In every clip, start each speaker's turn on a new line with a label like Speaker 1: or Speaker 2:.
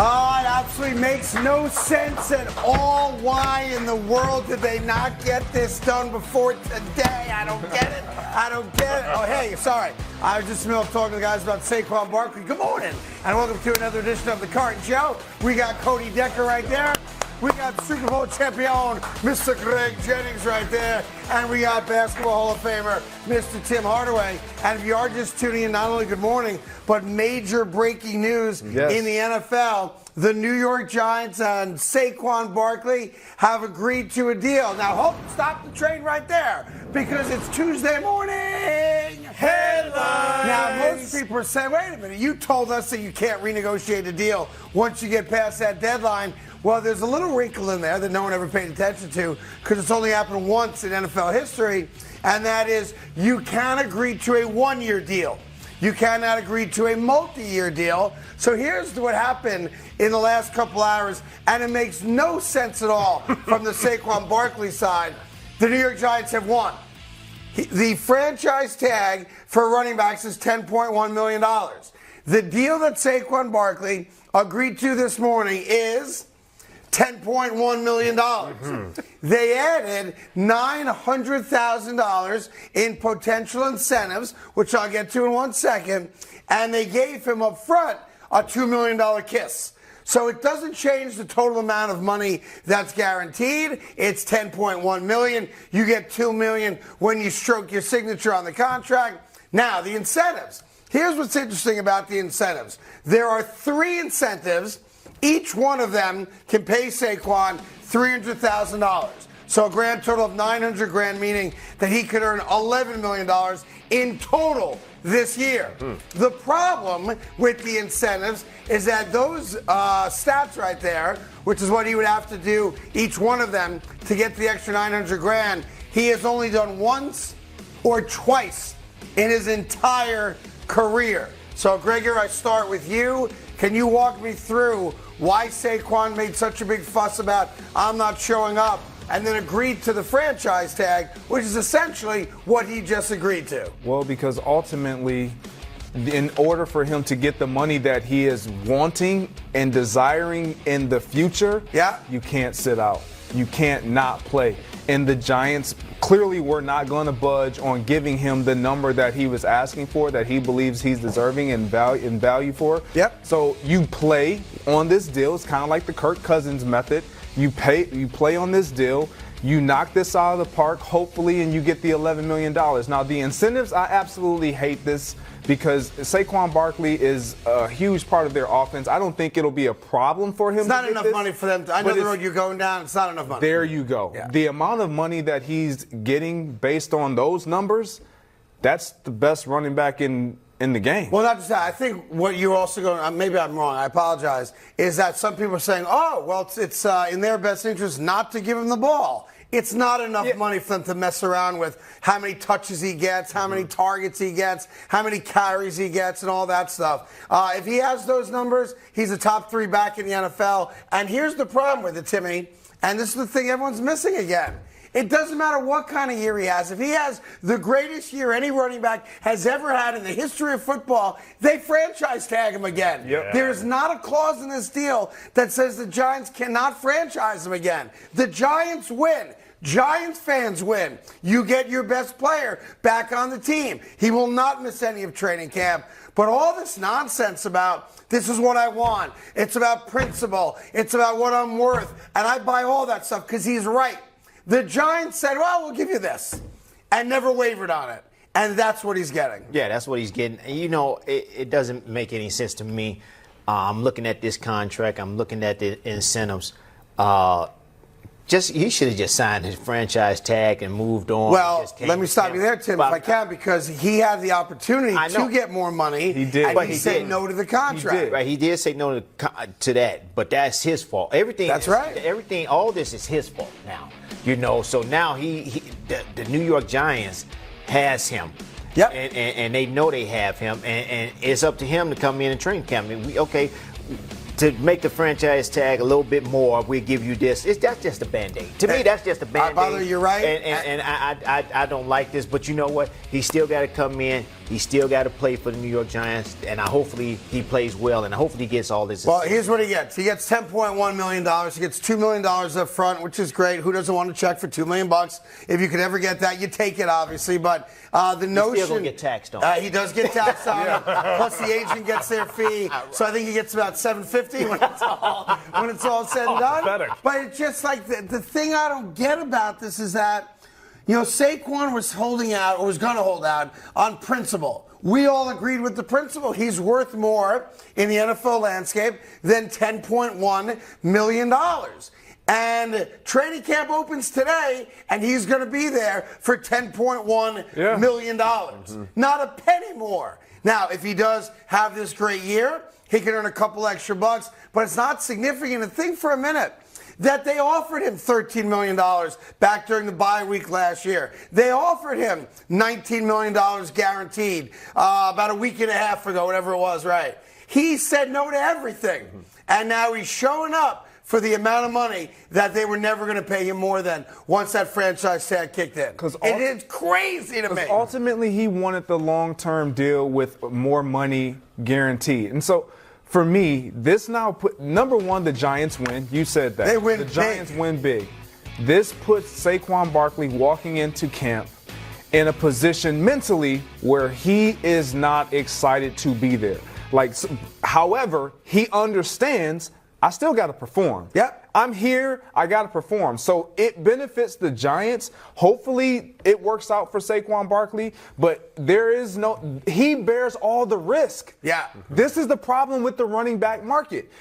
Speaker 1: Oh, it absolutely makes no sense at all. Why in the world did they not get this done before today? I don't get it. Oh, hey, sorry. I was just in the middle of talking to the guys about Saquon Barkley. Good morning, and welcome to another edition of the Carton Show. We got Cody Decker right there. We got Super Bowl champion, Mr. Greg Jennings right there. And we got Basketball Hall of Famer, Mr. Tim Hardaway. And if you are just tuning in, not only good morning, but major breaking news in the NFL. The New York Giants and Saquon Barkley have agreed to a deal. Now, stop the train right there, because it's Tuesday morning headlines. Now, most people are saying, wait a minute, you told us that you can't renegotiate a deal once you get past that deadline. Well, there's a little wrinkle in there that no one ever paid attention to, because it's only happened once in NFL history, and that is you can agree to a one-year deal. You cannot agree to a multi-year deal. So here's what happened in the last couple hours, and it makes no sense at all from the Saquon Barkley side. The New York Giants have won. The franchise tag for running backs is $10.1 million. The deal that Saquon Barkley agreed to this morning is $10.1 million. They added $900,000 in potential incentives, which I'll get to in 1 second, and they gave him up front a $2 million kiss. So it doesn't change the total amount of money that's guaranteed. It's $10.1 million. You get $2 million when you stroke your signature on the contract. Now, the incentives. Here's what's interesting about the incentives. There are 3 incentives. Each one of them can pay Saquon $300,000. So a grand total of $900,000, meaning that he could earn $11 million in total this year. The problem with the incentives is that those stats right there, which is what he would have to do, each one of them, to get the extra $900,000, he has only done once or twice in his entire career. So, Gregor, I start with you. Can you walk me through why Saquon made such a big fuss about I'm not showing up, and then agreed to the franchise tag, which is essentially what he just agreed to?
Speaker 2: Well, because ultimately, in order for him to get the money that he is wanting and desiring in the future, you can't sit out. You can't not play. And the Giants clearly were not going to budge on giving him the number that he was asking for, that he believes he's deserving and value for. So you play on this deal. It's kind of like the Kirk Cousins method. You play on this deal. You knock this out of the park, hopefully, and you get the $11 million. Now, the incentives, I absolutely hate this, because Saquon Barkley is a huge part of their offense. I don't think it'll be a problem for him.
Speaker 1: It's not enough money for them. I know the road you're going down. It's not enough money.
Speaker 2: There you go. The amount of money that he's getting based on those numbers, that's the best running back in the game.
Speaker 1: Well, not just that. I think what you're also going, maybe I'm wrong, I apologize, is that some people are saying, oh, well, it's in their best interest not to give him the ball. It's not enough money for them to mess around with how many touches he gets, how many targets he gets, how many carries he gets, and all that stuff. If he has those numbers, he's a top 3 back in the NFL. And here's the problem with it, Timmy, and this is the thing everyone's missing again. It doesn't matter what kind of year he has. If he has the greatest year any running back has ever had in the history of football, they franchise tag him again. There's not a clause in this deal that says the Giants cannot franchise him again. The Giants win. Giants fans win. You get your best player back on the team. He will not miss any of training camp. But all this nonsense about this is what I want, it's about principle, it's about what I'm worth, and I buy all that stuff because he's right. The Giants said, well, we'll give you this, and never wavered on it. And that's what he's getting.
Speaker 3: Yeah, that's what he's getting. And, you know, it doesn't make any sense to me. I'm looking at this contract. I'm looking at the incentives. He should have just signed his franchise tag and moved on.
Speaker 1: Well, let me stop you there, Tim, if I can, because he had the opportunity to get more money.
Speaker 2: He did.
Speaker 1: And he said no to the contract.
Speaker 3: He did. Right, he did say no to that, but that's his fault. Everything, all this is his fault now. You know, so now the New York Giants has him. And they know they have him, and it's up to him to come in and train camp. To make the franchise tag a little bit more, we'll give you this. That's just a Band-Aid. To me, that's just a Band-Aid.
Speaker 1: You're right.
Speaker 3: And I don't like this, but you know what? He still got to come in, He still got to play for the New York Giants, and hopefully he plays well, and hopefully he gets all this.
Speaker 1: Well, here's what he gets. He gets $10.1 million. He gets $2 million up front, which is great. Who doesn't want to check for $2 million? If you could ever get that, you take it, obviously. But the notion.
Speaker 3: He's still going to get taxed on it.
Speaker 1: He does get taxed on it. Plus, the agent gets their fee. So I think he gets about $750 when it's all said and done.
Speaker 4: Better.
Speaker 1: But it's just like the thing I don't get about this is that, Saquon was holding out, or was going to hold out, on principle. We all agreed with the principle. He's worth more in the NFL landscape than $10.1 million. And training camp opens today, and he's going to be there for $10.1 million. Not a penny more. Now, if he does have this great year, he can earn a couple extra bucks, but it's not significant. And think for a minute that they offered him $13 million back during the bye week last year. They offered him $19 million guaranteed about a week and a half ago, whatever it was, right? He said no to everything. And now he's showing up for the amount of money that they were never going to pay him more than once that franchise tag kicked in. It is crazy to me.
Speaker 2: Ultimately, he wanted the long-term deal with more money guaranteed. And so, for me, this now number one, the Giants win. You said that.
Speaker 1: They win
Speaker 2: The
Speaker 1: big.
Speaker 2: Giants win big. This puts Saquon Barkley walking into camp in a position mentally where he is not excited to be there. However, he understands I still got to perform.
Speaker 1: Yep.
Speaker 2: I'm here. I got to perform. So it benefits the Giants. Hopefully it works out for Saquon Barkley, but he bears all the risk.
Speaker 1: Yeah.
Speaker 2: This is the problem with the running back market.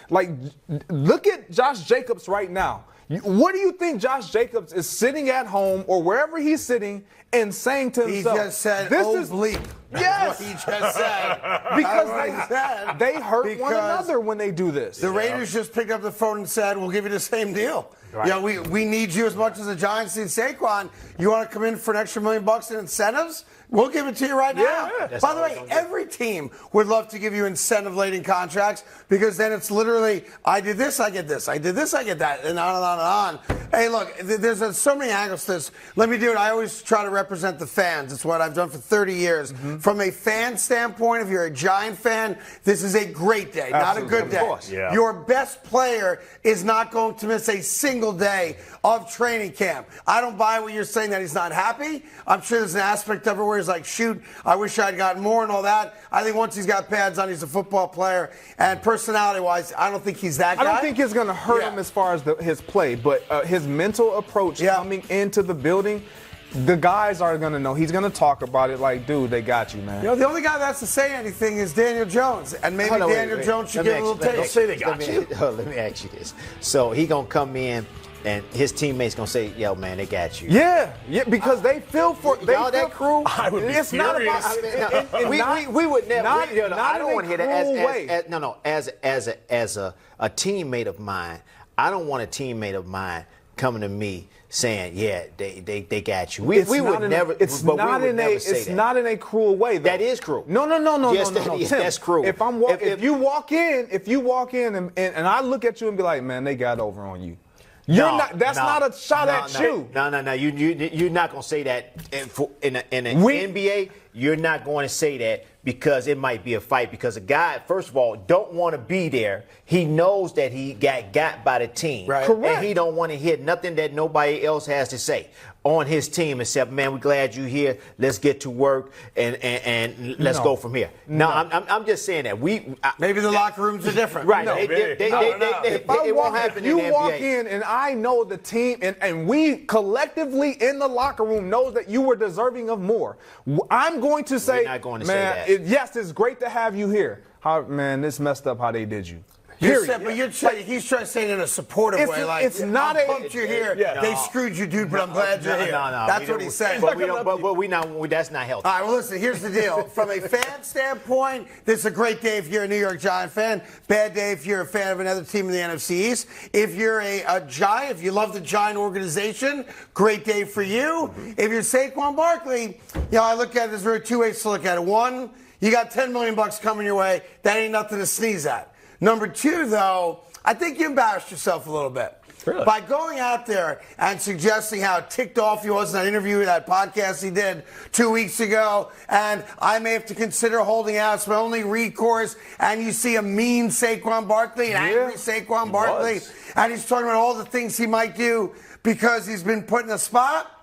Speaker 2: Look at Josh Jacobs right now. What do you think Josh Jacobs is sitting at home or wherever he's sitting and saying to himself?
Speaker 1: He just said,
Speaker 2: this
Speaker 1: is bleep.
Speaker 2: Yes.
Speaker 1: That's what he just said.
Speaker 2: Because they hurt one another when they do this.
Speaker 1: The Raiders just picked up the phone and said, we'll give you the same deal. Right. We need you as much as the Giants need Saquon. You want to come in for an extra $1 million in incentives? We'll give it to you right now.
Speaker 2: Yeah.
Speaker 1: By the way, every team would love to give you incentive-laden contracts because then it's literally, I did this, I get this. I did this, I get that, and on and on and on. Hey, look, there's so many angles to this. Let me do it. I always try to represent the fans. It's what I've done for 30 years. From a fan standpoint, if you're a Giant fan, this is a great day, not a good day.
Speaker 3: Of course.
Speaker 4: Yeah.
Speaker 1: Your best player is not going to miss a single day of training camp. I don't buy what you're saying that he's not happy. I'm sure there's an aspect of it where he's like, shoot, I wish I'd gotten more and all that. I think once he's got pads on, he's a football player. And personality-wise, I don't think he's that guy.
Speaker 2: I don't think it's going to hurt him as far as his play, but his mental approach coming into the building, the guys are going to know. He's going to talk about it like, dude, they got you, man.
Speaker 1: The only guy that has to say anything is Daniel Jones. And maybe Daniel Jones should get a little taste.
Speaker 4: Don't say they got you.
Speaker 3: Let me ask you this. So he going to come in, and his teammates gonna say, "Yo, man, they got you."
Speaker 2: Yeah, because they feel for
Speaker 3: that crew.
Speaker 4: I would be
Speaker 2: it's
Speaker 4: furious.
Speaker 2: not about.
Speaker 3: We would never. I don't want to hear
Speaker 2: that.
Speaker 3: As a teammate of mine, I don't want a teammate of mine coming to me saying, "Yeah, they got you." We would never.
Speaker 2: It's not in a cruel way, though.
Speaker 3: That is cruel.
Speaker 2: No.
Speaker 3: Yes, that's cruel.
Speaker 2: If you walk in and I look at you and be like, "Man, they got over on you." That's not a shot at you.
Speaker 3: No. You're not going to say that in an NBA. You're not going to say that because it might be a fight. Because a guy, first of all, don't want to be there. He knows that he got by the team.
Speaker 1: Right.
Speaker 2: Correct.
Speaker 3: And he don't want to hear nothing that nobody else has to say on his team except, man, we're glad you're here. Let's get to work and let's go from here. No, I'm just saying that
Speaker 1: maybe the locker rooms are different.
Speaker 3: Right.
Speaker 2: It won't happen in the NBA. You walk in and I know the team and we collectively in the locker room know that you were deserving of more. I'm going to say,
Speaker 3: not going to
Speaker 2: man,
Speaker 3: say that.
Speaker 2: yes, it's great to have you here. Man, it's messed up how they did you.
Speaker 1: He's trying to say it in a supportive way. Like,
Speaker 2: it's not
Speaker 1: I'm pumped you're here.
Speaker 2: Yeah.
Speaker 1: They screwed you, dude, but I'm glad you're here.
Speaker 3: No,
Speaker 1: that's what he's saying.
Speaker 3: But that's not healthy.
Speaker 1: All right, well, listen, here's the deal. From a fan standpoint, this is a great day if you're a New York Giant fan. Bad day if you're a fan of another team in the NFC East. If you're a Giant, if you love the Giant organization, great day for you. If you're Saquon Barkley, I look at it, there's really two ways to look at it. One, you got $10 million coming your way. That ain't nothing to sneeze at. Number two, though, I think you embarrassed yourself a little bit.
Speaker 3: Really?
Speaker 1: By going out there and suggesting how ticked off he was in that interview, that podcast he did 2 weeks ago, and I may have to consider holding out. It's my only recourse. And you see a mean Saquon Barkley, an angry Saquon Barkley, and he's talking about all the things he might do because he's been put in a spot.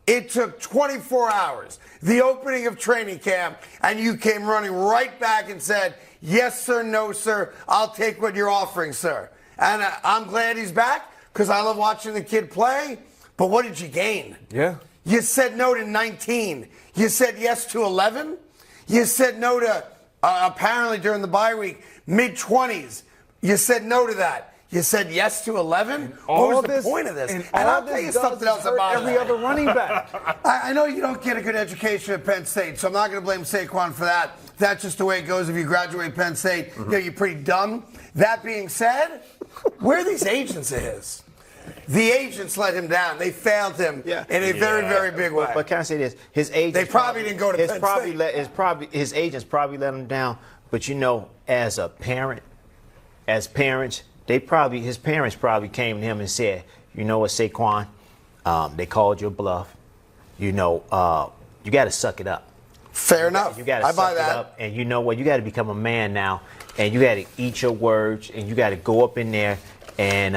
Speaker 1: It took 24 hours, the opening of training camp, and you came running right back and said, yes, sir, no, sir, I'll take what you're offering, sir. And I'm glad he's back because I love watching the kid play. But what did you gain?
Speaker 2: Yeah.
Speaker 1: You said no to 19. You said yes to 11. You said no to, apparently during the bye week, mid-20s. You said no to that. You said yes to 11? What was the point of this? And I'll tell you something else about
Speaker 2: every other running back.
Speaker 1: I know you don't get a good education at Penn State, so I'm not going to blame Saquon for that. That's just the way it goes if you graduate Penn State. You know, you're pretty dumb. That being said, where are these agents of his? The agents let him down. They failed him in a very, very big way.
Speaker 3: But can I say this? His agents.
Speaker 1: They probably didn't go to Penn State.
Speaker 3: His agents probably let him down. But you know, as a parent, as parents, his parents probably came to him and said, you know what, Saquon, they called your bluff. You know, you got to suck it up.
Speaker 1: Fair enough.
Speaker 3: You got to suck it up, and you know what? You got to become a man now, and you got to eat your words, and you got to go up in there and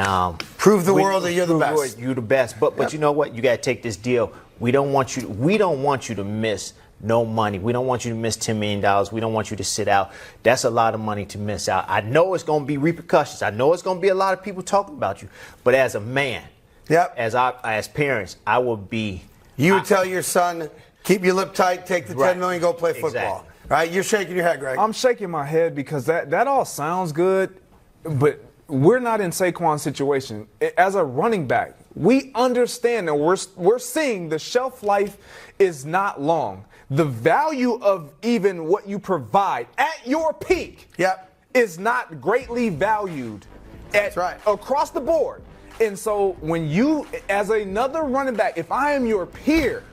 Speaker 1: prove the world that you're the best.
Speaker 3: You're the best. But you know what? You got to take this deal. We don't want you to miss no money. We don't want you to miss $10 million. We don't want you to sit out. That's a lot of money to miss out. I know it's going to be repercussions. I know it's going to be a lot of people talking about you. But as a man, as parents, I would be.
Speaker 1: You would tell your son, keep your lip tight, take the $10 million, go play football.
Speaker 3: Exactly.
Speaker 1: Right? You're shaking your head, Greg.
Speaker 2: I'm shaking my head because that all sounds good, but we're not in Saquon's situation. As a running back, we understand and we're seeing the shelf life is not long. The value of even what you provide at your peak is not greatly valued across the board. And so when you, as another running back, if I am your peer,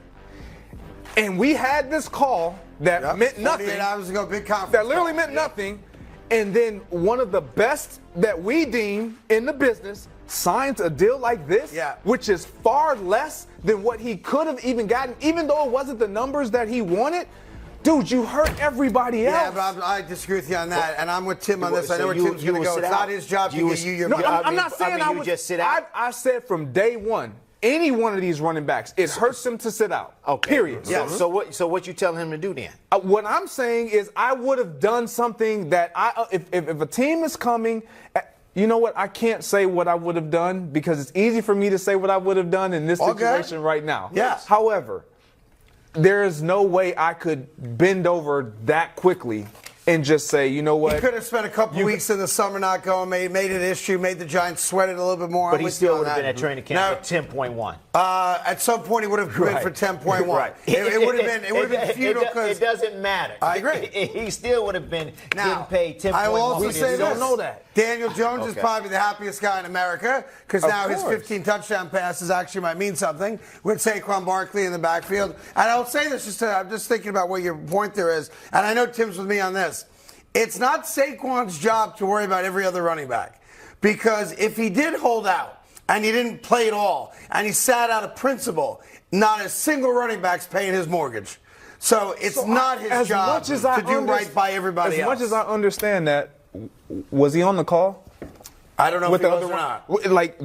Speaker 2: and we had this call that meant nothing,
Speaker 1: 48 hours ago, big conference
Speaker 2: that literally meant nothing, and then one of the best that we deem in the business signs a deal like this, which is far less than what he could have even gotten, even though it wasn't the numbers that he wanted. Dude, you hurt everybody else.
Speaker 1: Yeah, but I disagree with you on that, and I'm with Tim on this. I know where Tim's going to go. It's not his job to get you your money.
Speaker 2: I'm not saying I would
Speaker 3: just sit out.
Speaker 2: I said from day one, any one of these running backs, it hurts them to sit out.
Speaker 3: Okay.
Speaker 2: Period.
Speaker 3: Yeah. So what you telling him to do then?
Speaker 2: What I'm saying is I would have done something that if a team is coming. You know what? I can't say what I would have done because it's easy for me to say what I would have done in this situation right now.
Speaker 1: Yes.
Speaker 2: However, there is no way I could bend over that quickly and just say, you know what?
Speaker 1: He could have spent a couple weeks in the summer not going, made it an issue, made the Giants sweat it a little bit more.
Speaker 3: But he still would have been at training camp at 10.1.
Speaker 1: At some point, he would have committed for 10.1.
Speaker 3: Right.
Speaker 1: It would have been futile because
Speaker 3: it doesn't matter.
Speaker 1: I agree.
Speaker 3: He still would have been getting paid 10.1.
Speaker 1: I will also say this.
Speaker 2: Don't know that.
Speaker 1: Daniel Jones is probably the happiest guy in America because now his 15 touchdown passes actually might mean something with Saquon Barkley in the backfield. And I'll say this, I'm just thinking about what your point there is, and I know Tim's with me on this. It's not Saquon's job to worry about every other running back because if he did hold out and he didn't play at all and he sat out of principle, not a single running back's paying his mortgage. So it's not his job to do right by everybody else.
Speaker 2: As much as I understand that, was he on the call?
Speaker 1: I don't know if he was or not.
Speaker 2: Like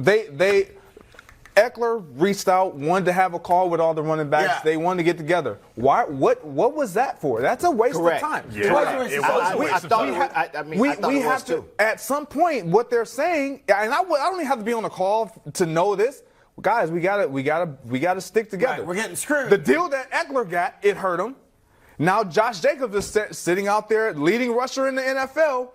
Speaker 2: Eckler reached out, wanted to have a call with all the running backs. Yeah. They wanted to get together. Why? What was that for? That's a waste of time.
Speaker 4: Yeah, it was a waste of time.
Speaker 2: We have to, at some point, what they're saying, and I don't even have to be on the call to know this. Guys, we gotta stick together.
Speaker 1: Right, we're getting screwed.
Speaker 2: The deal that Eckler got, it hurt him. Now Josh Jacobs is sitting out there, leading rusher in the NFL.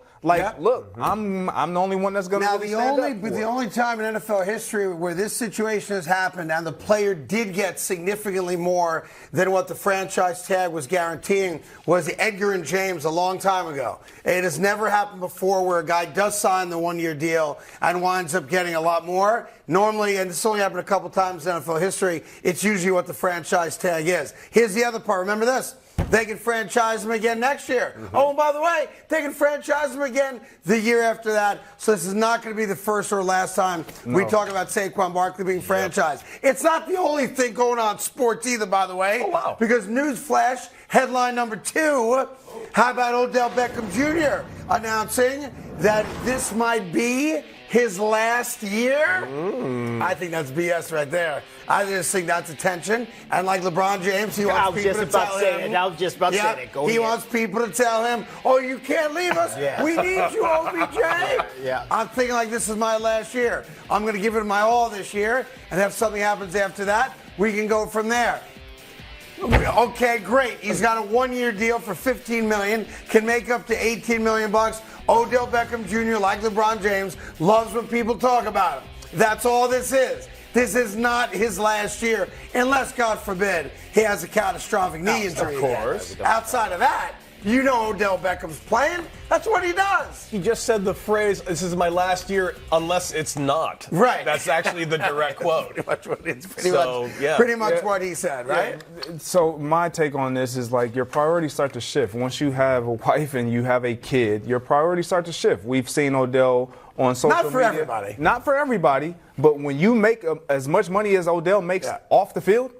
Speaker 2: Look, I'm the only one that's going to really stand up for it.
Speaker 1: The only time in NFL history where this situation has happened and the player did get significantly more than what the franchise tag was guaranteeing was Edgar and James a long time ago. It has never happened before where a guy does sign the one-year deal and winds up getting a lot more. Normally, and this only happened a couple times in NFL history, it's usually what the franchise tag is. Here's the other part. Remember this. They can franchise him again next year. Oh, and by the way, they can franchise him again the year after that. So this is not going to be the first or last time we talk about Saquon Barkley being franchised. It's not the only thing going on in sports either, by the way.
Speaker 4: Oh, wow.
Speaker 1: Because newsflash, headline number 2, how about Odell Beckham Jr. announcing that this might be his last year? I think that's BS right there. I just think that's attention. And like LeBron James, he wants people to tell him.
Speaker 3: I was just about to say that. Go
Speaker 1: he
Speaker 3: ahead.
Speaker 1: wants people to tell him, oh, you can't leave us. We need you, OBJ. I'm thinking like this is my last year. I'm going to give it my all this year. And if something happens after that, we can go from there. Okay, great. He's got a 1-year deal for $15 million, can make up to $18 million. Odell Beckham Jr., like LeBron James, loves when people talk about him. That's all this is. This is not his last year, unless, God forbid, he has a catastrophic knee injury.
Speaker 4: Of course.
Speaker 1: Outside of that, you know Odell Beckham's playing. That's what he does.
Speaker 4: He just said the phrase, this is my last year, unless it's not.
Speaker 1: Right.
Speaker 4: That's actually the direct quote.
Speaker 1: Pretty much what he said, right?
Speaker 2: Yeah. So my take on this is like your priorities start to shift. Once you have a wife and you have a kid, your priorities start to shift. We've seen Odell on social media.
Speaker 1: Not for everybody.
Speaker 2: Not for everybody, but when you make as much money as Odell makes off the field,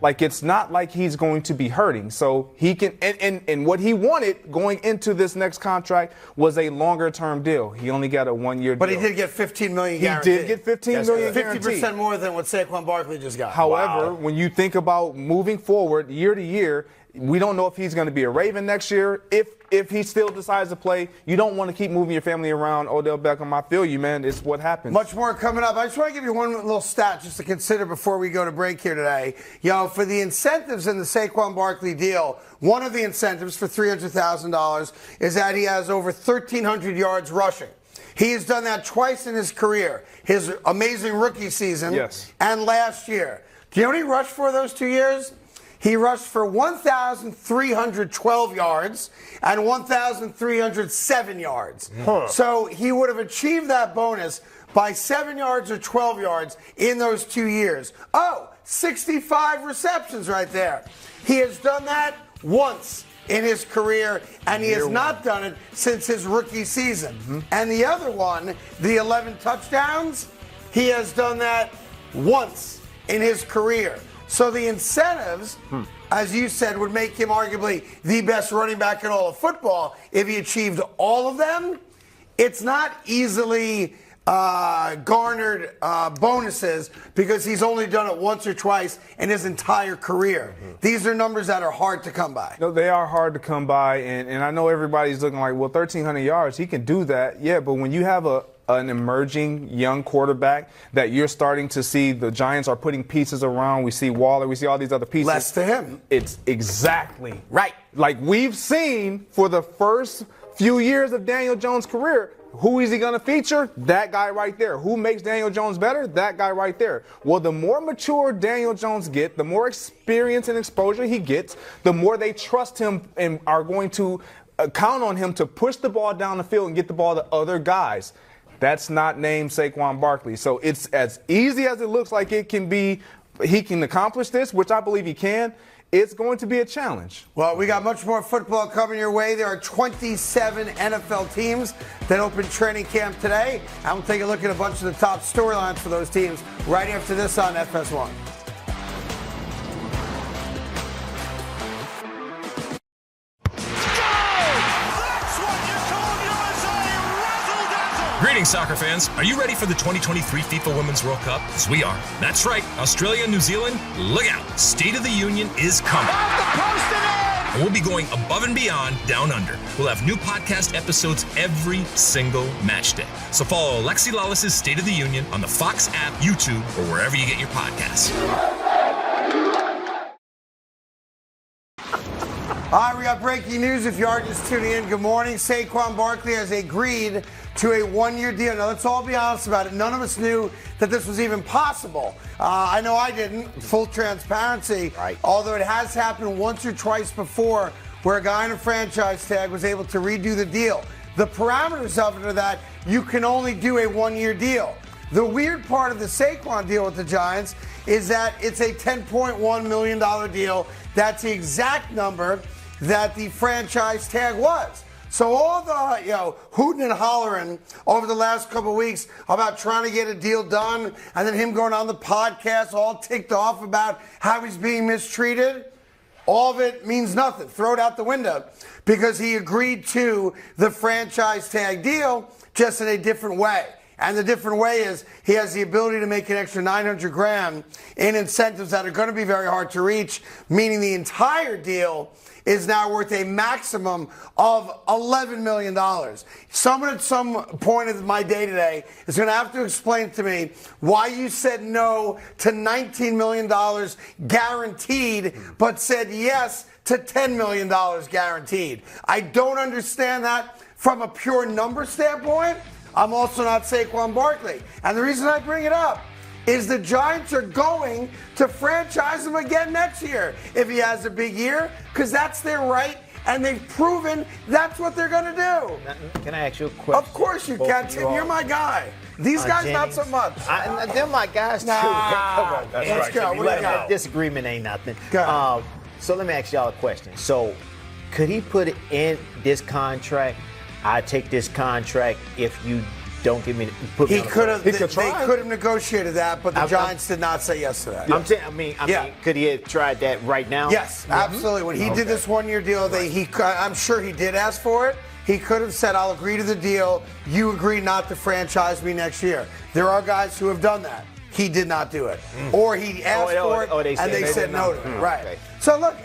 Speaker 2: like it's not like he's going to be hurting. So he can, and what he wanted going into this next contract was a longer term deal. He only got a 1-year deal.
Speaker 1: But he did get $15 million guaranteed.
Speaker 2: He did get $15 million guaranteed.
Speaker 1: 50% more than what Saquon Barkley just got.
Speaker 2: However, when you think about moving forward year to year, we don't know if he's going to be a Raven next year. If he still decides to play, you don't want to keep moving your family around. Odell Beckham, I feel you, man. It's what happens.
Speaker 1: Much more coming up. I just want to give you one little stat just to consider before we go to break here today. For the incentives in the Saquon Barkley deal, one of the incentives for $300,000 is that he has over 1,300 yards rushing. He has done that twice in his career. His amazing rookie season and last year. Do you know what he rushed for those 2 years? He rushed for 1,312 yards and 1,307 yards. So he would have achieved that bonus by 7 yards or 12 yards in those 2 years. 65 receptions right there. He has done that once in his career, and he has not done it since his rookie season. And the other one, the 11 touchdowns, he has done that once in his career. So the incentives, as you said, would make him arguably the best running back in all of football if he achieved all of them. It's not easily garnered bonuses because he's only done it once or twice in his entire career. These are numbers that are hard to come by.
Speaker 2: No, they are hard to come by, and I know everybody's looking like, well, 1,300 yards, he can do that. Yeah, but when you have an emerging young quarterback that you're starting to see the Giants are putting pieces around. We see Waller, we see all these other pieces.
Speaker 1: Less to him.
Speaker 2: It's exactly
Speaker 1: right.
Speaker 2: Like we've seen for the first few years of Daniel Jones' career. Who is he going to feature? That guy right there. Who makes Daniel Jones better? That guy right there. Well, the more mature Daniel Jones gets, the more experience and exposure he gets, the more they trust him and are going to count on him to push the ball down the field and get the ball to other guys. That's not named Saquon Barkley. So it's as easy as it looks like it can be. He can accomplish this, which I believe he can. It's going to be a challenge.
Speaker 1: Well, we got much more football coming your way. There are 27 NFL teams that open training camp today. And we'll take a look at a bunch of the top storylines for those teams right after this on FS1.
Speaker 5: Greetings, soccer fans. Are you ready for the 2023 FIFA Women's World Cup? Because we are. That's right. Australia and New Zealand, look out. State of the Union is coming. And we'll be going above and beyond down under. We'll have new podcast episodes every single match day. So follow Alexi Lawless's State of the Union on the Fox app, YouTube, or wherever you get your podcasts.
Speaker 1: All right, we got breaking news. If you are just tuning in, good morning. Saquon Barkley has agreed to a 1-year deal. Now, let's all be honest about it. None of us knew that this was even possible. I know I didn't. Full transparency.
Speaker 3: Right.
Speaker 1: Although it has happened once or twice before where a guy in a franchise tag was able to redo the deal. The parameters of it are that you can only do a 1-year deal. The weird part of the Saquon deal with the Giants is that it's a $10.1 million deal. That's the exact number that the franchise tag was. So all the hooting and hollering over the last couple of weeks about trying to get a deal done, and then him going on the podcast all ticked off about how he's being mistreated, all of it means nothing. Throw it out the window, because he agreed to the franchise tag deal just in a different way. And the different way is he has the ability to make an extra $900,000 in incentives that are going to be very hard to reach, meaning the entire deal is now worth a maximum of $11 million. Someone at some point of my day today is going to have to explain to me why you said no to $19 million guaranteed, but said yes to $10 million guaranteed. I don't understand that from a pure number standpoint. I'm also not Saquon Barkley. And the reason I bring it up is the Giants are going to franchise him again next year if he has a big year, because that's their right, and they've proven that's what they're going to do.
Speaker 3: Can I ask you a question?
Speaker 1: Of course you can, Tim. You're my guy. These guys,
Speaker 3: James,
Speaker 1: not so much.
Speaker 3: They're my guys, too.
Speaker 1: Nah,
Speaker 3: Come on,
Speaker 1: let's go. What do you got?
Speaker 3: Disagreement ain't nothing.
Speaker 1: Go.
Speaker 3: So let me ask y'all a question. So could he put it in this contract? I take this contract if you don't give me. Put me
Speaker 1: He could have. They
Speaker 2: try.
Speaker 1: could have negotiated that, but the Giants did not say yes to that.
Speaker 3: I mean, could he have tried that right now?
Speaker 1: Yes, absolutely. When he did this one-year deal, I'm sure he did ask for it. He could have said, "I'll agree to the deal. You agree not to franchise me next year." There are guys who have done that. He did not do it, or he asked for it, and they said no to it. Right.
Speaker 3: Okay.
Speaker 1: So look,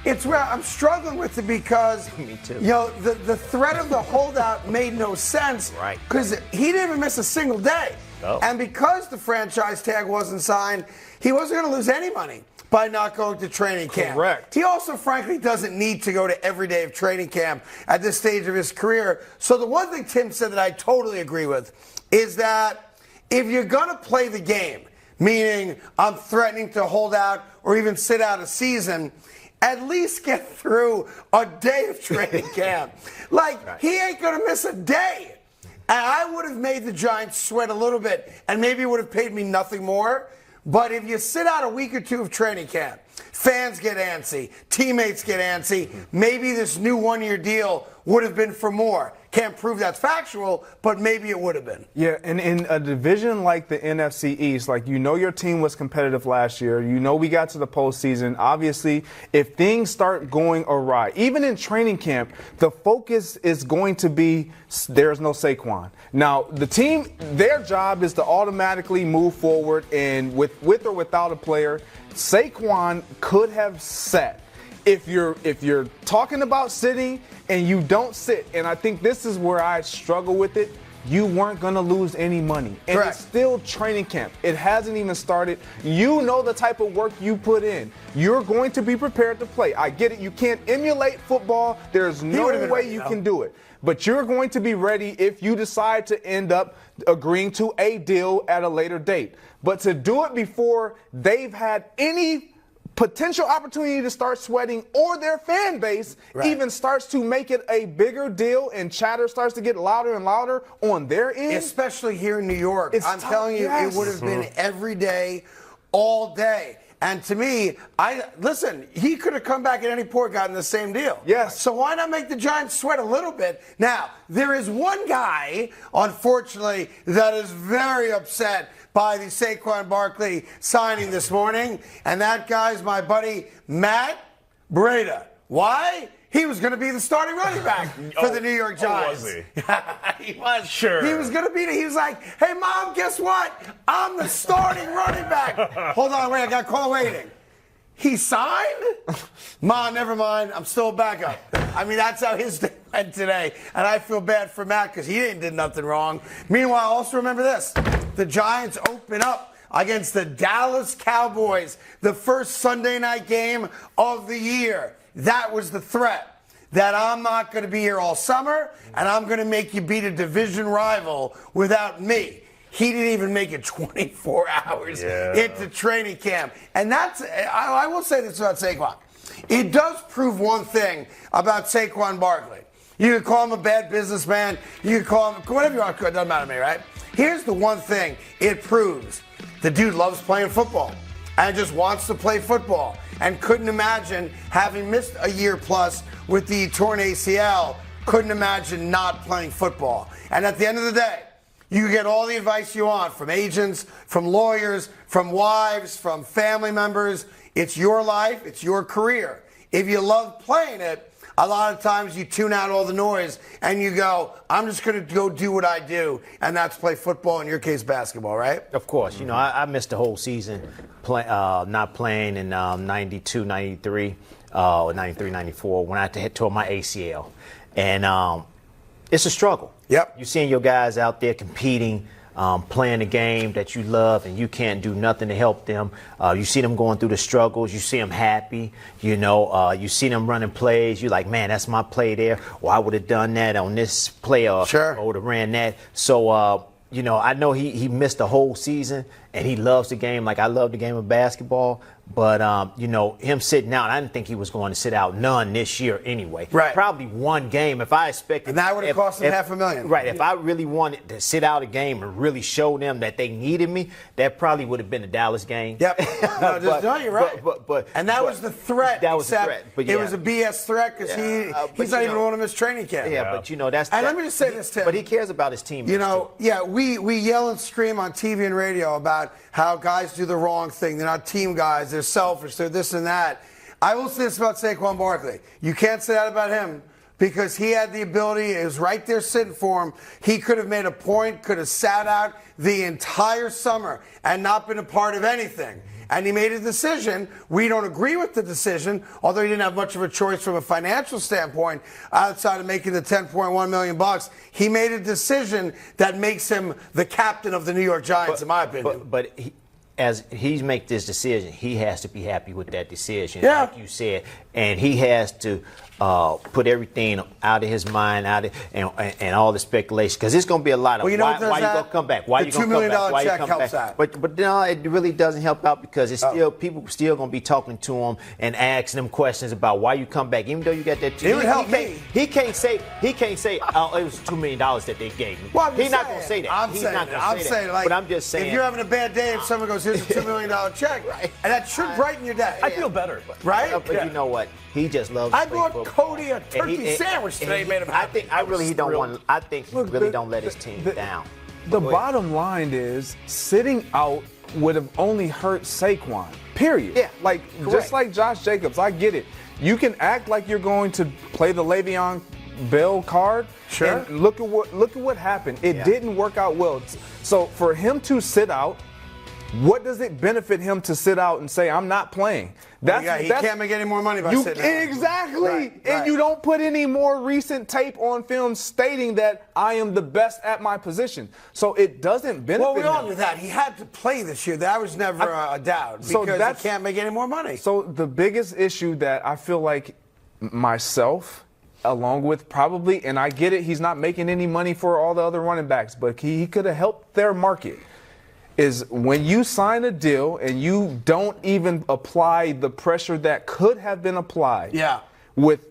Speaker 1: it's where I'm struggling with it, because
Speaker 3: Me too.
Speaker 1: The threat of the holdout made no sense,
Speaker 3: Right.
Speaker 1: Because he didn't even miss a single day,
Speaker 3: No.
Speaker 1: and because the franchise tag wasn't signed, he wasn't going to lose any money by not going to training camp.
Speaker 2: Correct.
Speaker 1: He also, frankly, doesn't need to go to every day of training camp at this stage of his career. So the one thing Tim said that I totally agree with is that if you're going to play the game, meaning I'm threatening to hold out or even sit out a season, at least get through a day of training camp. He ain't going to miss a day. And I would have made the Giants sweat a little bit, and maybe it would have paid me nothing more. But if you sit out a week or two of training camp, fans get antsy, teammates get antsy, maybe this new one-year deal would have been for more. Can't prove that's factual, but maybe it would have been.
Speaker 2: Yeah, and in a division like the NFC East, your team was competitive last year. We got to the postseason. Obviously, if things start going awry, even in training camp, the focus is going to be there's no Saquon. Now, the team, their job is to automatically move forward, and with or without a player, Saquon could have sat. If you're talking about sitting and you don't sit, and I think this is where I struggle with it, you weren't going to lose any money. And
Speaker 1: Correct.
Speaker 2: It's still training camp. It hasn't even started. You know the type of work you put in. You're going to be prepared to play. I get it. You can't emulate football. There's no way you can do it. But you're going to be ready if you decide to end up agreeing to a deal at a later date. But to do it before they've had any potential opportunity to start sweating, or their fan base even starts to make it a bigger deal and chatter starts to get louder and louder on their end.
Speaker 1: Especially here in New York. I'm telling you,
Speaker 2: yes.
Speaker 1: It would have been every day, all day. And to me, he could have come back at any point, gotten the same deal.
Speaker 2: Yes.
Speaker 1: So why not make the Giants sweat a little bit? Now, there is one guy, unfortunately, that is very upset by the Saquon Barkley signing this morning, and that guy's my buddy Matt Breida. Why? He was going to be the starting running back for the New York Giants.
Speaker 4: Was he?
Speaker 1: He was.
Speaker 4: Sure.
Speaker 1: He was going to be. He was like, "Hey, Mom, guess what? I'm the starting running back." Hold on, wait, I got a call waiting. He signed? Mom, never mind. I'm still a backup. I mean, that's how his day went today. And I feel bad for Matt because he did nothing wrong. Meanwhile, also remember this. The Giants open up against the Dallas Cowboys, the first Sunday night game of the year. That was the threat. That I'm not going to be here all summer, and I'm going to make you beat a division rival without me. He didn't even make it 24 hours into training camp. And I will say this about Saquon. It does prove one thing about Saquon Barkley. You can call him a bad businessman. You can call him whatever you want to. It doesn't matter to me, right? Here's the one thing it proves. The dude loves playing football. and just wants to play football and couldn't imagine having missed a year plus with the torn ACL, couldn't imagine not playing football. And at the end of the day, you get all the advice you want from agents, from lawyers, from wives, from family members. It's your life. It's your career. If you love playing it, a lot of times you tune out all the noise and you go, I'm just going to go do what I do, and that's play football, in your case, basketball, right?
Speaker 3: Of course. You know, I missed the whole season not playing in 92, 93, or 93, 94 when I tore my ACL. And it's a struggle.
Speaker 1: Yep.
Speaker 3: You're seeing your guys out there competing, playing the game that you love, and you can't do nothing to help them. You see them going through the struggles. You see them happy. You know, you see them running plays. You're like, man, that's my play there. Or I would have done that on this play, or I would have ran that. So, you know, I know he missed the whole season, and he loves the game like I love the game of basketball. But, you know, him sitting out, I didn't think he was going to sit out none this year anyway.
Speaker 1: Right.
Speaker 3: Probably one game if I expected.
Speaker 1: And that would have cost him $500,000.
Speaker 3: Right. If I really wanted to sit out a game and really show them that they needed me, that probably would have been the Dallas game.
Speaker 1: Yep. No, you're right. And that was the threat.
Speaker 3: That was the threat. But
Speaker 1: it was a BS threat because he's not even going to miss training camp.
Speaker 3: Yeah, but, you know, that's...
Speaker 1: And let me just say this, Tim.
Speaker 3: But he cares about his team.
Speaker 1: You know, we yell and scream on TV and radio about how guys do the wrong thing. They're not team guys. They're selfish. They're this and that. I will say this about Saquon Barkley. You can't say that about him because he had the ability. It was right there sitting for him. He could have made a point, could have sat out the entire summer and not been a part of anything. And he made a decision. We don't agree with the decision, although he didn't have much of a choice from a financial standpoint outside of making the $10.1 million. He made a decision that makes him the captain of the New York Giants, in my opinion.
Speaker 3: But as he makes this decision, he has to be happy with that decision,
Speaker 1: yeah.
Speaker 3: Like you said. And he has to put everything out of his mind, and all the speculation, because it's going to be a lot of why you going to come back? Why you going to come back? Why you come back?
Speaker 1: Out.
Speaker 3: But no, it really doesn't help out because it's still people still going to be talking to him and asking him questions about why you come back, even though you got that.
Speaker 1: It would help me.
Speaker 3: He can't say oh, it was $2 million that they gave me.
Speaker 1: Well,
Speaker 3: he's not going to say that. He's not going to say that.
Speaker 1: Like,
Speaker 3: but I'm just saying,
Speaker 1: if you're having a bad day, if someone goes, here's a $2 million check, right. And that should brighten your day.
Speaker 4: I feel better,
Speaker 1: right?
Speaker 3: But you know what? He just loves.
Speaker 1: I brought Cody a turkey sandwich today. Made him happy.
Speaker 3: I think he really don't let his team down.
Speaker 2: The bottom line is sitting out would have only hurt Saquon. Period.
Speaker 3: Yeah.
Speaker 2: Like just like Josh Jacobs, I get it. You can act like you're going to play the Le'Veon Bell card.
Speaker 1: Sure.
Speaker 2: And look at what happened. It didn't work out well. So for him to sit out, what does it benefit him to sit out and say, I'm not playing?
Speaker 1: He can't make any more money by sitting out.
Speaker 2: Exactly.
Speaker 1: Right.
Speaker 2: And you don't put any more recent tape on film stating that I am the best at my position. So it doesn't benefit him.
Speaker 1: Well, we all knew that. He had to play this year. That was never a doubt because he can't make any more money.
Speaker 2: So the biggest issue that I feel like myself, along with probably, and I get it, he's not making any money for all the other running backs, but he could have helped their market. Is when you sign a deal and you don't even apply the pressure that could have been applied.
Speaker 1: Yeah.
Speaker 2: With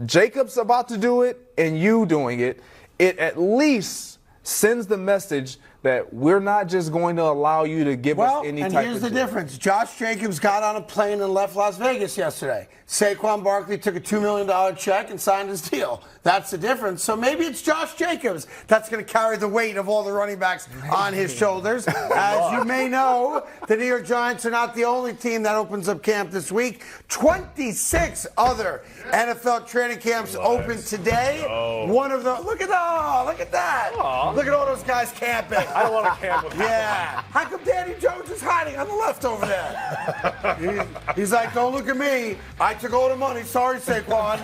Speaker 2: Jacobs about to do it and you doing it, it at least sends the message that we're not just going to allow you to give us any type of deal.
Speaker 1: And here's the difference. Josh Jacobs got on a plane and left Las Vegas yesterday. Saquon Barkley took a $2 million check and signed his deal. That's the difference. So maybe it's Josh Jacobs that's going to carry the weight of all the running backs on his shoulders. As you may know, the New York Giants are not the only team that opens up camp this week. 26 other NFL training camps open today. One of them, look at that.
Speaker 4: Aww.
Speaker 1: Look at all those guys camping.
Speaker 4: I don't want to camp with him.
Speaker 1: Yeah. How come Danny Jones is hiding on the left over there? He's like, don't look at me. I took all the money. Sorry, Saquon.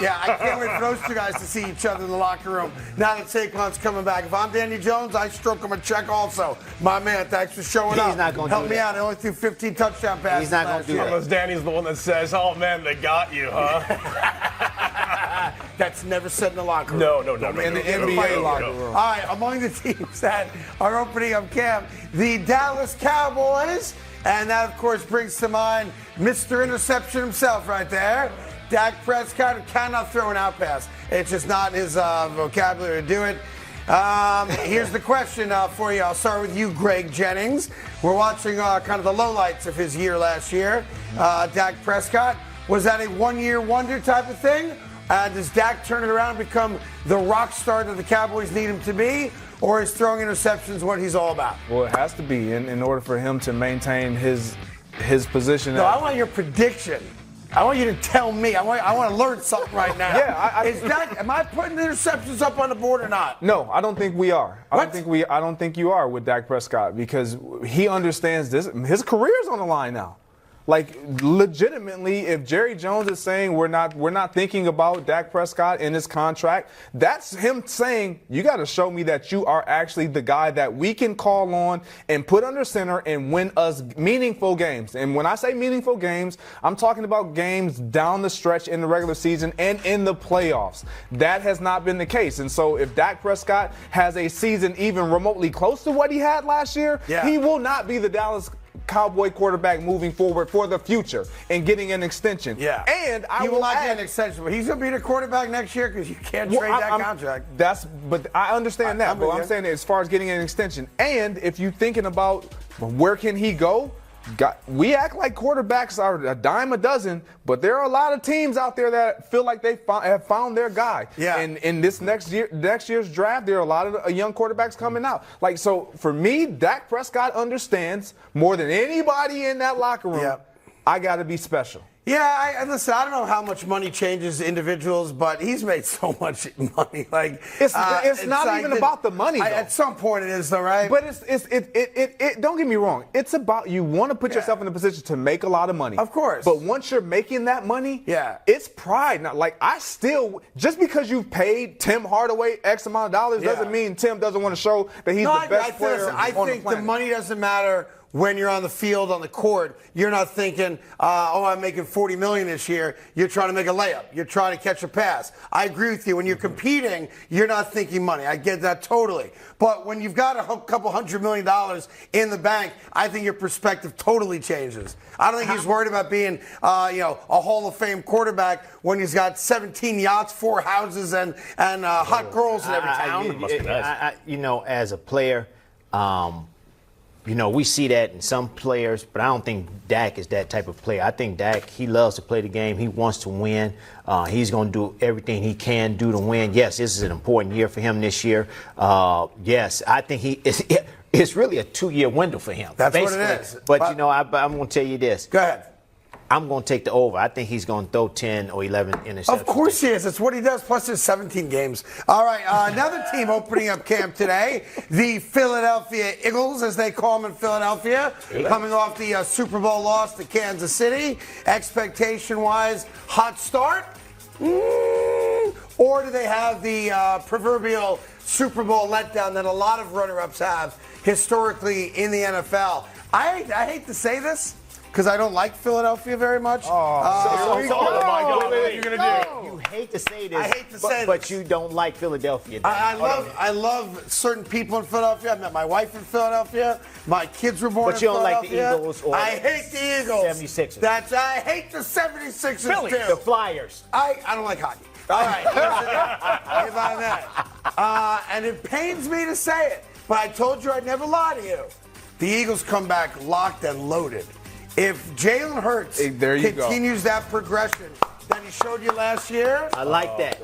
Speaker 1: Yeah, I can't wait for those two guys to see each other in the locker room now that Saquon's coming back. If I'm Danny Jones, I stroke him a check also. My man, thanks for showing up.
Speaker 3: He's not going to
Speaker 1: help me out. I only threw 15 touchdown passes.
Speaker 3: He's not going to do that.
Speaker 4: Unless Danny's the one that says, oh, man, they got you, huh?
Speaker 1: That's never said in the locker room.
Speaker 4: No.
Speaker 2: In the NBA locker room.
Speaker 1: All right, among the teams that are opening up camp, the Dallas Cowboys. And that, of course, brings to mind Mr. Interception himself right there. Dak Prescott cannot throw an out pass. It's just not his vocabulary to do it. Here's the question for you. I'll start with you, Greg Jennings. We're watching kind of the lowlights of his year last year. Dak Prescott. Was that a one-year wonder type of thing? Does Dak turn it around and become the rock star that the Cowboys need him to be? Or is throwing interceptions what he's all about?
Speaker 2: Well, it has to be in order for him to maintain his position.
Speaker 1: No, I want your prediction. I want you to tell me. I want to learn something right now.
Speaker 2: Yeah,
Speaker 1: am I putting the interceptions up on the board or not?
Speaker 2: No, I don't think we are.
Speaker 1: What?
Speaker 2: I don't think you are with Dak Prescott because he understands this. His career's on the line now. Like, legitimately, if Jerry Jones is saying we're not thinking about Dak Prescott in his contract, that's him saying, you got to show me that you are actually the guy that we can call on and put under center and win us meaningful games. And when I say meaningful games, I'm talking about games down the stretch in the regular season and in the playoffs. That has not been the case. And so if Dak Prescott has a season even remotely close to what he had last year, he will not be the Dallas Cowboy quarterback moving forward for the future and getting an extension.
Speaker 1: Yeah.
Speaker 2: And
Speaker 1: he will not get an extension, but he's going to be the quarterback next year because you can't trade that contract.
Speaker 2: But I understand that. But I'm saying as far as getting an extension, and if you're thinking about where can he go, we act like quarterbacks are a dime a dozen, but there are a lot of teams out there that feel like they have found their guy.
Speaker 1: Yeah.
Speaker 2: And in this next year's draft, there are a lot of young quarterbacks coming out. Like, so for me, Dak Prescott understands more than anybody in that locker room. I got to be special.
Speaker 1: Yeah, listen, I don't know how much money changes individuals, but he's made so much money. Like
Speaker 2: it's not like even about the money.
Speaker 1: At some point it is, though, right?
Speaker 2: But it don't get me wrong. It's about you want to put yourself in a position to make a lot of money.
Speaker 1: Of course.
Speaker 2: But once you're making that money, it's pride. Now, like I still, just because you've paid Tim Hardaway X amount of dollars doesn't mean Tim doesn't want to show that he's the best player
Speaker 1: I think the money doesn't matter. When you're on the field, on the court, you're not thinking, I'm making $40 million this year. You're trying to make a layup. You're trying to catch a pass. I agree with you. When you're competing, you're not thinking money. I get that totally. But when you've got a couple $100 million in the bank, I think your perspective totally changes. I don't think he's worried about being, a Hall of Fame quarterback when he's got 17 yachts, 4 houses, and hot girls in every town.
Speaker 3: Must be nice. As a player, we see that in some players, but I don't think Dak is that type of player. I think Dak, he loves to play the game. He wants to win. He's going to do everything he can do to win. Yes, this is an important year for him this year. Yes, I think it's really a 2-year window for him.
Speaker 1: That's basically what it is.
Speaker 3: But, I'm going to tell you this.
Speaker 1: Go ahead.
Speaker 3: I'm going to take the over. I think he's going to throw 10 or 11 interceptions.
Speaker 1: Of course he is. It's what he does, plus his 17 games. All right, another team opening up camp today, the Philadelphia Eagles, as they call them in Philadelphia, coming off the Super Bowl loss to Kansas City. Expectation-wise, hot start? Or do they have the proverbial Super Bowl letdown that a lot of runner-ups have historically in the NFL? I hate to say this, because I don't like Philadelphia very much.
Speaker 3: Oh my God!
Speaker 4: What are you gonna do?
Speaker 3: You hate to say this.
Speaker 1: I hate to say
Speaker 3: but
Speaker 1: this.
Speaker 3: you don't like Philadelphia.
Speaker 1: I love certain people in Philadelphia. I met my wife in Philadelphia. My kids were born in Philadelphia.
Speaker 3: But you don't like the Eagles or
Speaker 1: I hate the Eagles.
Speaker 3: 76ers.
Speaker 1: I hate the 76ers
Speaker 3: Philly,
Speaker 1: too.
Speaker 3: the Flyers.
Speaker 1: I don't like hockey. All right, if I may. And it pains me to say it, but I told you I'd never lie to you. The Eagles come back locked and loaded. If Jalen Hurts continues that progression that he showed you last year,
Speaker 3: I like that.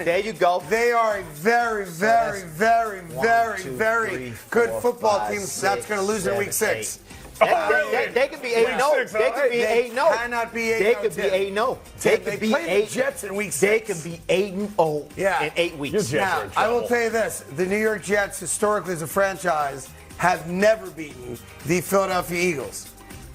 Speaker 3: There you go.
Speaker 1: They are a very, very, very, very good football team that's going to lose in Week 6.
Speaker 3: They could be 8-0. They could be 8-0.
Speaker 1: Cannot be 8-0.
Speaker 3: They could be 8-0. They could be
Speaker 1: play the Jets in Week 6.
Speaker 3: They could be 8-0 in 8 weeks.
Speaker 1: Now, I will tell you this: the New York Jets, historically as a franchise, have never beaten the Philadelphia Eagles.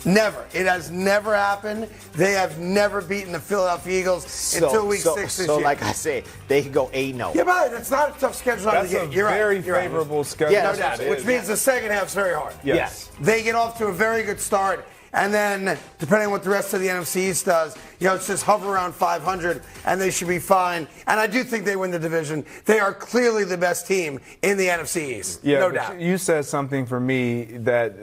Speaker 1: Never. It has never happened. They have never beaten the Philadelphia Eagles until Week 6 this year.
Speaker 3: So, like I said, they can go 8-0.
Speaker 1: Yeah, but that's not a tough schedule out of the gate. You're
Speaker 2: very favorable schedule.
Speaker 1: Yeah, no doubt. Which means the second half's very hard.
Speaker 2: Yes.
Speaker 1: They get off to a very good start. And then, depending on what the rest of the NFC East does, it's just hover around 500, and they should be fine. And I do think they win the division. They are clearly the best team in the NFC East, no doubt.
Speaker 2: You said something for me that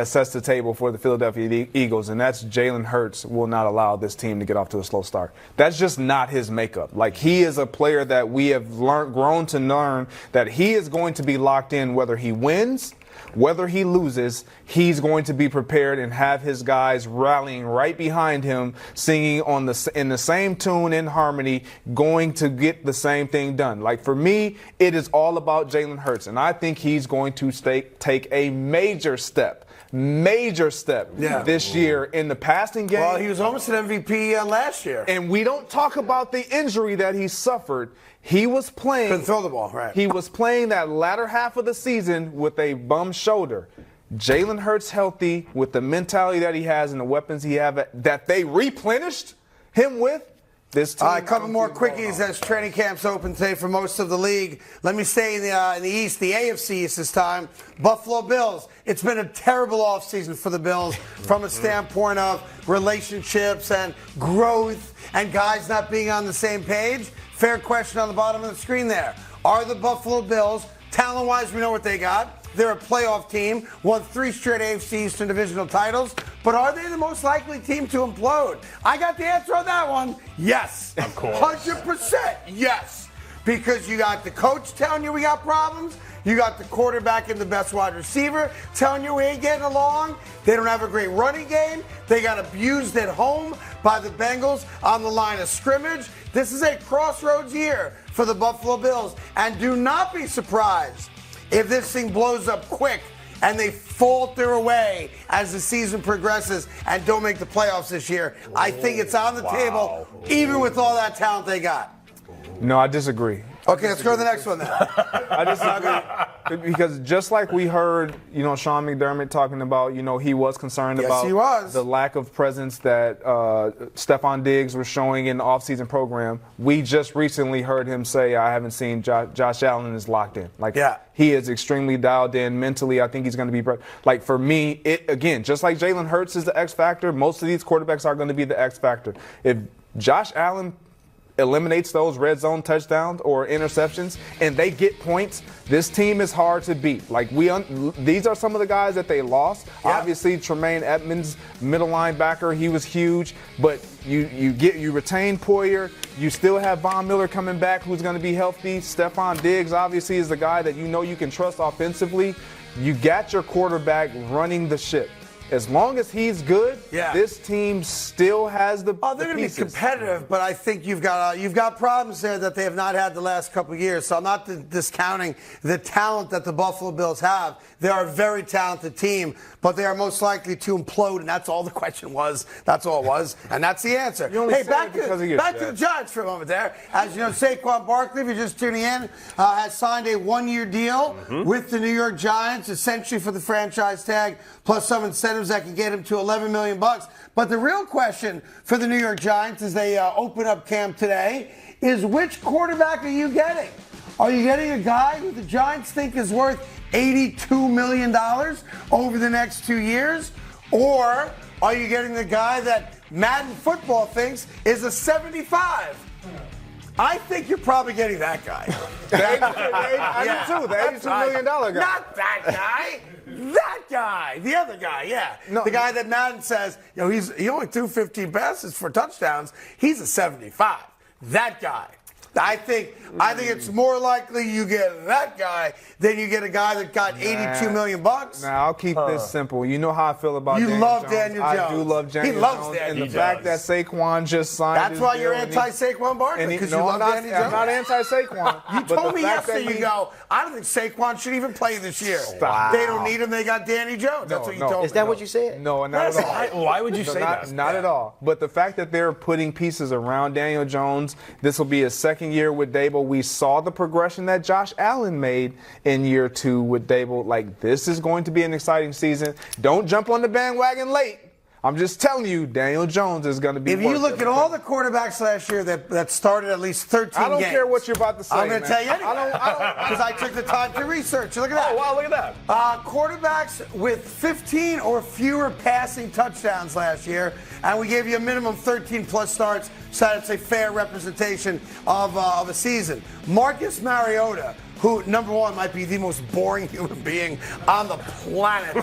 Speaker 2: sets the table for the Philadelphia Eagles, and that's Jalen Hurts will not allow this team to get off to a slow start. That's just not his makeup. Like, he is a player that we have grown to learn that he is going to be locked in whether he wins, whether he loses. He's going to be prepared and have his guys rallying right behind him, singing in the same tune, in harmony, going to get the same thing done. Like, for me, it is all about Jalen Hurts, and I think he's going to take a major step this year in the passing game.
Speaker 1: Well, he was almost an MVP last year.
Speaker 2: And we don't talk about the injury that he suffered. He was playing.
Speaker 1: Couldn't throw the ball, right.
Speaker 2: He was playing that latter half of the season with a bum shoulder. Jalen Hurts healthy with the mentality that he has and the weapons he has that they replenished him with. This team.
Speaker 1: All right, a couple more quickies as training camps open today for most of the league. Let me stay in the East, the AFC East this time. Buffalo Bills. It's been a terrible offseason for the Bills from a standpoint of relationships and growth and guys not being on the same page. Fair question on the bottom of the screen there. Are the Buffalo Bills, talent-wise, we know what they got. They're a playoff team, won 3 straight AFC Eastern divisional titles, but are they the most likely team to implode? I got the answer on that one. Yes.
Speaker 4: Of course.
Speaker 1: 100% yes. Because you got the coach telling you we got problems. You got the quarterback and the best wide receiver telling you we ain't getting along. They don't have a great running game. They got abused at home by the Bengals on the line of scrimmage. This is a crossroads year for the Buffalo Bills. And do not be surprised if this thing blows up quick and they falter away as the season progresses and don't make the playoffs this year. I think it's on the table, even with all that talent they got.
Speaker 2: No, I disagree.
Speaker 1: Okay, let's go to the next one then.
Speaker 2: I disagree because just like we heard, Sean McDermott talking about, he was concerned about the lack of presence that Stephon Diggs was showing in the offseason program. We just recently heard him say, I haven't seen Josh Allen is locked in. He is extremely dialed in mentally. I think he's going to be for me, again, just like Jalen Hurts is the X factor, most of these quarterbacks are going to be the X factor. If Josh Allen eliminates those red zone touchdowns or interceptions and they get points, this team is hard to beat. These are some of the guys that they lost. Yeah. Obviously, Tremaine Edmonds, middle linebacker, he was huge, but you retain Poyer. You still have Von Miller coming back, who's going to be healthy. Stephon Diggs obviously is the guy that you can trust offensively. You got your quarterback running the ship. As long as he's good, this team still has the
Speaker 1: they're going to be competitive, but I think you've got problems there that they have not had the last couple of years. So I'm not discounting the talent that the Buffalo Bills have. They are a very talented team, but they are most likely to implode, and that's all the question was. That's all it was, and that's the answer. Hey, back to the Giants for a moment there. As you know, Saquon Barkley, if you're just tuning in, has signed a 1-year deal with the New York Giants, essentially for the franchise tag, plus some incentives that can get him to $11 million. But the real question for the New York Giants as they open up camp today is which quarterback are you getting? Are you getting a guy who the Giants think is worth $82 million over the next 2 years? Or are you getting the guy that Madden Football thinks is a 75? I think you're probably getting that guy.
Speaker 2: I do too. The $82 million guy.
Speaker 1: Not that guy. That guy. The other guy, yeah. No, the guy that Madden says, he only threw 15 passes for touchdowns. He's a 75. That guy. I think it's more likely you get that guy than you get a guy that got $82 million.
Speaker 2: Now, I'll keep this simple. You know how I feel about Daniel Jones.
Speaker 1: Daniel Jones.
Speaker 2: I do love Daniel Jones.
Speaker 1: He loves Daniel Jones.
Speaker 2: And the fact that Saquon just signed
Speaker 1: That's why you're anti-Saquon Barkley, because you love Daniel Jones.
Speaker 2: I'm not anti-Saquon.
Speaker 1: You told me yesterday, I don't think Saquon should even play this year.
Speaker 2: Stop.
Speaker 1: They don't need him. They got Danny Jones. That's what you told me.
Speaker 3: Is that what you said?
Speaker 2: No, not at all.
Speaker 4: Why would you say that?
Speaker 2: Not at all. But the fact that they're putting pieces around Daniel Jones, this will be his second year with Dable. We saw the progression that Josh Allen made in year 2 with Dable. This is going to be an exciting season. Don't jump on the bandwagon late. I'm just telling you, Daniel Jones is going to be.
Speaker 1: If you look at all the quarterbacks last year that started at least 13 games.
Speaker 2: I don't care what you're about to say.
Speaker 1: I'm going to tell you anyway. I don't, because I took the time to research. Look at that.
Speaker 4: Oh, wow, look at that.
Speaker 1: Quarterbacks with 15 or fewer passing touchdowns last year, and we gave you a minimum 13-plus starts, so that's a fair representation of a season. Marcus Mariota, who, number one, might be the most boring human being on the planet.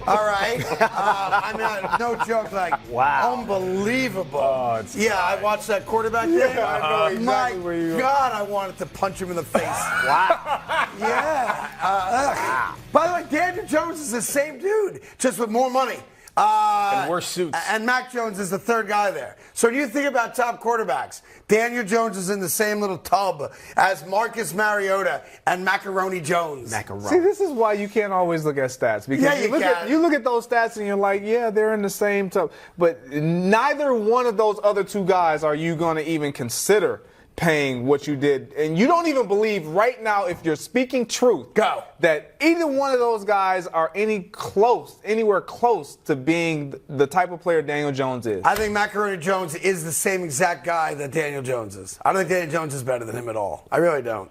Speaker 1: All right? I mean, no joke, like,
Speaker 3: wow.
Speaker 1: Unbelievable.
Speaker 4: Oh,
Speaker 1: I watched that quarterback game.
Speaker 2: I know exactly where you
Speaker 1: God, I wanted to punch him in the face.
Speaker 3: Wow.
Speaker 1: Yeah. By the way, Daniel Jones is the same dude, just with more money.
Speaker 4: And worse suits.
Speaker 1: And Mac Jones is the third guy there. So when you think about top quarterbacks, Daniel Jones is in the same little tub as Marcus Mariota and Macaroni Jones.
Speaker 2: See, this is why you can't always look at stats. Because you look at those stats and you're like, yeah, they're in the same tub. But neither one of those other two guys are you going to even consider paying what you did. And you don't even believe right now, if you're speaking truth, that either one of those guys are anywhere close to being the type of player Daniel Jones is.
Speaker 1: I think Macaroni Jones is the same exact guy that Daniel Jones is. I don't think Daniel Jones is better than him at all. I really don't.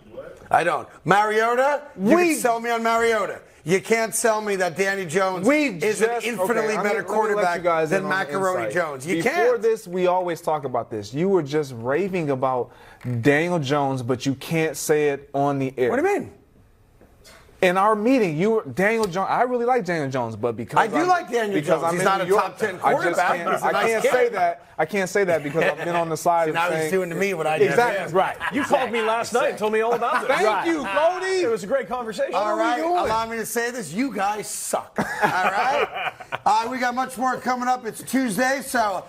Speaker 1: I don't. Mariota, you can sell me on Mariota. You can't sell me that Danny Jones is an infinitely better quarterback than Macaroni Jones. You can't.
Speaker 2: Before this, we always talk about this. You were just raving about Daniel Jones, but you can't say it on the air.
Speaker 1: What do you mean?
Speaker 2: In our meeting, Daniel Jones. I really like Daniel Jones, but because
Speaker 1: I do like Daniel Jones. He's not a top 10 quarterback.
Speaker 2: I can't say that. I can't say that because I've been on the side of
Speaker 1: now
Speaker 2: saying.
Speaker 1: He's doing to me what I did.
Speaker 2: Exactly. Right.
Speaker 4: You called me last night and told me all about this.
Speaker 2: Thank you, Cody.
Speaker 4: It was a great conversation.
Speaker 1: All right. Allow me to say this. You guys suck. All right? We got much more coming up. It's Tuesday, so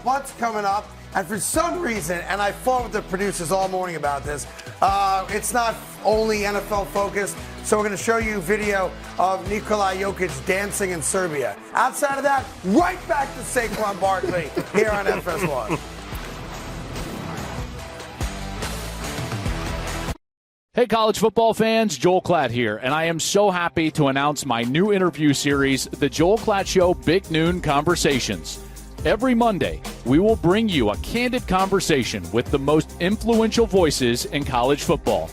Speaker 1: butts coming up. And for some reason, and I fought with the producers all morning about this, it's not only NFL focused. So we're going to show you video of Nikola Jokic dancing in Serbia. Outside of that, right back to Saquon Barkley here on FS1.
Speaker 6: Hey, college football fans, Joel Klatt here, and I am so happy to announce my new interview series, The Joel Klatt Show Big Noon Conversations. Every Monday, we will bring you a candid conversation with the most influential voices in college football.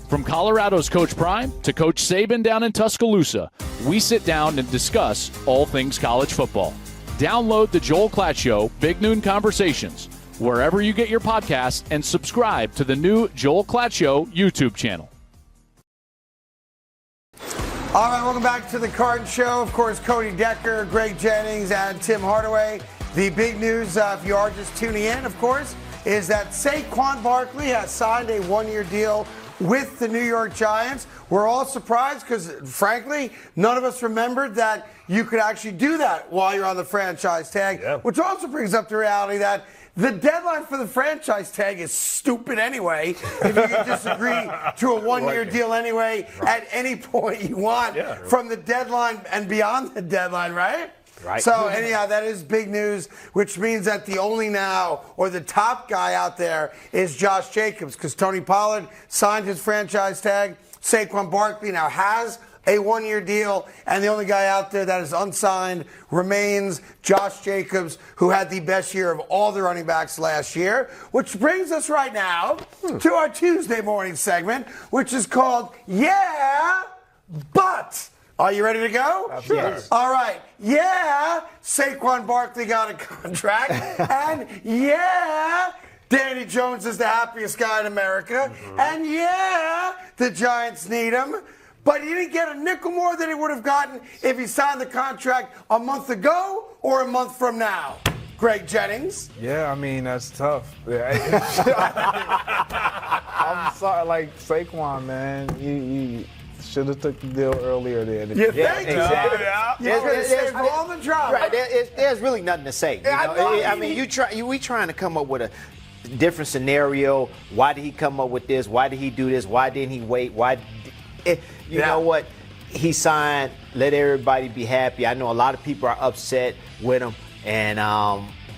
Speaker 6: From Colorado's Coach Prime to Coach Saban down in Tuscaloosa, we sit down and discuss all things college football. Download the Joel Klatt Show Big Noon Conversations wherever you get your podcasts and subscribe to the new Joel Klatt Show YouTube channel.
Speaker 1: All right, welcome back to the Carton Show. Of course, Cody Decker, Greg Jennings, and Tim Hardaway. The big news, if you are just tuning in, of course, is that Saquon Barkley has signed a one-year deal with the New York Giants. We're all surprised because, frankly, none of us remembered that you could actually do that while you're on the franchise tag, which also brings up the reality that the deadline for the franchise tag is stupid anyway. If you can just agree to a one-year deal anyway at any point you want from the deadline and beyond the deadline, right?
Speaker 3: Right.
Speaker 1: So anyhow, that is big news, which means that the only now or the top guy out there is Josh Jacobs, because Tony Pollard signed his franchise tag. Saquon Barkley now has a one-year deal, and the only guy out there that is unsigned remains Josh Jacobs, who had the best year of all the running backs last year, which brings us right now to our Tuesday morning segment, which is called Yeah, But. Are you ready to go?
Speaker 2: Sure.
Speaker 1: All right. Saquon Barkley got a contract. And Danny Jones is the happiest guy in America. Mm-hmm. And the Giants need him. But he didn't get a nickel more than he would have gotten if he signed the contract a month ago or a month from now. Greg Jennings.
Speaker 2: Yeah, I mean, that's tough. I'm sorry, like Saquon, man. You should have took the deal earlier then.
Speaker 3: Exactly.
Speaker 1: All the drama.
Speaker 3: Right. There's really nothing to say. I mean, we trying to come up with a different scenario. Why did he come up with this? Why did he do this? Why didn't he wait? You know what? He signed. Let everybody be happy. I know a lot of people are upset with him, and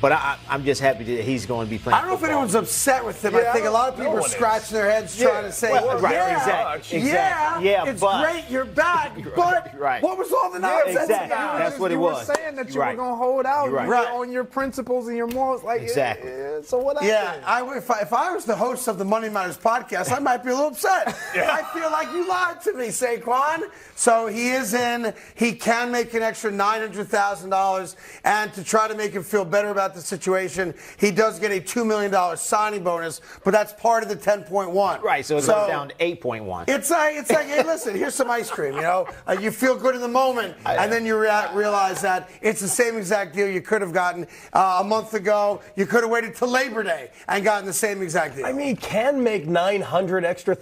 Speaker 3: But I'm just happy that he's going to be playing.
Speaker 1: I don't know if
Speaker 3: football.
Speaker 1: anyone's upset with him. I think a lot of people are scratching their heads trying to say,
Speaker 3: exactly.
Speaker 1: It's great, you're back, but what was all the nonsense about?
Speaker 3: That's what it was.
Speaker 2: You were saying that you were going to hold out on your principles and your morals.
Speaker 3: Exactly.
Speaker 2: So what happened?
Speaker 1: Yeah, if I was the host of the Money Matters podcast, I might be a little upset. I feel like you lied to me, Saquon. So he is in. He can make an extra $900,000, and to try to make him feel better about the situation, he does get a $2 million signing bonus, but that's part of the 10.1.
Speaker 3: Right, so it goes down to 8.1.
Speaker 1: It's like, hey, listen, here's some ice cream, you feel good in the moment, and then you realize that it's the same exact deal you could have gotten a month ago. You could have waited till Labor Day and gotten the same exact deal.
Speaker 4: I mean, he can make $900,000 extra.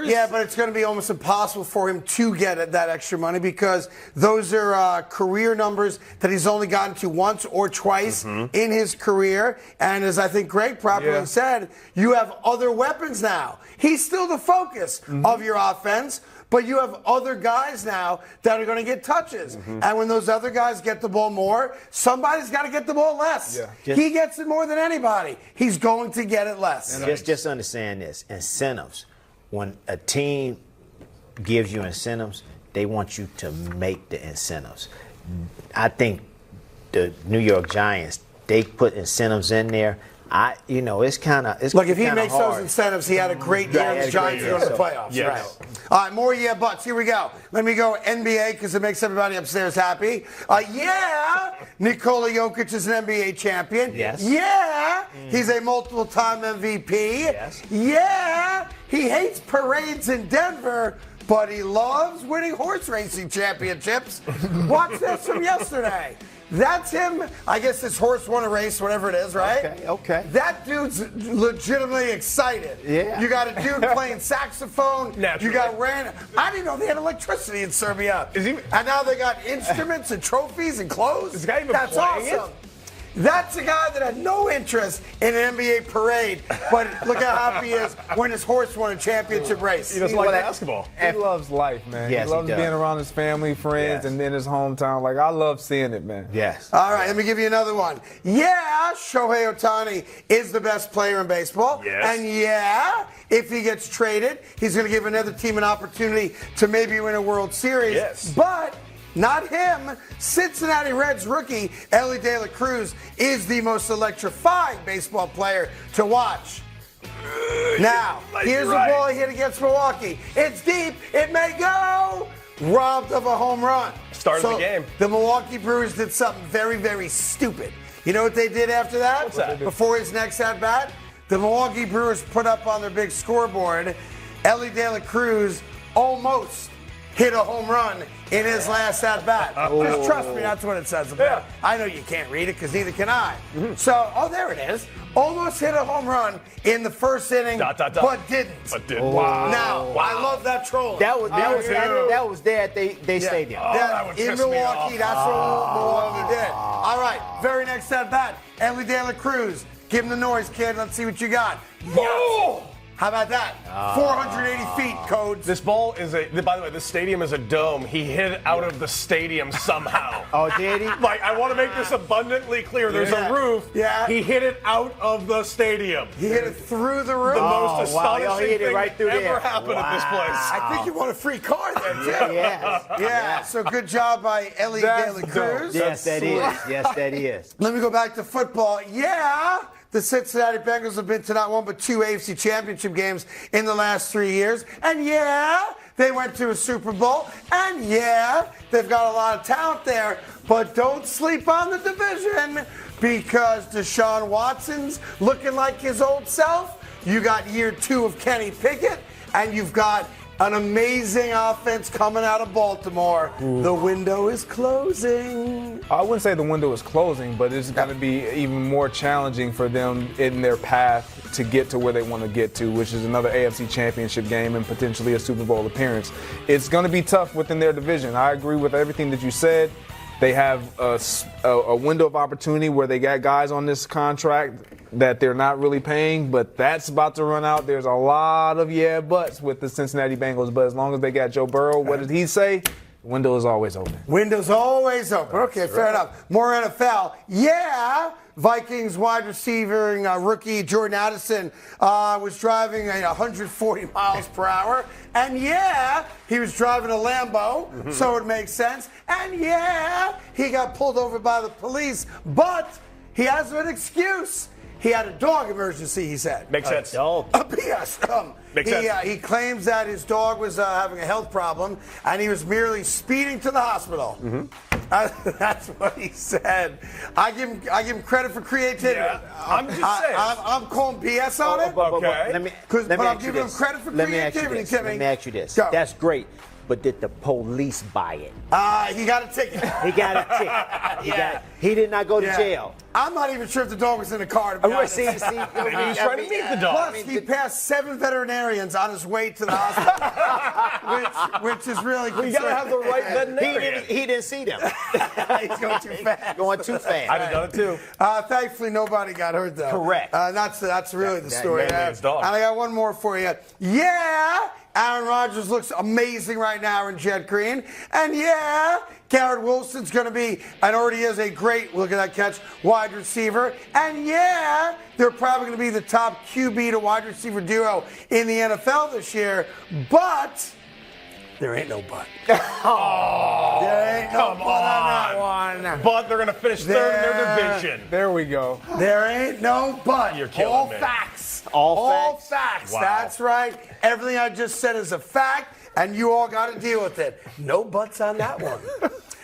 Speaker 1: Yeah, but it's going to be almost impossible for him to get that extra money because those are career numbers that he's only gotten to once or twice in his career. And as I think Greg properly said, you have other weapons now. He's still the focus of your offense, but you have other guys now that are going to get touches. And when those other guys get the ball more, somebody's got to get the ball less. He gets it more than anybody. He's going to get it less.
Speaker 3: Just understand this. Incentives. When a team gives you incentives, they want you to make the incentives. I think the New York Giants, they put incentives in there. It's kind of
Speaker 1: look. If he makes those incentives, he had a great year. And the Giants are going to the playoffs.
Speaker 4: Yes.
Speaker 1: Right. All right, more buts. Here we go. Let me go NBA because it makes everybody upstairs happy. Nikola Jokic is an NBA champion.
Speaker 3: Yes.
Speaker 1: He's a multiple-time MVP.
Speaker 3: Yes.
Speaker 1: He hates parades in Denver, but he loves winning horse racing championships. Watch this from yesterday. That's him. I guess this horse won a race, whatever it is, right?
Speaker 3: Okay.
Speaker 1: That dude's legitimately excited.
Speaker 3: Yeah.
Speaker 1: You got a dude playing saxophone.
Speaker 4: Naturally.
Speaker 1: You got I didn't know they had electricity in Serbia. And now they got instruments and trophies and clothes.
Speaker 4: Is the guy even
Speaker 1: That's
Speaker 4: playing
Speaker 1: awesome. That's a guy that had no interest in an NBA parade, but look how happy he is when his horse won a championship race.
Speaker 4: He doesn't like basketball.
Speaker 2: He loves life, man.
Speaker 3: Yes,
Speaker 2: he loves being around his family, friends, and in his hometown. Like, I love seeing it, man.
Speaker 3: Yes.
Speaker 1: All right, let me give you another one. Shohei Ohtani is the best player in baseball.
Speaker 4: Yes.
Speaker 1: And if he gets traded, he's going to give another team an opportunity to maybe win a World Series.
Speaker 4: Yes.
Speaker 1: But not him. Cincinnati Reds rookie Elly De La Cruz is the most electrifying baseball player to watch. Now, here's the ball he hit against Milwaukee. It's deep. It may go. Robbed of a home run.
Speaker 4: Started the game.
Speaker 1: The Milwaukee Brewers did something very, very stupid. You know what they did after that?
Speaker 4: What's that?
Speaker 1: Before his next at-bat? The Milwaukee Brewers put up on their big scoreboard, Elly De La Cruz almost hit a home run in his last at-bat. Just trust me, that's what it says about it. I know you can't read it because neither can I. So, there it is. Almost hit a home run in the first inning, but didn't.
Speaker 4: Wow.
Speaker 1: Now, I love that trolling.
Speaker 3: That was there at they stadium.
Speaker 4: That would
Speaker 1: in
Speaker 4: piss me
Speaker 1: Milwaukee,
Speaker 4: off.
Speaker 1: that's what Milwaukee did. All right, very next at-bat, Elly De La Cruz. Give him the noise, kid. Let's see what you got.
Speaker 4: Whoa!
Speaker 1: How about that? 480 feet, Codes.
Speaker 4: This ball is by the way, this stadium is a dome. He hit it out of the stadium somehow.
Speaker 3: Oh, did he?
Speaker 4: I want to make this abundantly clear. There's a roof.
Speaker 1: Yeah.
Speaker 4: He hit it out of the stadium.
Speaker 1: He hit it through the roof.
Speaker 4: The most astonishing
Speaker 3: he hit it
Speaker 4: thing
Speaker 3: right through
Speaker 4: ever
Speaker 3: there.
Speaker 4: happened at this place.
Speaker 1: I think you won a free car then, too.
Speaker 3: Yes.
Speaker 1: So good job by Elly De La Cruz.
Speaker 3: Yes, that is. Yes, that is.
Speaker 1: Let me go back to football. The Cincinnati Bengals have been to not one but two AFC championship games in the last 3 years. And they went to a Super Bowl. And they've got a lot of talent there. But don't sleep on the division because Deshaun Watson's looking like his old self. You got year 2 of Kenny Pickett. And you've got an amazing offense coming out of Baltimore. The window is closing.
Speaker 2: I wouldn't say the window is closing, but it's going to be even more challenging for them in their path to get to where they want to get to, which is another AFC championship game and potentially a Super Bowl appearance. It's going to be tough within their division. I agree with everything that you said. They have a window of opportunity where they got guys on this contract that they're not really paying, but that's about to run out. There's a lot of buts with the Cincinnati Bengals, but as long as they got Joe Burrow, what did he say? Window is always open.
Speaker 1: Window's always open. Okay, fair enough. More NFL. Yeah. Vikings wide receiver and rookie Jordan Addison was driving at 140 miles per hour. And yeah, he was driving a Lambo, so it makes sense. And yeah, he got pulled over by the police. But he has an excuse. He had a dog emergency, he said.
Speaker 4: Makes sense.
Speaker 1: Yes.
Speaker 4: Makes sense.
Speaker 1: He claims that his dog was having a health problem, and he was merely speeding to the hospital. That's what he said. I give him credit for creativity.
Speaker 4: Yeah, I'm just saying.
Speaker 1: I'm calling BS on it.
Speaker 4: Okay.
Speaker 1: But I'm giving him credit for creativity, Timmy.
Speaker 3: Let me ask you this.
Speaker 1: Go.
Speaker 3: That's great. But did the police buy it?
Speaker 1: He got a ticket.
Speaker 3: He got a ticket. He did not go to jail.
Speaker 1: I'm not even sure if the dog was in the car. To be honest.
Speaker 3: Maybe
Speaker 4: he was trying to meet the dog.
Speaker 1: Plus, he passed 7 veterinarians on his way to the hospital, which is really concerning.
Speaker 4: You got to have the right veterinarian.
Speaker 3: He didn't see them.
Speaker 1: He's going too fast.
Speaker 3: Going too fast.
Speaker 4: I'd have done it too.
Speaker 1: Thankfully, nobody got hurt, though.
Speaker 3: Correct.
Speaker 1: That's really the story.
Speaker 4: Man's dog.
Speaker 1: And I got one more for you. Yeah, Aaron Rodgers looks amazing right now in jet green. And yeah, Garrett Wilson's going to be, and already is, a great, look at that catch, wide receiver. And yeah, they're probably going to be the top QB to wide receiver duo in the NFL this year. But there ain't no but. There ain't no but on that one.
Speaker 4: But they're going to finish third in their division.
Speaker 2: There we go.
Speaker 1: There ain't no but.
Speaker 4: You're killing
Speaker 1: All
Speaker 4: me.
Speaker 1: facts.
Speaker 3: All
Speaker 1: facts.
Speaker 4: Wow.
Speaker 1: That's right. Everything I just said is a fact, and you all got to deal with it. No buts on that one.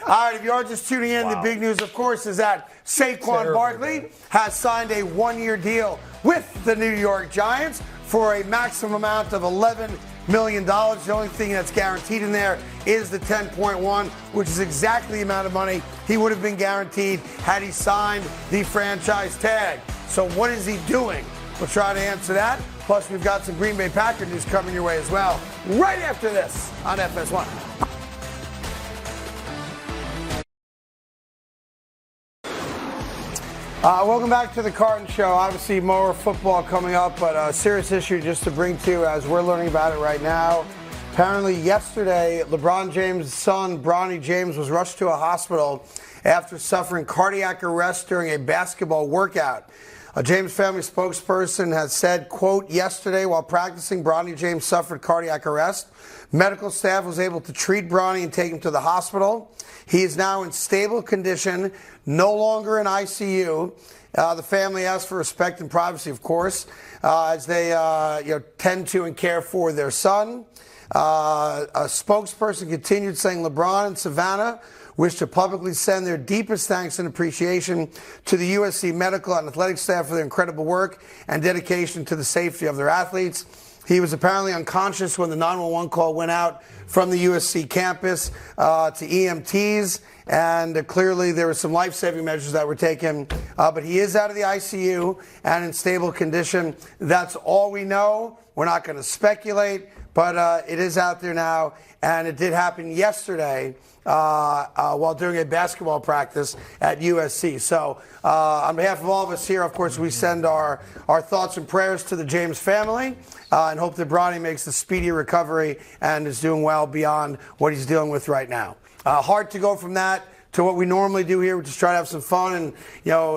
Speaker 1: All right, if you are just tuning in, the big news, of course, is that Saquon Barkley has signed a 1-year deal with the New York Giants for a maximum amount of $11 million. The only thing that's guaranteed in there is the 10.1, which is exactly the amount of money he would have been guaranteed had he signed the franchise tag. So what is he doing? We'll try to answer that. Plus, we've got some Green Bay Packer news coming your way as well, right after this on FS1. Welcome back to the Carton Show. Obviously, more football coming up, but a serious issue just to bring to you as we're learning about it right now. Apparently, yesterday, LeBron James' son, Bronny James, was rushed to a hospital after suffering cardiac arrest during a basketball workout. A James family spokesperson has said, quote, yesterday while practicing, Bronny James suffered cardiac arrest. Medical staff was able to treat Bronny and take him to the hospital. He is now in stable condition, no longer in ICU. The family asked for respect and privacy, of course, as they tend to and care for their son. A spokesperson continued saying LeBron and Savannah wish to publicly send their deepest thanks and appreciation to the USC medical and athletic staff for their incredible work and dedication to the safety of their athletes. He was apparently unconscious when the 911 call went out from the USC campus to EMTs, and clearly there were some life-saving measures that were taken. But he is out of the ICU and in stable condition. That's all we know. We're not going to speculate, but it is out there now, and it did happen yesterday while doing a basketball practice at USC. So on behalf of all of us here, of course, we send our thoughts and prayers to the James family and hope that Bronny makes a speedy recovery and is doing well beyond what he's dealing with right now. Hard to go from that to what we normally do here. We just try to have some fun and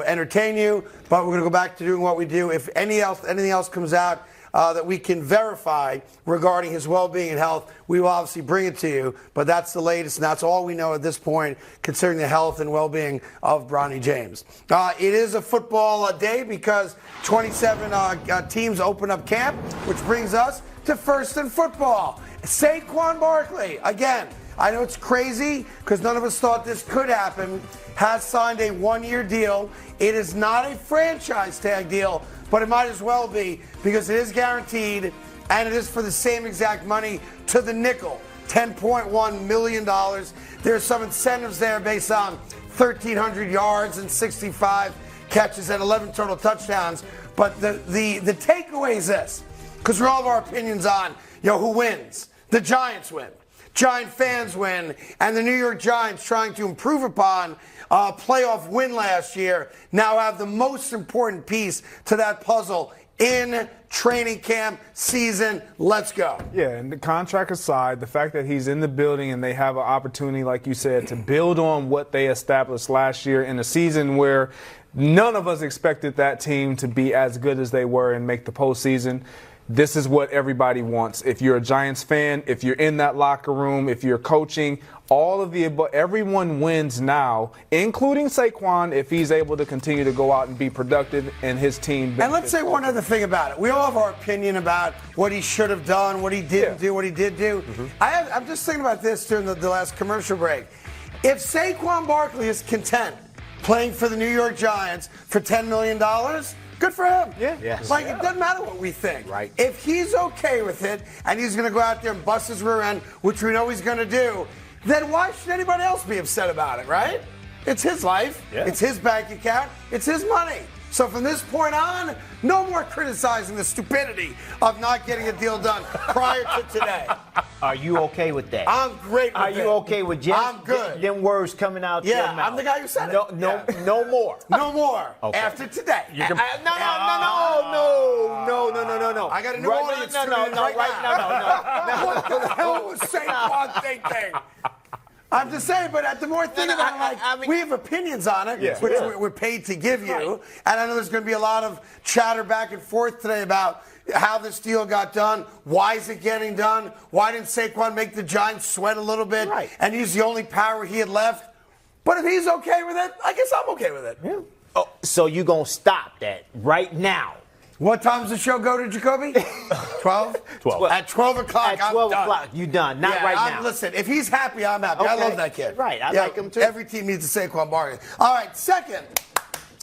Speaker 1: entertain you, but we're going to go back to doing what we do. If anything else comes out that we can verify regarding his well-being and health, we will obviously bring it to you. But that's the latest, and that's all we know at this point concerning the health and well-being of Bronny James. It is a football day because 27 teams open up camp, which brings us to First in Football. Saquon Barkley, again, I know it's crazy because none of us thought this could happen, has signed a 1-year deal. It is not a franchise tag deal, but it might as well be because it is guaranteed and it is for the same exact money to the nickel, $10.1 million. There's some incentives there based on 1,300 yards and 65 catches and 11 total touchdowns. But the takeaway is this, because we all have our opinions on who wins. The Giants win. Giant fans win, and the New York Giants, trying to improve upon a playoff win last year, now have the most important piece to that puzzle in training camp season. Let's go.
Speaker 2: Yeah, and the contract aside, the fact that he's in the building and they have an opportunity, like you said, to build on what they established last year in a season where none of us expected that team to be as good as they were and make the postseason. This is what everybody wants. If you're a Giants fan, if you're in that locker room, if you're coaching, all of the above, everyone wins now, including Saquon, if he's able to continue to go out and be productive and his team.
Speaker 1: And let's say one other thing about it. We all have our opinion about what he should have done, what he didn't do, what he did do. I'm just thinking about this during the last commercial break. If Saquon Barkley is content playing for the New York Giants for $10 million, good for him.
Speaker 2: Yeah.
Speaker 3: Yes.
Speaker 1: Like, it doesn't matter what we think.
Speaker 3: Right.
Speaker 1: If he's okay with it and he's going to go out there and bust his rear end, which we know he's going to do, then why should anybody else be upset about it, right? It's his life.
Speaker 4: Yeah.
Speaker 1: It's his bank account. It's his money. So from this point on, no more criticizing the stupidity of not getting a deal done prior to today.
Speaker 3: Are you okay with that?
Speaker 1: I'm great with
Speaker 3: Are
Speaker 1: it.
Speaker 3: you okay with just
Speaker 1: I'm good.
Speaker 3: them words coming out your
Speaker 1: Yeah,
Speaker 3: mouth?
Speaker 1: I'm the guy who said
Speaker 3: no,
Speaker 1: it.
Speaker 3: No,
Speaker 1: Yeah.
Speaker 3: no more.
Speaker 1: No more.
Speaker 3: Okay.
Speaker 1: After today.
Speaker 3: No.
Speaker 1: I got a new audience
Speaker 3: No,
Speaker 1: tuning in right now. What the hell was Saquon thinking? I'm just saying, but at the more thing about it,
Speaker 3: I mean,
Speaker 1: we have opinions on it,
Speaker 2: Yeah.
Speaker 1: which we're paid to give you.
Speaker 3: Right.
Speaker 1: And I know there's going to be a lot of chatter back and forth today about how this deal got done. Why is it getting done? Why didn't Saquon make the Giants sweat a little bit and use the only power he had left? But if he's okay with it, I guess I'm okay with it.
Speaker 3: Yeah. Oh, so you going to stop that right now?
Speaker 1: What time does the show go to, Jacoby? 12?
Speaker 4: 12.
Speaker 1: At 12 o'clock,
Speaker 3: At 12
Speaker 1: I'm done.
Speaker 3: o'clock, you done. Not
Speaker 1: Yeah,
Speaker 3: right now.
Speaker 1: Listen, if he's happy, I'm happy. I
Speaker 3: Okay.
Speaker 1: love that kid.
Speaker 3: Right, I like him too.
Speaker 1: Every team needs a Saquon Barkley. All right, second,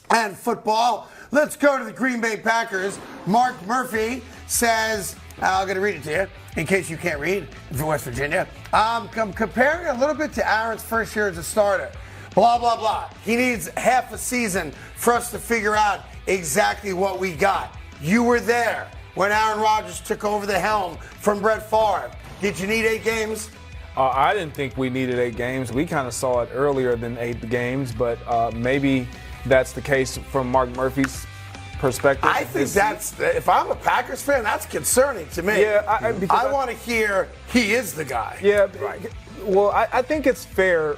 Speaker 1: and football. Let's go to the Green Bay Packers. Mark Murphy says, I'm going to read it to you in case you can't read for West Virginia. I'm comparing a little bit to Aaron's first year as a starter. Blah, blah, blah. He needs half a season for us to figure out exactly what we got. You were there when Aaron Rodgers took over the helm from Brett Favre. Did you need 8 games?
Speaker 2: I didn't think we needed 8 games. We kind of saw it earlier than 8 games, but maybe that's the case from Mark Murphy's perspective.
Speaker 1: I think if I'm a Packers fan, that's concerning to me.
Speaker 2: Yeah,
Speaker 1: I want to hear he is the guy.
Speaker 2: Yeah, right. Well, I think it's fair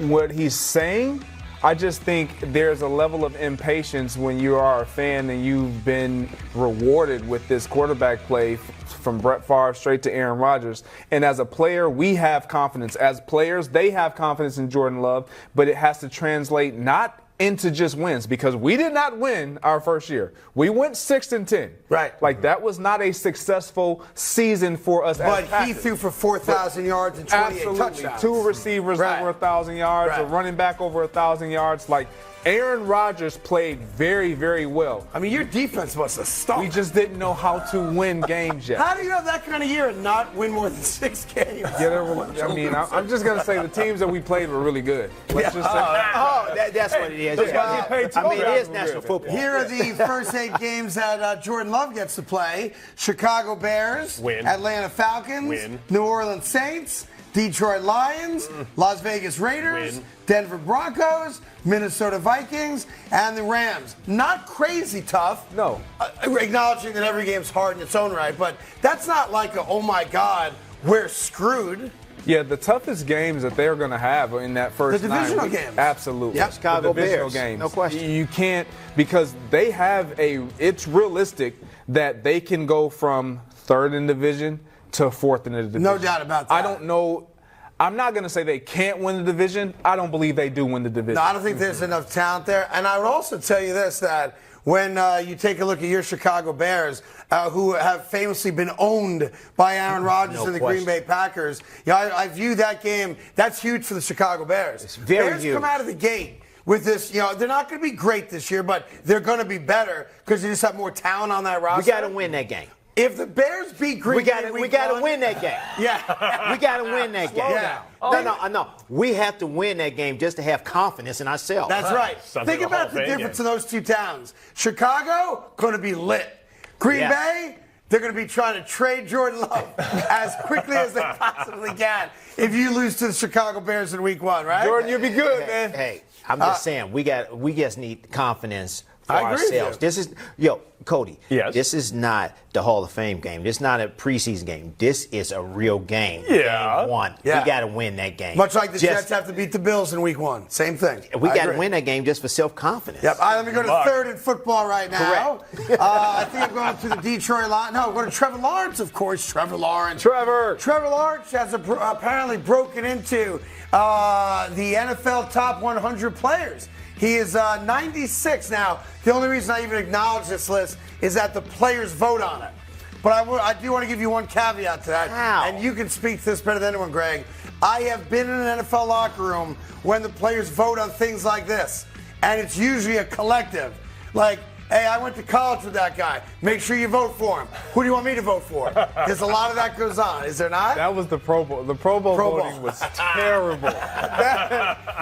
Speaker 2: what he's saying. I just think there's a level of impatience when you are a fan and you've been rewarded with this quarterback play from Brett Favre straight to Aaron Rodgers. And as a player, we have confidence. As players, they have confidence in Jordan Love, but it has to translate not into just wins, because we did not win our first year. We went 6-10.
Speaker 1: Right.
Speaker 2: Like, that was not a successful season for us.
Speaker 1: But
Speaker 2: as Packers.
Speaker 1: he threw for 4,000 yards and 28
Speaker 2: Absolutely.
Speaker 1: touchdowns.
Speaker 2: 2 receivers over 1,000 yards, a running back over 1,000 yards. Like, Aaron Rodgers played very, very well.
Speaker 1: I mean, your defense must have stunk.
Speaker 2: We just didn't know how to win games yet.
Speaker 1: How do you have that kind of year and not win more than 6 games?
Speaker 2: Yeah, I'm just going to say the teams that we played were really good. Let's just say.
Speaker 3: That's what it is. It is national football.
Speaker 1: Here are the first 8 games that Jordan Love gets to play. Chicago Bears,
Speaker 4: Win.
Speaker 1: Atlanta Falcons,
Speaker 4: Win.
Speaker 1: New Orleans Saints, Detroit Lions, Las Vegas Raiders,
Speaker 4: Win.
Speaker 1: Denver Broncos, Minnesota Vikings, and the Rams. Not crazy tough.
Speaker 2: No.
Speaker 1: Acknowledging that every game's hard in its own right, but that's not like a, oh my God, we're screwed.
Speaker 2: Yeah, the toughest games that they're going to have are in that first
Speaker 1: The
Speaker 2: 9
Speaker 1: divisional
Speaker 2: weeks.
Speaker 1: games.
Speaker 2: Absolutely.
Speaker 1: Yep.
Speaker 3: Chicago
Speaker 2: The divisional
Speaker 3: Bears.
Speaker 2: games.
Speaker 3: No question.
Speaker 2: You can't, because they have it's realistic that they can go from 3rd in division to 4th in the division.
Speaker 1: No doubt about that.
Speaker 2: I don't know. I'm not going to say they can't win the division. I don't believe they do win the division.
Speaker 1: No, I don't think there's enough talent there. And I would also tell you this, that when you take a look at your Chicago Bears, who have famously been owned by Aaron Rodgers and the Green Bay Packers, I view that game, that's huge for the Chicago Bears.
Speaker 3: It's very
Speaker 1: Bears
Speaker 3: huge.
Speaker 1: come out of the gate with this, they're not going to be great this year, but they're going to be better because they just have more talent on that roster.
Speaker 3: We got to win that game.
Speaker 1: If the Bears beat Green Bay,
Speaker 3: we got to win that game.
Speaker 1: Yeah.
Speaker 3: We got to win that game.
Speaker 1: Yeah.
Speaker 3: No. We have to win that game just to have confidence in ourselves.
Speaker 1: That's right.
Speaker 4: Something
Speaker 1: Think
Speaker 4: the Hall
Speaker 1: about
Speaker 4: of
Speaker 1: the
Speaker 4: Fame
Speaker 1: difference
Speaker 4: game.
Speaker 1: in those 2 towns. Chicago, going to be lit. Green Bay, they're going to be trying to trade Jordan Love as quickly as they possibly can if you lose to the Chicago Bears in week 1, right?
Speaker 2: Jordan, you'll be good, man.
Speaker 3: Hey, I'm just saying, we just need confidence for ourselves. This is, Cody.
Speaker 4: Yes.
Speaker 3: This is not the Hall of Fame game. This is not a preseason game. This is a real game.
Speaker 4: Yeah.
Speaker 3: Game 1.
Speaker 1: Yeah.
Speaker 3: We got to win that game.
Speaker 1: Much like the Jets have to beat the Bills in week 1. Same thing.
Speaker 3: We got to win that game just for self-confidence.
Speaker 1: Yep. All right, let me go to third in football right now.
Speaker 3: Correct.
Speaker 1: I think I'm going to the Detroit Lions. No, we're going to Trevor Lawrence, of course. Trevor Lawrence has apparently broken into the NFL top 100 players. He is 96 now. The only reason I even acknowledge this list is that the players vote on it. But I do want to give you one caveat to that.
Speaker 3: How?
Speaker 1: And you can speak to this better than anyone, Greg. I have been in an NFL locker room when the players vote on things like this. And it's usually a collective. Like, hey, I went to college with that guy. Make sure you vote for him. Who do you want me to vote for? There's a lot of that goes on. Is there not?
Speaker 2: That was the Pro Bowl. The Pro Bowl voting was terrible.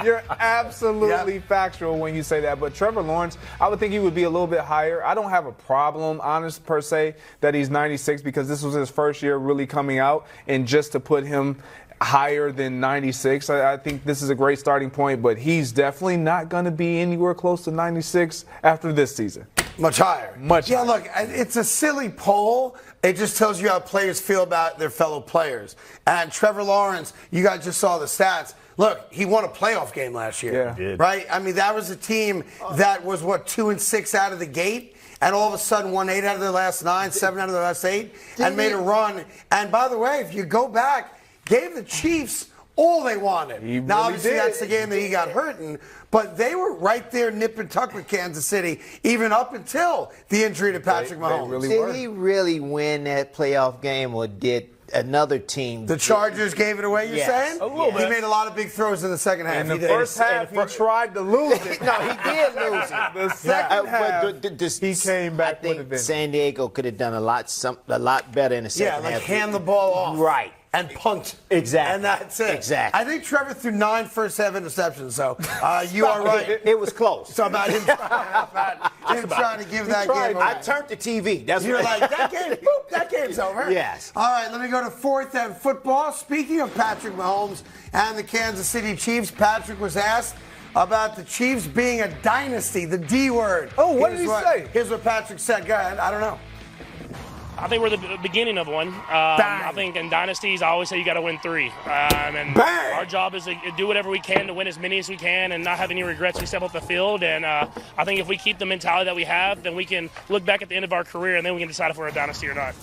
Speaker 2: You're absolutely factual when you say that. But Trevor Lawrence, I would think he would be a little bit higher. I don't have a problem, honest per se, that he's 96 because this was his first year really coming out. And just to put him higher than 96, I think this is a great starting point. But he's definitely not going to be anywhere close to 96 after this season.
Speaker 1: Much higher.
Speaker 2: Yeah,
Speaker 1: look, it's a silly poll. It just tells you how players feel about their fellow players. And Trevor Lawrence, you guys just saw the stats. Look, he won a playoff game last year.
Speaker 2: Yeah.
Speaker 1: Right? I mean, that was a team that was, 2-6 out of the gate. And all of a sudden won 8 out of their last 9, 7 out of their last 8, and made a run. And by the way, if you go back, gave the Chiefs all they wanted. Now, obviously, that's the game that he got hurt in. But they were right there nip and tuck with Kansas City, even up until the injury to Patrick Mahomes.
Speaker 3: Did he really win that playoff game, or did another team?
Speaker 1: The Chargers gave it away, you're saying?
Speaker 4: A little bit.
Speaker 1: He made a lot of big throws in the second half.
Speaker 2: In the first half, he tried to lose it.
Speaker 3: No, he did lose it.
Speaker 2: The second half, he came back
Speaker 3: I think
Speaker 2: with a vengeance.
Speaker 3: San Diego could have done a lot better in the second half.
Speaker 1: hand the ball off.
Speaker 3: Right.
Speaker 1: And punt.
Speaker 3: Exactly.
Speaker 1: And that's it.
Speaker 3: Exactly.
Speaker 1: I think Trevor threw 9 first half interceptions, so you are right.
Speaker 3: It was close.
Speaker 1: So about him trying to give that game away.
Speaker 3: I turned the TV. That's
Speaker 1: You're like, that game's over.
Speaker 3: Yes.
Speaker 1: All right, let me go to fourth and football. Speaking of Patrick Mahomes and the Kansas City Chiefs, Patrick was asked about the Chiefs being a dynasty, the D word.
Speaker 2: Oh, what did he say?
Speaker 1: Here's what Patrick said. Go ahead. I don't know.
Speaker 7: I think we're the beginning of one. I think in dynasties, I always say you got to win 3. And our job is to do whatever we can to win as many as we can and not have any regrets we step off the field. And I think if we keep the mentality that we have, then we can look back at the end of our career and then we can decide if we're a dynasty or not.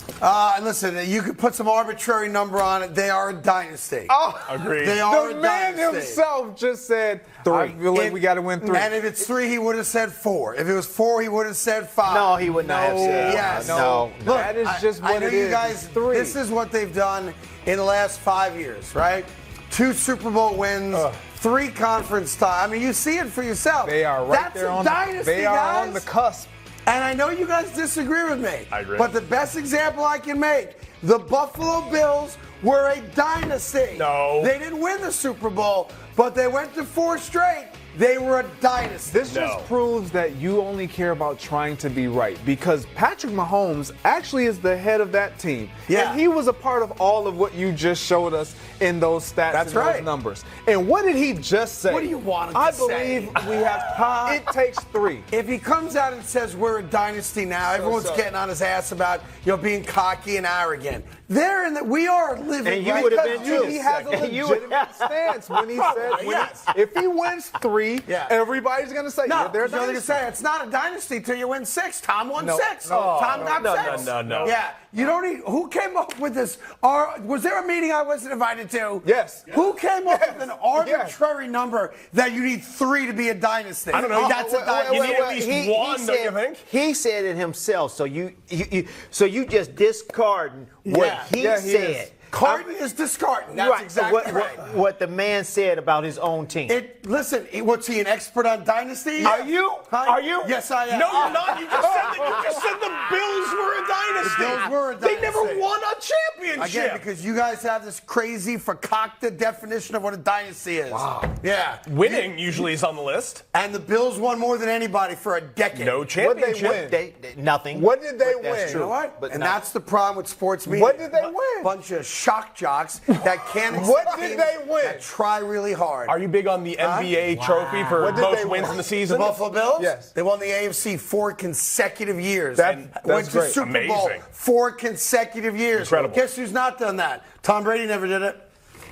Speaker 1: And listen, you could put some arbitrary number on it. They are a dynasty.
Speaker 2: Oh,
Speaker 4: agreed.
Speaker 1: They are
Speaker 2: the
Speaker 1: a
Speaker 2: man
Speaker 1: dynasty.
Speaker 2: himself just said 3. I feel like we got to win 3.
Speaker 1: And if it's 3, he would have said 4. If it was 4, he would have said 5.
Speaker 3: No, he would not have said.
Speaker 1: Yes.
Speaker 3: No.
Speaker 1: Look,
Speaker 2: that is just
Speaker 1: I
Speaker 2: what
Speaker 1: know
Speaker 2: it
Speaker 1: you
Speaker 2: is.
Speaker 1: guys.
Speaker 2: 3.
Speaker 1: This is what they've done in the last 5 years, right? 2 Super Bowl wins, 3 conference ties. I mean, you see it for yourself.
Speaker 2: They are right there on
Speaker 1: dynasty,
Speaker 2: they are
Speaker 1: guys.
Speaker 2: on the cusp.
Speaker 1: And I know you guys disagree with me.
Speaker 4: I agree.
Speaker 1: But the best example I can make, the Buffalo Bills were a dynasty.
Speaker 4: No.
Speaker 1: They didn't win the Super Bowl, but they went to 4 straight. They were a dynasty.
Speaker 2: This just proves that you only care about trying to be right, because Patrick Mahomes actually is the head of that team.
Speaker 1: Yeah.
Speaker 2: And he was a part of all of what you just showed us in those stats
Speaker 1: That's
Speaker 2: and
Speaker 1: right.
Speaker 2: those numbers. And what did he just say?
Speaker 1: What do you want him to
Speaker 2: I
Speaker 1: say?
Speaker 2: believe we have it takes 3.
Speaker 1: If he comes out and says we're a dynasty now, everyone's getting on his ass about being cocky and arrogant. We are living.
Speaker 3: And you
Speaker 1: right
Speaker 3: would have
Speaker 1: because
Speaker 3: been too.
Speaker 2: He has a legitimate stance when he said,
Speaker 1: Yes.
Speaker 2: if he wins 3, everybody's going to say,
Speaker 1: No,
Speaker 2: they're a
Speaker 1: they're going to
Speaker 2: dynasty.
Speaker 1: say it's not a dynasty till you win 6. Tom won 6.
Speaker 2: no,
Speaker 1: Tom got 6.
Speaker 4: No.
Speaker 1: Yeah, you don't need. Who came up with this? Was there a meeting I wasn't invited to?
Speaker 2: Yes.
Speaker 1: Who came up with an arbitrary number that you need 3 to be a dynasty?
Speaker 4: I don't know.
Speaker 1: That's a dynasty.
Speaker 4: You need at least 1, don't you think?
Speaker 3: He said it himself. So you just discarding what he said.
Speaker 1: Carton is discarding. That's
Speaker 3: right.
Speaker 1: exactly right.
Speaker 3: What the man said about his own team.
Speaker 1: Listen, what's he, an expert on dynasties?
Speaker 4: Are you?
Speaker 1: Huh?
Speaker 4: Are you?
Speaker 1: Yes, I am.
Speaker 4: No, you're not. You just said the Bills were a dynasty.
Speaker 1: The Bills were a dynasty.
Speaker 4: They never won a championship.
Speaker 1: Again, because you guys have this crazy fakakta definition of what a dynasty is.
Speaker 4: Wow.
Speaker 1: Yeah.
Speaker 4: Winning usually is on the list.
Speaker 1: And the Bills won more than anybody for a decade.
Speaker 4: No championship.
Speaker 8: What did they win?
Speaker 3: Nothing.
Speaker 8: What did they
Speaker 3: That's
Speaker 8: win?
Speaker 1: You know what?
Speaker 3: But
Speaker 1: and
Speaker 3: no.
Speaker 1: that's the problem with sports media.
Speaker 8: What did they win?
Speaker 1: Bunch of shock jocks that can't
Speaker 8: What
Speaker 1: accept
Speaker 8: did
Speaker 1: teams
Speaker 8: they win?
Speaker 1: that try really hard.
Speaker 4: Are you big on the NBA trophy for
Speaker 8: What did
Speaker 4: most
Speaker 8: they
Speaker 4: wins
Speaker 8: win?
Speaker 4: in the
Speaker 1: The
Speaker 4: season?
Speaker 1: Buffalo Bills?
Speaker 8: Yes.
Speaker 1: They won the AFC 4 consecutive years.
Speaker 8: That's
Speaker 1: Went to
Speaker 8: great.
Speaker 1: Super Bowl
Speaker 4: Amazing.
Speaker 1: 4 consecutive years.
Speaker 4: Incredible.
Speaker 1: Guess who's not done that? Tom Brady never did it.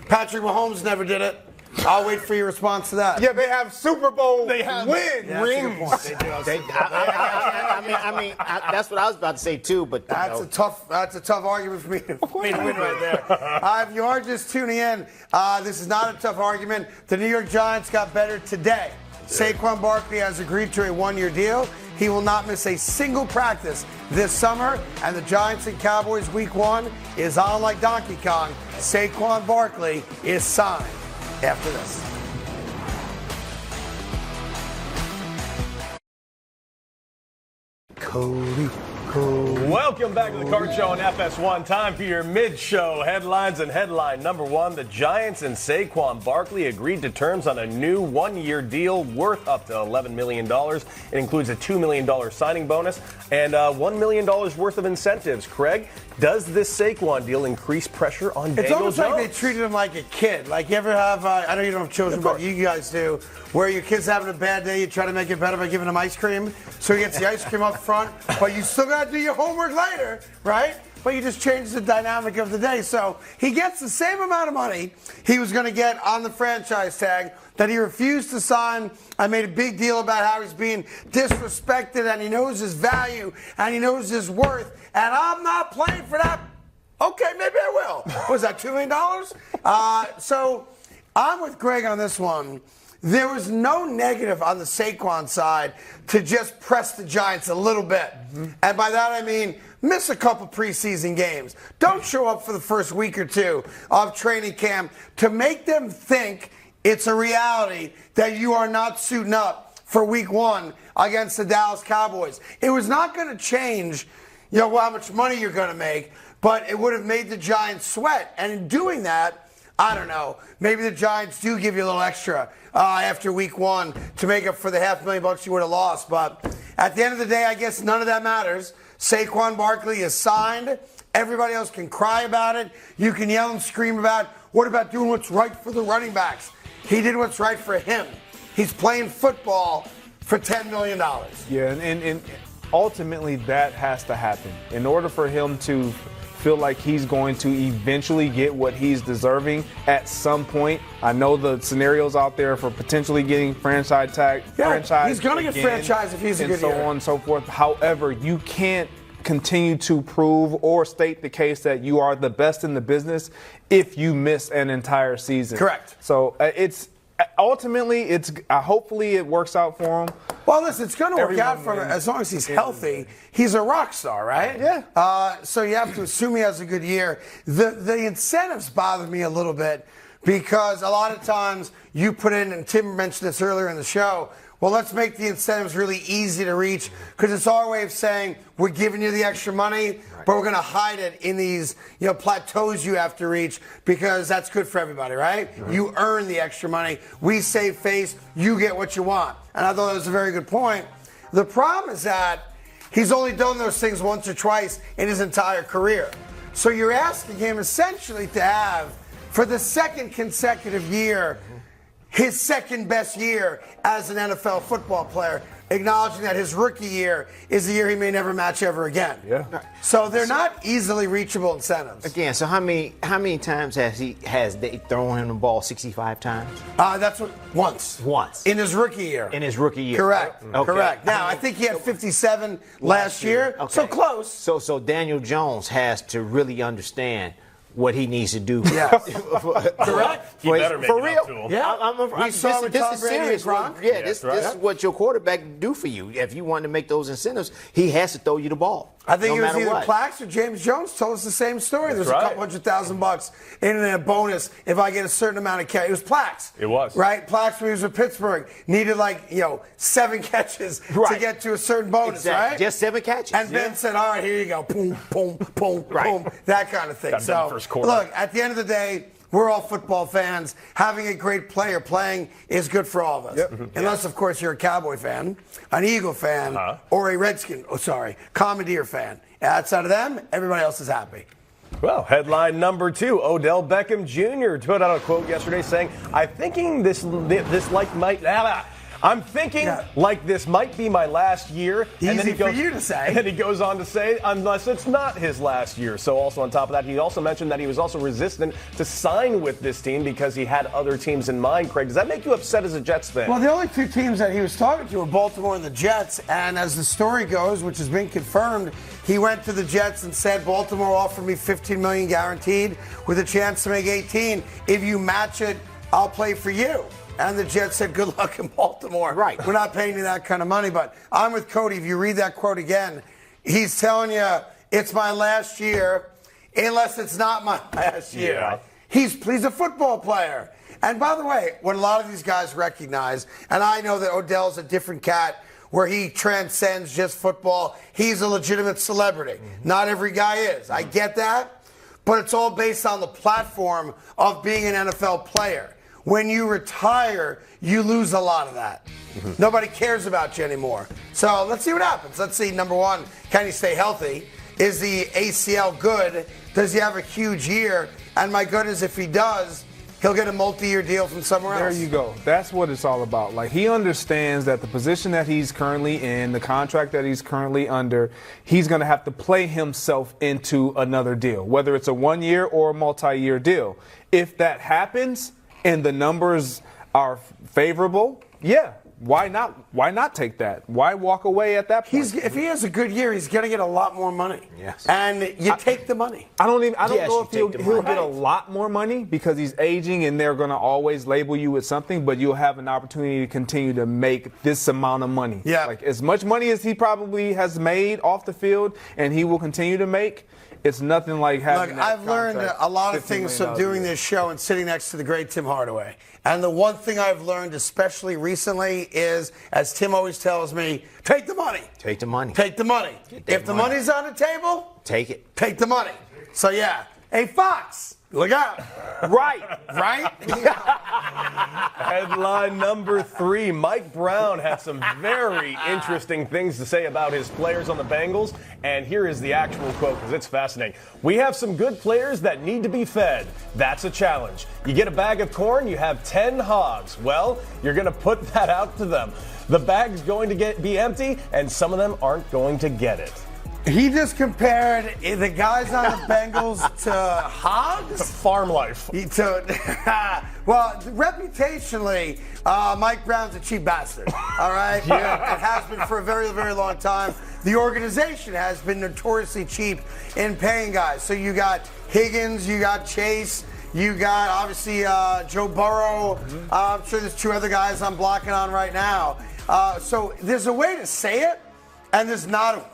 Speaker 1: Patrick Mahomes never did it. I'll wait for your response to that.
Speaker 8: Yeah, they have Super Bowl win
Speaker 1: Yeah, that's a good
Speaker 8: rings.
Speaker 1: point. They do.
Speaker 3: That's what I was about to say too. But
Speaker 1: That's a tough argument for me to win right there. If you are just tuning in, this is not a tough argument. The New York Giants got better today. Saquon Barkley has agreed to a 1-year deal. He will not miss a single practice this summer. And the Giants and Cowboys Week 1 is on like Donkey Kong. Saquon Barkley is signed after this. Cody.
Speaker 4: Welcome back to the Carton Show on FS1. Time for your mid-show headlines. And headline number 1, the Giants and Saquon Barkley agreed to terms on a new 1-year deal worth up to $11 million. It includes a $2 million signing bonus and $1 million worth of incentives. Craig, does this Saquon deal increase pressure on Daniel
Speaker 1: It's almost like they
Speaker 4: Jones?
Speaker 1: treated him like a kid. Like, you ever have, I know you don't have children, but you guys do, where your kid's having a bad day, you try to make it better by giving him ice cream. So he gets the ice cream up front, but you still got to do your homework later, right? But you just change the dynamic of the day. So he gets the same amount of money he was going to get on the franchise tag that he refused to sign. I made a big deal about how he's being disrespected and he knows his value and he knows his worth. And I'm not playing for that. Okay, maybe I will. Was that $2 million? So I'm with Greg on this one. There was no negative on the Saquon side to just press the Giants a little bit. And by that I mean miss a couple preseason games. Don't show up for the first week or two of training camp to make them think it's a reality that you are not suiting up for week 1 against the Dallas Cowboys. It was not going to change, how much money you're going to make, but it would have made the Giants sweat. And in doing that, I don't know, maybe the Giants do give you a little extra after week 1 to make up for the $500,000 you would have lost. But at the end of the day, I guess none of that matters. Saquon Barkley is signed. Everybody else can cry about it. You can yell and scream about, what about doing what's right for the running backs? He did what's right for him. He's playing football for $10 million.
Speaker 2: Yeah, and ultimately that has to happen. In order for him to feel like he's going to eventually get what he's deserving at some point. I know the scenarios out there for potentially getting franchise tag.
Speaker 1: Yeah, he's going to get franchise if he's a good year.
Speaker 2: And so on and so forth. However, you can't continue to prove or state the case that you are the best in the business if you miss an entire season.
Speaker 1: Correct.
Speaker 2: So it's ultimately hopefully it works out for him.
Speaker 1: Well, listen, it's going to work out for him as long as he's healthy. He's a rock star, right?
Speaker 2: Yeah.
Speaker 1: So you have to assume he has a good year. The incentives bother me a little bit because a lot of times you put in, and Tim mentioned this earlier in the show, well, let's make the incentives really easy to reach because it's our way of saying we're giving you the extra money, but we're going to hide it in these plateaus you have to reach because that's good for everybody, right? You earn the extra money. We save face. You get what you want. And I thought that was a very good point. The problem is that he's only done those things once or twice in his entire career. So you're asking him essentially to have, for the second consecutive year, his second best year as an NFL football player, acknowledging that his rookie year is the year he may never match ever again.
Speaker 2: Yeah.
Speaker 1: So they're not easily reachable incentives.
Speaker 3: Again, so how many times has they thrown him the ball? 65 times?
Speaker 1: That's once.
Speaker 3: Once.
Speaker 1: In his rookie year.
Speaker 3: In his rookie year.
Speaker 1: Correct.
Speaker 3: Okay.
Speaker 1: Correct. Now, I think he had 57 last year.
Speaker 3: Okay.
Speaker 1: So close.
Speaker 3: So Daniel Jones has to really understand what he needs to do.
Speaker 1: Yes.
Speaker 4: Correct. He better make
Speaker 3: for
Speaker 4: it
Speaker 3: real.
Speaker 4: up to him.
Speaker 1: Yeah. We saw with
Speaker 3: this
Speaker 1: Tom
Speaker 3: is
Speaker 1: Brady and
Speaker 3: serious.
Speaker 1: Gronk.
Speaker 3: Yeah, this is what your quarterback do for you. If you want to make those incentives, he has to throw you the ball.
Speaker 1: I think
Speaker 3: no
Speaker 1: it was
Speaker 3: matter
Speaker 1: either
Speaker 3: what.
Speaker 1: Plax or James Jones told us the same story. There's
Speaker 4: right.
Speaker 1: a couple $100,000 in a bonus if I get a certain amount of catch. It was Plax.
Speaker 4: It was.
Speaker 1: Right? Plax, when he was with Pittsburgh, needed 7 catches to get to a certain bonus,
Speaker 3: Exactly.
Speaker 1: right?
Speaker 3: Just 7 catches.
Speaker 1: And Ben said, all right, here you go. Boom, boom, boom, boom. That kind of thing.
Speaker 4: Got done first quarter.
Speaker 1: Look, at the end of the day, we're all football fans. Having a great player playing is good for all of us.
Speaker 4: Yep.
Speaker 1: Unless, of course, you're a Cowboy fan, an Eagle fan, or a Commandeer fan. Outside of them, everybody else is happy.
Speaker 4: Well, headline number 2, Odell Beckham Jr. put out a quote yesterday saying, I'm thinking like this might be my last year.
Speaker 1: Easy for you to say.
Speaker 4: And then he goes on to say, unless it's not his last year. So also on top of that, he also mentioned that he was also resistant to sign with this team because he had other teams in mind. Craig, does that make you upset as a Jets fan?
Speaker 1: Well, the only 2 teams that he was talking to were Baltimore and the Jets. And as the story goes, which has been confirmed, he went to the Jets and said, Baltimore offered me $15 million guaranteed with a chance to make 18. If you match it, I'll play for you. And the Jets said, good luck in Baltimore.
Speaker 3: Right.
Speaker 1: We're not paying you that kind of money. But I'm with Cody. If you read that quote again, he's telling you it's my last year, unless it's not my last year.
Speaker 4: Yeah.
Speaker 1: He's a football player. And by the way, what a lot of these guys recognize, and I know that Odell's a different cat where he transcends just football. He's a legitimate celebrity. Not every guy is. I get that. But it's all based on the platform of being an NFL player. When you retire, you lose a lot of that. Nobody cares about you anymore. So let's see what happens. Let's see, number 1, can he stay healthy? Is the ACL good? Does he have a huge year? And my goodness, if he does, he'll get a multi-year deal from somewhere else.
Speaker 2: There you go. That's what it's all about. Like, he understands that the position that he's currently in, the contract that he's currently under, he's going to have to play himself into another deal, whether it's a 1-year or a multi-year deal. If that happens and the numbers are favorable, yeah, why not? Why not take that? Why walk away at that point?
Speaker 1: If he has a good year, he's going to get a lot more money.
Speaker 3: Yes.
Speaker 1: And you take the money.
Speaker 2: I don't
Speaker 3: Yes,
Speaker 2: know if
Speaker 3: you
Speaker 2: he'll
Speaker 3: take the money.
Speaker 2: get a lot more money because he's aging and they're going to always label you with something, but you'll have an opportunity to continue to make this amount of money.
Speaker 1: Yeah.
Speaker 2: Like, as much money as he probably has made off the field and he will continue to make, it's nothing like having
Speaker 1: Look, I've learned a lot of things from doing this show and sitting next to the great Tim Hardaway. And the one thing I've learned, especially recently, is, as Tim always tells me, take the money.
Speaker 3: Take the money.
Speaker 1: Take the money. If the money's on the table,
Speaker 3: take it.
Speaker 1: Take the money. So, yeah. Hey, Fox, look out.
Speaker 3: Right.
Speaker 1: Right?
Speaker 4: Headline number 3, Mike Brown had some very interesting things to say about his players on the Bengals, and here is the actual quote because it's fascinating. We have some good players that need to be fed. That's a challenge. You get a bag of corn, you have 10 hogs. Well, you're going to put that out to them. The bag's going to be empty, and some of them aren't going to get it.
Speaker 1: He just compared the guys on the Bengals to hogs?
Speaker 4: Farm life.
Speaker 1: Well, reputationally, Mike Brown's a cheap bastard. All right? Yeah. It has been for a very, very long time. The organization has been notoriously cheap in paying guys. So you got Higgins, you got Chase, you got, obviously, Joe Burrow. I'm sure there's 2 other guys I'm blocking on right now. So there's a way to say it, and there's not a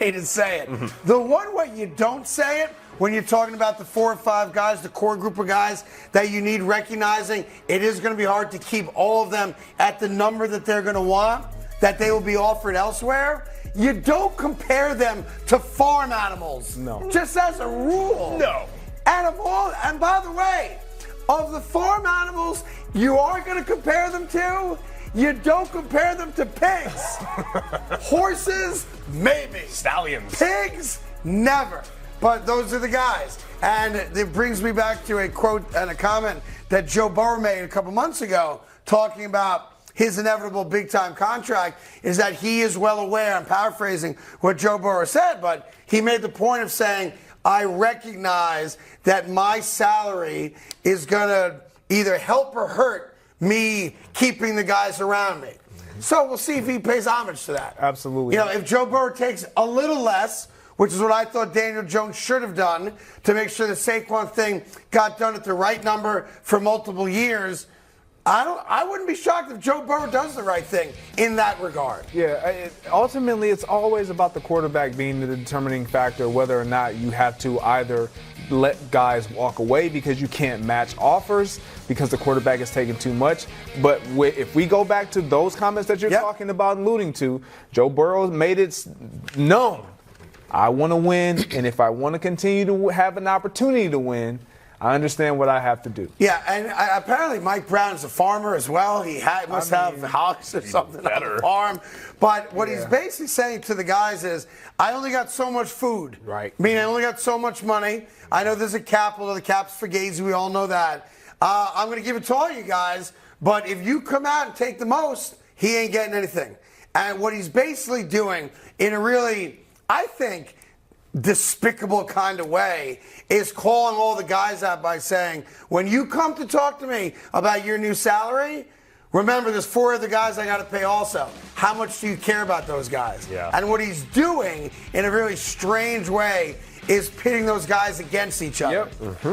Speaker 1: way to say it. The one way you don't say it, when you're talking about the 4 or 5 guys, the core group of guys that you need recognizing, it is going to be hard to keep all of them at the number that they're going to want, that they will be offered elsewhere. You don't compare them to farm animals.
Speaker 2: No.
Speaker 1: Just as a rule.
Speaker 4: No.
Speaker 1: And by the way, of the farm animals you are going to compare them to, you don't compare them to pigs. Horses, maybe.
Speaker 4: Stallions.
Speaker 1: Pigs, never. But those are the guys. And it brings me back to a quote and a comment that Joe Burrow made a couple months ago, talking about his inevitable big-time contract, is that he is well aware, I'm paraphrasing what Joe Burrow said, but he made the point of saying, I recognize that my salary is going to either help or hurt me keeping the guys around me. So we'll see if he pays homage to that.
Speaker 2: Absolutely.
Speaker 1: You know, if Joe Burrow takes a little less, which is what I thought Daniel Jones should have done to make sure the Saquon thing got done at the right number for multiple years, I wouldn't be shocked if Joe Burrow does the right thing in that regard.
Speaker 2: Yeah, ultimately, it's always about the quarterback being the determining factor, whether or not you have to either let guys walk away because you can't match offers because the quarterback is taking too much. But if we go back to those comments that you're talking about and alluding to, Joe Burrow made it known, I want to win, and if I want to continue to have an opportunity to win, I understand what I have to do.
Speaker 1: Yeah, and apparently Mike Brown is a farmer as well. He must have hogs or something on the farm. But what he's basically saying to the guys is, I only got so much food.
Speaker 3: Right.
Speaker 1: I mean, I only got so much money. I know there's a cap, although the cap's for Gazy. We all know that. I'm going to give it to all you guys. But if you come out and take the most, he ain't getting anything. And what he's basically doing in a really, I think, despicable kind of way is calling all the guys out by saying, when you come to talk to me about your new salary, remember there's 4 other guys I got to pay also. How much do you care about those guys?
Speaker 4: Yeah.
Speaker 1: And what he's doing in a really strange way is pitting those guys against each other.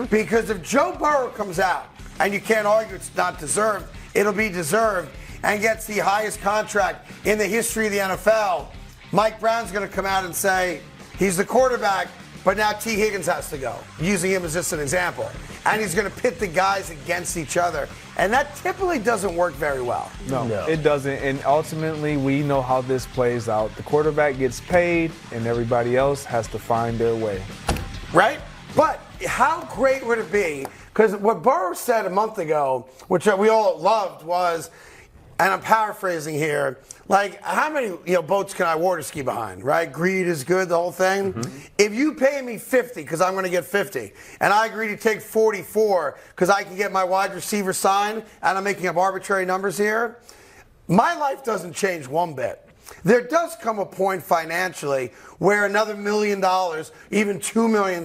Speaker 1: Because if Joe Burrow comes out, and you can't argue it's not deserved, it'll be deserved, and gets the highest contract in the history of the NFL, Mike Brown's going to come out and say, he's the quarterback, but now T. Higgins has to go, using him as just an example. And he's going to pit the guys against each other. And that typically doesn't work very well.
Speaker 2: No, it doesn't. And ultimately, we know how this plays out. The quarterback gets paid, and everybody else has to find their way.
Speaker 1: Right? But how great would it be? Because what Burrow said a month ago, which we all loved, was, and I'm paraphrasing here, like, how many boats can I water ski behind, right? Greed is good, the whole thing. If you pay me 50 because I'm going to get 50, and I agree to take 44 because I can get my wide receiver signed, and I'm making up arbitrary numbers here, my life doesn't change one bit. There does come a point financially where another $1 million, even $2 million,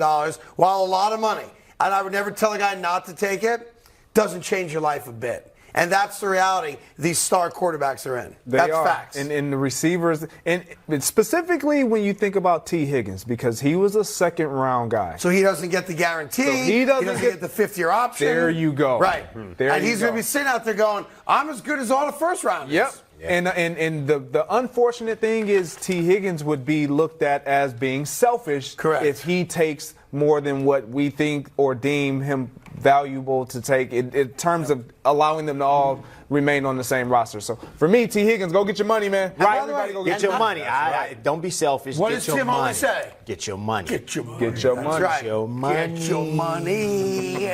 Speaker 1: while a lot of money, and I would never tell a guy not to take it, doesn't change your life a bit. And that's the reality these star quarterbacks are in. That's facts.
Speaker 2: And the receivers, and specifically when you think about T. Higgins, because he was a second-round guy.
Speaker 1: So he doesn't get the guarantee.
Speaker 2: So he doesn't
Speaker 1: get the fifth-year option.
Speaker 2: There you go.
Speaker 1: Right. And he's going to be sitting out there going, I'm as good as all the first-rounders.
Speaker 2: Yep. Yeah. And the unfortunate thing is T. Higgins would be looked at as being selfish.
Speaker 1: Correct.
Speaker 2: If he takes more than what we think or deem him valuable to take in terms of allowing them to all remain on the same roster. So for me, T. Higgins, go get your money, man.
Speaker 3: Right.
Speaker 2: Everybody go
Speaker 3: get your money. Don't be selfish.
Speaker 1: What does Tim always say?
Speaker 3: Get your money.
Speaker 1: Get your money.
Speaker 2: Get your money.
Speaker 1: That's right.
Speaker 3: Get your money.
Speaker 1: Get your money.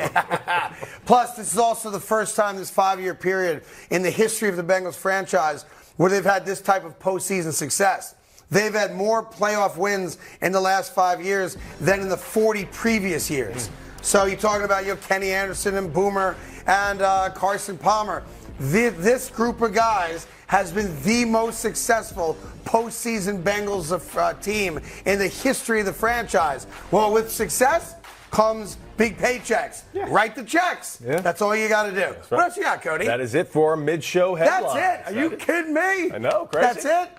Speaker 1: Plus, this is also the first time this 5-year period in the history of the Bengals franchise where they've had this type of postseason success. They've had more playoff wins in the last 5 years than in the 40 previous years. So you're talking about Kenny Anderson and Boomer and Carson Palmer. This group of guys has been the most successful postseason Bengals team in the history of the franchise. Well, with success comes big paychecks. Yeah. Write the checks. Yeah. That's all you got to do. Right. What else you got, Cody?
Speaker 4: That is it for mid-show headlines.
Speaker 1: That's it. Are you kidding me?
Speaker 4: I know, crazy.
Speaker 1: That's it?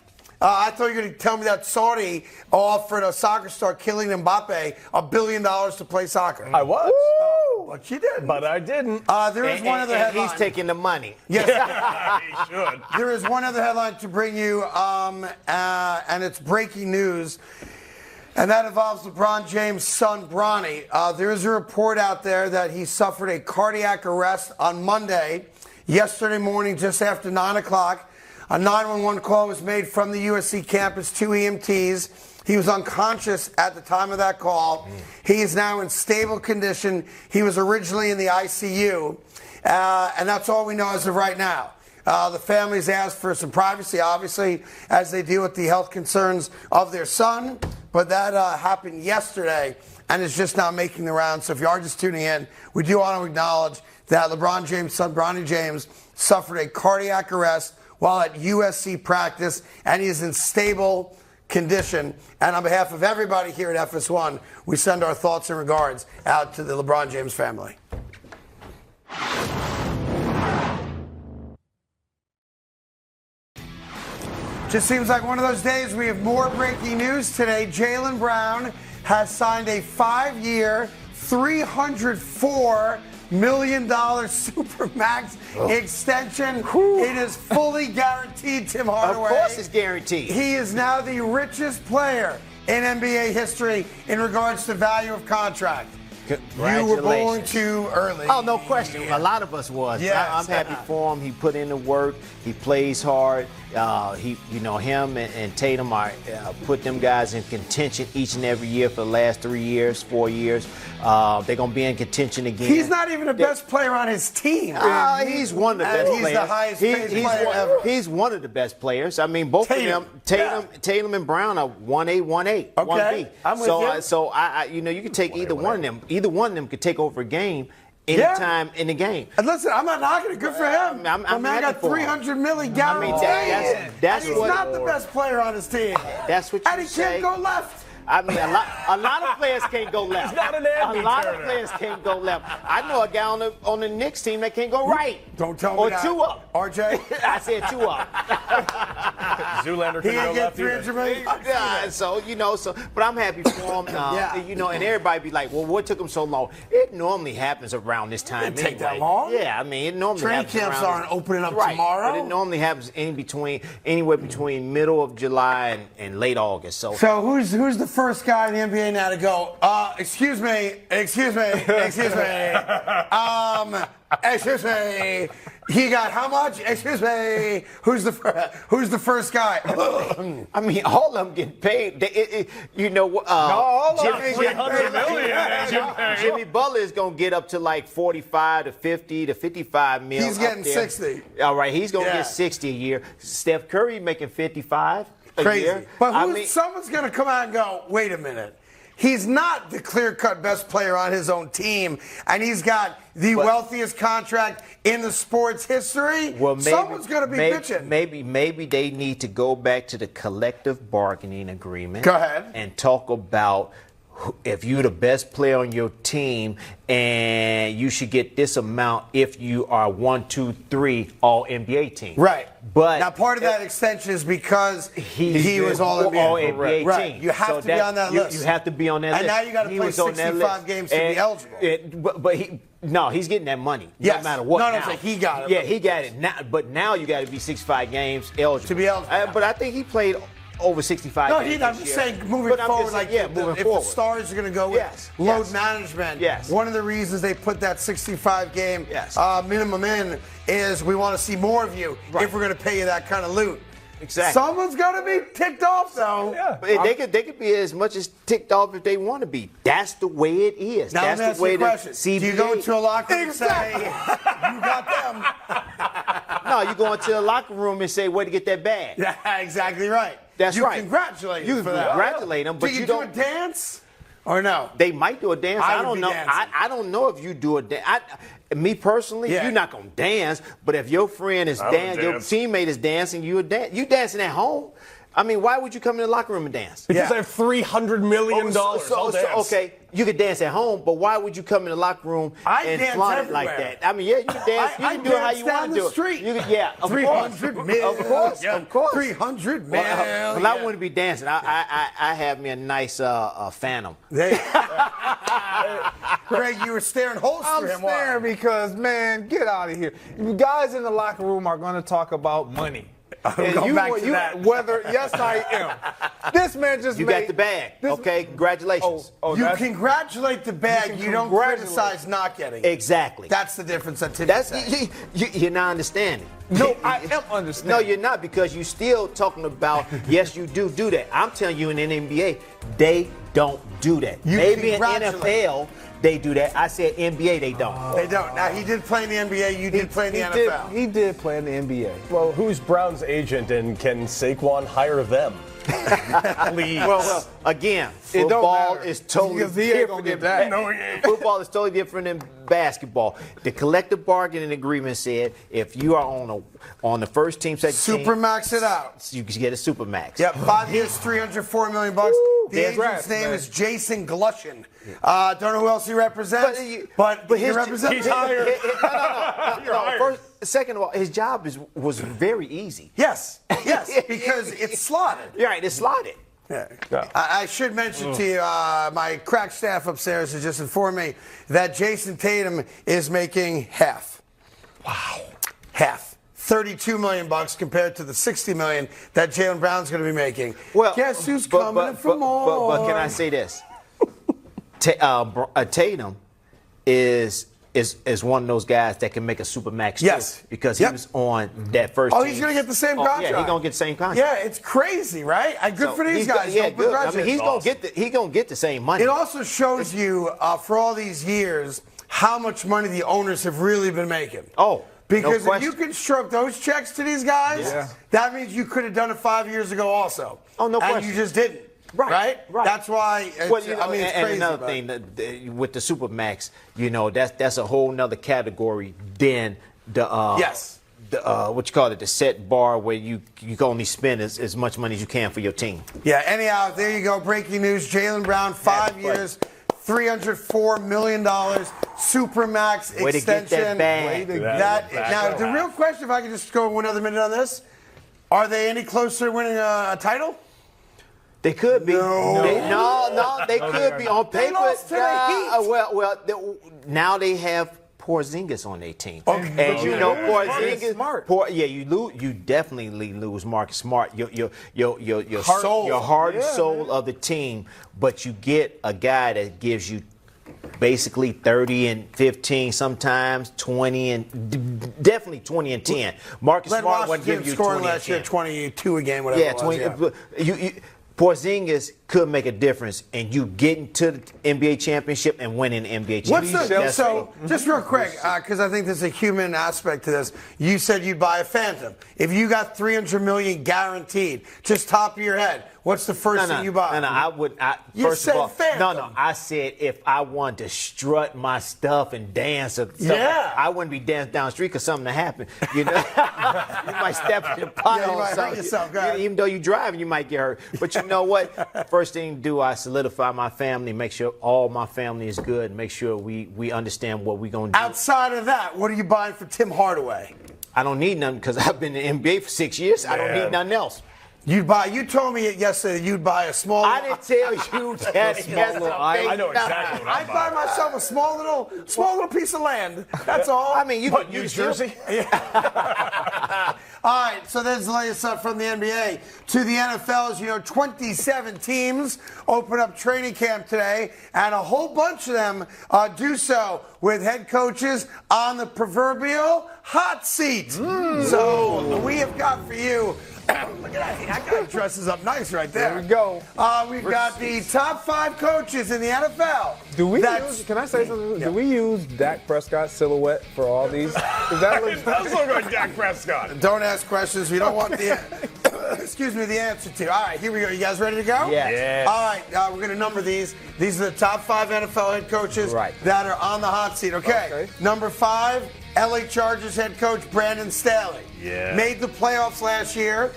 Speaker 1: I thought you were going to tell me that Saudi offered a soccer star, Kylian Mbappe, $1 billion to play soccer.
Speaker 4: I was.
Speaker 1: But you didn't.
Speaker 4: But I didn't.
Speaker 1: There is one other headline.
Speaker 3: He's taking the money.
Speaker 1: Yes.
Speaker 4: He should.
Speaker 1: There is one other headline to bring you, and it's breaking news. And that involves LeBron James' son, Bronny. There is a report out there that he suffered a cardiac arrest on Monday, yesterday morning, just after 9 o'clock. A 911 call was made from the USC campus to EMTs. He was unconscious at the time of that call. He is now in stable condition. He was originally in the ICU. And that's all we know as of right now. The family's asked for some privacy, obviously, as they deal with the health concerns of their son. But that happened yesterday and is just now making the rounds. So if you are just tuning in, we do want to acknowledge that LeBron James' son, Bronny James, suffered a cardiac arrest while at USC practice, and he is in stable condition. And on behalf of everybody here at FS1, we send our thoughts and regards out to the LeBron James family. Just seems like one of those days. We have more breaking news today. Jaylen Brown has signed a 5-year, $304 million supermax extension. It is fully guaranteed, Tim Hardaway.
Speaker 3: Of course it's guaranteed.
Speaker 1: He is now the richest player in NBA history in regards to value of contract. You were born too early.
Speaker 3: Oh, no question. A lot of us was.
Speaker 1: Yes.
Speaker 3: I'm happy for him. He put in the work. He plays hard. Him and Tatum are put them guys in contention each and every year for the last 3 years, 4 years. They're gonna be in contention again.
Speaker 1: He's not even the best player on his team.
Speaker 3: He's one of the best players.
Speaker 1: He's the highest paid player ever.
Speaker 3: He's one of the best players. I mean, both of them, Tatum and Brown are 1A, 1A, 1B.
Speaker 1: I'm with you.
Speaker 3: So you can take either one of them. Either one of them could take over a game anytime in the game.
Speaker 1: And listen, I'm not knocking it. Good for him.
Speaker 3: I'm
Speaker 1: man got $300 million guaranteed.
Speaker 3: That's
Speaker 1: and he's not the best player on his team.
Speaker 3: That's what you
Speaker 1: and he can't go left.
Speaker 3: I mean, a lot of players can't go left.
Speaker 4: He's not an Andy
Speaker 3: A lot
Speaker 4: Turner.
Speaker 3: of players can't go left. I know a guy on the Knicks team that can't go right.
Speaker 1: Don't tell me
Speaker 3: or
Speaker 1: that.
Speaker 3: Or 2 up.
Speaker 1: RJ?
Speaker 3: I said 2 up.
Speaker 4: Zoolander
Speaker 1: He
Speaker 4: couldn't go
Speaker 1: ain't get
Speaker 4: left either.
Speaker 1: $300 million.
Speaker 3: But I'm happy for him. And everybody be like, well, what took him so long? It normally happens around this time.
Speaker 1: It didn't take that
Speaker 3: anyway.
Speaker 1: long?
Speaker 3: Yeah, I mean, it normally
Speaker 1: Training
Speaker 3: happens
Speaker 1: camps
Speaker 3: around
Speaker 1: aren't opening up
Speaker 3: right.
Speaker 1: tomorrow.
Speaker 3: But it normally happens anywhere between middle of July and late August. So
Speaker 1: who's the first guy in the NBA now to go, excuse me. He got how much? Excuse me. Who's the first guy?
Speaker 3: I mean, all of them get paid.
Speaker 1: all of them
Speaker 4: $300 million.
Speaker 3: Jimmy Butler is going to get up to like 45 to 50 to 55 million.
Speaker 1: He's getting 60.
Speaker 3: All right, he's going to get 60 a year. Steph Curry making 55 a year.
Speaker 1: But someone's going to come out and go, wait a minute. He's not the clear-cut best player on his own team, and he's got the wealthiest contract in the sports history.
Speaker 3: Well,
Speaker 1: someone's going to be bitching.
Speaker 3: Maybe they need to go back to the collective bargaining agreement.
Speaker 1: Go ahead.
Speaker 3: And talk about if you're the best player on your team, and you should get this amount if you are 1, 2, 3 all NBA team.
Speaker 1: Right.
Speaker 3: But
Speaker 1: now part of that extension is because he was all NBA
Speaker 3: team.
Speaker 1: Right. You have to be on that list.
Speaker 3: You have to be on that list.
Speaker 1: And now you got to play 65 games to be eligible.
Speaker 3: He's getting that money.
Speaker 1: Yes.
Speaker 3: No matter what.
Speaker 1: No, he got it.
Speaker 3: Yeah, he got it. Now you got to be 65 games eligible.
Speaker 1: To be eligible.
Speaker 3: But I think he played over 65 games.
Speaker 1: I'm just saying moving forward, if the Stars are going to go with load management, one of the reasons they put that 65-game minimum in is we want to see more of you if we're going to pay you that kind of loot.
Speaker 3: Exactly.
Speaker 1: Someone's got to be ticked off, though.
Speaker 3: Yeah. But they could be as much as ticked off if they want to be. That's the way it is.
Speaker 1: Now
Speaker 3: That's
Speaker 1: let me ask
Speaker 3: the way
Speaker 1: you a question. Do you go into a locker room and say, you got them?
Speaker 3: No, you go into the locker room and say, where to get that bag?
Speaker 1: Yeah, exactly right.
Speaker 3: That's
Speaker 1: you
Speaker 3: right.
Speaker 1: Congratulate
Speaker 3: you
Speaker 1: for that.
Speaker 3: Congratulate them, but
Speaker 1: do you
Speaker 3: don't
Speaker 1: do a dance or no?
Speaker 3: They might do a dance. I don't know.
Speaker 1: Dancing.
Speaker 3: I don't know if you do a dance. Me personally, you're not gonna dance. But if your friend is dancing, your teammate is dancing, you dancing at home. I mean, why would you come in the locker room and dance?
Speaker 4: Because I have $300 million.
Speaker 3: Okay, you could dance at home, but why would you come in the locker room and flaunt it like that? I mean, you can dance. You can do it how you want to do it.
Speaker 1: Street.
Speaker 3: Of
Speaker 1: 300 million.
Speaker 3: Of course. 300 million. Well, I wouldn't be dancing. I have me a nice Phantom.
Speaker 1: Greg, you were staring holes through him.
Speaker 2: I'm staring because, man, get out of here. You guys in the locker room are going to talk about money. Yes, I am. This man just
Speaker 3: You got the bag. Okay, congratulations.
Speaker 1: You congratulate the bag. You don't criticize not getting it.
Speaker 3: Exactly.
Speaker 1: That's the difference that Timmy said.
Speaker 3: You're not understanding.
Speaker 2: No, I am understanding.
Speaker 3: No, you're not, because you're still talking about, yes, you do that. I'm telling you, in the NBA, they don't do that. Maybe in NFL, they do that. I said NBA, they don't.
Speaker 1: They don't. Now, he did play in the NBA. You did play in the NFL.
Speaker 2: He did play in the NBA.
Speaker 4: Well, who's Brown's agent, and can Saquon hire them? Please.
Speaker 3: Well, again, football is totally different.
Speaker 2: No, he ain't.
Speaker 3: Football is totally different than basketball. The collective bargaining agreement said if you are on the first team, second team,
Speaker 1: supermax it out.
Speaker 3: You can get a supermax.
Speaker 1: Yep, 5 years, $304 million. The agent's name is Jason Glushin. Don't know who else he represents, but he represents.
Speaker 4: He's hired.
Speaker 3: Second of all, his job was very easy.
Speaker 1: Yes, because it's slotted.
Speaker 3: Right, it's slotted.
Speaker 1: Yeah. I should mention to you, my crack staff upstairs has just informed me that Jason Tatum is making half.
Speaker 4: Wow.
Speaker 1: Half. $32 million compared to the $60 million that Jaylen Brown's going to be making.
Speaker 3: Well,
Speaker 1: guess who's coming for more?
Speaker 3: But can I say this? Tatum is one of those guys that can make a supermax.
Speaker 1: Yes,
Speaker 3: because he was on that first.
Speaker 1: Oh,
Speaker 3: team.
Speaker 1: he's going to get the same contract.
Speaker 3: Yeah, he's going to get the same contract.
Speaker 1: Yeah, it's crazy, right? Good for these guys.
Speaker 3: Yeah, good. I mean, he's going to get the same money.
Speaker 1: It also shows you for all these years how much money the owners have really been making.
Speaker 3: Oh.
Speaker 1: Because
Speaker 3: no
Speaker 1: if you can stroke those checks to these guys, that means you could have done it 5 years ago also.
Speaker 3: Oh, no question.
Speaker 1: And you just didn't.
Speaker 3: Right.
Speaker 1: That's why. It's
Speaker 3: Well,
Speaker 1: I mean, it's crazy.
Speaker 3: And another thing with the supermax, that's a whole nother category than the what you call it, the set bar where you can only spend as much money as you can for your team.
Speaker 1: Yeah. Anyhow, there you go. Breaking news: Jaylen Brown, 5 years, $304 million, supermax extension.
Speaker 3: Way to get that bag.
Speaker 1: Now, the real question, if I could just go another minute on this, are they any closer to winning a title?
Speaker 3: They could be.
Speaker 1: No.
Speaker 3: They could be on paper.
Speaker 1: They lost to the Heat.
Speaker 3: Now they have Porzingis on their team.
Speaker 1: Okay.
Speaker 3: And Porzingis,
Speaker 2: Smart.
Speaker 3: You definitely lose Marcus Smart. Your
Speaker 1: Soul.
Speaker 3: your heart and soul of the team, but you get a guy that gives you basically 30 and 15, sometimes 20 and definitely 20 and 10. Marcus Smart would give you 20
Speaker 1: last year, 22 a game, whatever.
Speaker 3: Yeah, 20. Porzingis could make a difference in you getting to the NBA championship and winning the NBA championship.
Speaker 1: So, just real quick, because I think there's a human aspect to this. You said you'd buy a Phantom. If you got $300 million guaranteed, just top of your head, what's the first thing you buy?
Speaker 3: No, I would.
Speaker 1: You
Speaker 3: First
Speaker 1: said
Speaker 3: of all,
Speaker 1: Phantom.
Speaker 3: No. I said if I wanted to strut my stuff and dance, or something,
Speaker 1: Yeah.
Speaker 3: I wouldn't be dancing down the street because something to happen. You know, you might step in the pot
Speaker 1: Yeah, you
Speaker 3: or
Speaker 1: might hurt
Speaker 3: something.
Speaker 1: yourself, go ahead.
Speaker 3: Even though you're driving, you might get hurt. But you know what? First thing to do, I solidify my family, make sure all my family is good, make sure we understand what we're going to do.
Speaker 1: Outside of that, what are you buying for Tim Hardaway?
Speaker 3: I don't need nothing because I've been in the NBA for 6 years. I don't need nothing else.
Speaker 1: You told me yesterday you'd buy a small.
Speaker 3: I didn't tell you that.
Speaker 4: I know exactly what
Speaker 1: I'd buy myself a small little piece of land. That's all.
Speaker 3: I mean,
Speaker 4: New Jersey?
Speaker 1: All right, so there's the latest up from the NBA to the NFL. As you know, 27 teams open up training camp today, and a whole bunch of them do so with head coaches on the proverbial hot seat. So we have got for you. Look at that guy dresses up nice right there.
Speaker 2: There we go.
Speaker 1: We've got the top 5 coaches in the NFL.
Speaker 2: Can I say something? Do we use Dak Prescott silhouette for all these?
Speaker 4: It does look like Dak Prescott.
Speaker 1: Don't ask questions we don't want the answer to. All right, here we go. You guys ready to go?
Speaker 3: Yes.
Speaker 1: All right, we're going to number these. These are the top 5 NFL head coaches that are on the hot seat. Okay. Number 5, LA Chargers head coach Brandon Staley.
Speaker 4: Yeah.
Speaker 1: Made the playoffs last year.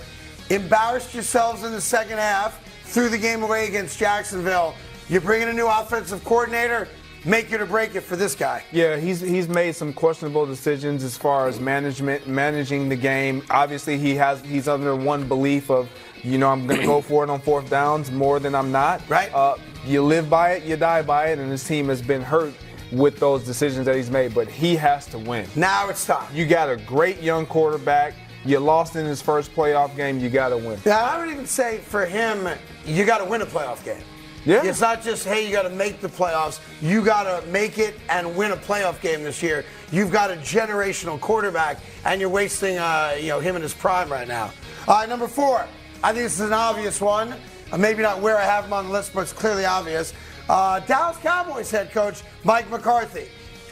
Speaker 1: Embarrassed yourselves in the second half. Threw the game away against Jacksonville. You're bringing a new offensive coordinator. Make it or break it for this guy.
Speaker 2: Yeah, he's made some questionable decisions as far as managing the game. Obviously, he's under one belief of, I'm going to go for it on fourth downs more than I'm not.
Speaker 1: Right.
Speaker 2: You live by it, you die by it, and his team has been hurt with those decisions that he's made, but he has to win.
Speaker 1: Now it's time.
Speaker 2: You got a great young quarterback. You lost in his first playoff game. You got to win.
Speaker 1: Now, I would even say for him, you got to win a playoff game.
Speaker 2: Yeah.
Speaker 1: It's not just, hey, you got to make the playoffs. You got to make it and win a playoff game this year. You've got a generational quarterback, and you're wasting him in his prime right now. Number 4, I think this is an obvious one. Maybe not where I have him on the list, but it's clearly obvious. Dallas Cowboys head coach Mike McCarthy.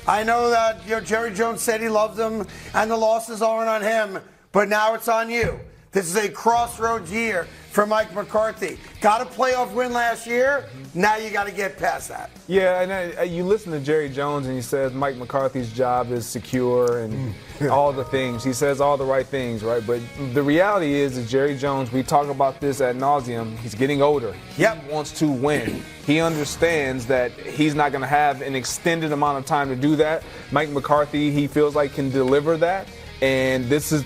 Speaker 1: I know that Jerry Jones said he loved him, and the losses aren't on him, but now it's on you. This is a crossroads year for Mike McCarthy. Got a playoff win last year. Now you got to get past that.
Speaker 2: Yeah, and you listen to Jerry Jones, and he says Mike McCarthy's job is secure and all the things. He says all the right things, right? But the reality is that Jerry Jones, we talk about this ad nauseum, he's getting older.
Speaker 1: Yep.
Speaker 2: He wants to win. He understands that he's not going to have an extended amount of time to do that. Mike McCarthy, he feels like can deliver that. And this is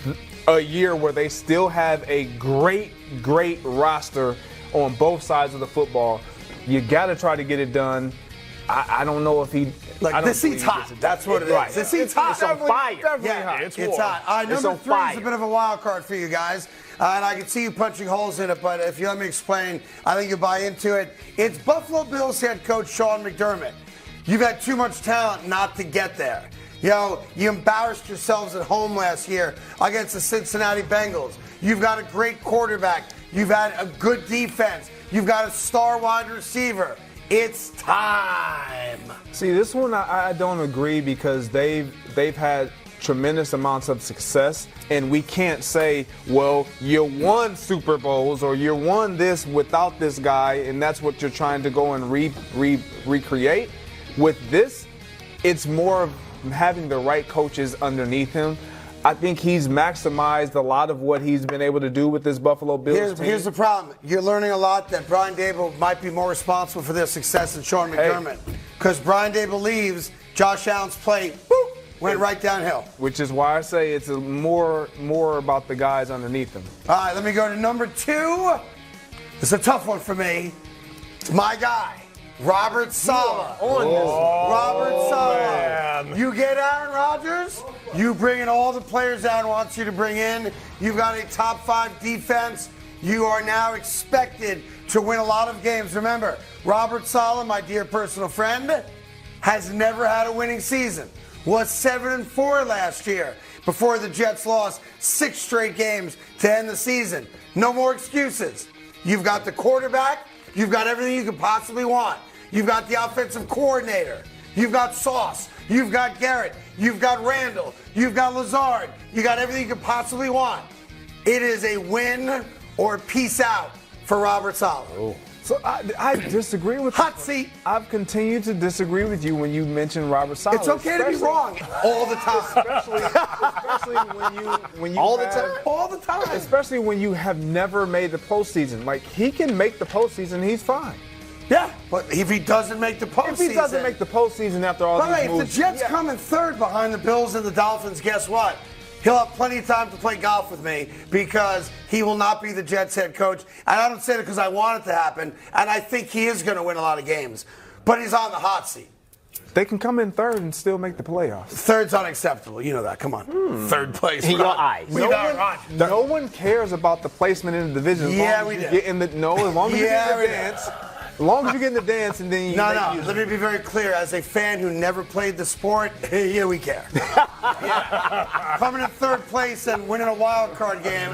Speaker 2: a year where they still have a great roster on both sides of the football. You got to try to get it done. I don't know if he.
Speaker 1: Like, this seat's hot. That's what it is.
Speaker 2: Right.
Speaker 1: This seat's hot.
Speaker 3: It's on fire.
Speaker 2: Definitely hot.
Speaker 4: It's
Speaker 1: hot. All right, number 3 is a bit of a wild card for you guys. And I can see you punching holes in it, but if you let me explain, I think you'll buy into it. It's Buffalo Bills head coach Sean McDermott. You've had too much talent not to get there. You embarrassed yourselves at home last year against the Cincinnati Bengals. You've got a great quarterback. You've had a good defense. You've got a star wide receiver. It's time.
Speaker 2: See, this one I don't agree because they've had tremendous amounts of success, and we can't say, well, you won Super Bowls or you won this without this guy, and that's what you're trying to go and recreate. With this, it's more of having the right coaches underneath him. I think he's maximized a lot of what he's been able to do with this Buffalo Bills team.
Speaker 1: Here's the problem. You're learning a lot that Brian Daboll might be more responsible for their success than Sean McDermott. Because Brian Daboll leaves, Josh Allen's play went right downhill.
Speaker 2: Which is why I say it's more about the guys underneath him.
Speaker 1: All right, let me go to number 2. It's a tough one for me. It's my guy, Robert Saleh. Robert Saleh.
Speaker 4: Man.
Speaker 1: You get Aaron Rodgers, you bring in all the players Aaron wants you to bring in. You've got a top 5 defense. You are now expected to win a lot of games. Remember, Robert Saleh, my dear personal friend, has never had a winning season. Was 7-4 last year before the Jets lost 6 straight games to end the season. No more excuses. You've got the quarterback. You've got everything you could possibly want. You've got the offensive coordinator. You've got Sauce. You've got Garrett. You've got Randall. You've got Lazard. You got everything you could possibly want. It is a win or peace out for Robert Saleh.
Speaker 2: Oh. So I disagree with
Speaker 1: Hot seat.
Speaker 2: I've continued to disagree with you when you mention Robert Saleh.
Speaker 1: It's okay to be wrong all the time.
Speaker 2: Especially when you
Speaker 1: all the time.
Speaker 2: Especially when you have never made the postseason. Like, he can make the postseason, he's fine.
Speaker 1: Yeah, but if he doesn't make the postseason.
Speaker 2: If he doesn't make the postseason after all these moves.
Speaker 1: If the Jets come in 3rd behind the Bills and the Dolphins, guess what? He'll have plenty of time to play golf with me because he will not be the Jets head coach. And I don't say that because I want it to happen. And I think he is going to win a lot of games. But he's on the hot seat.
Speaker 2: They can come in 3rd and still make the playoffs.
Speaker 1: 3rd's unacceptable. You know that. Come on. 3rd place.
Speaker 3: In your eyes.
Speaker 2: No one cares about the placement in the division.
Speaker 1: Yeah, we do.
Speaker 2: As long as you get in the dance. As long as you get in the dance and then you
Speaker 1: let me be very clear. As a fan who never played the sport, yeah, we care. Yeah. Coming in 3rd place and winning a wild card game,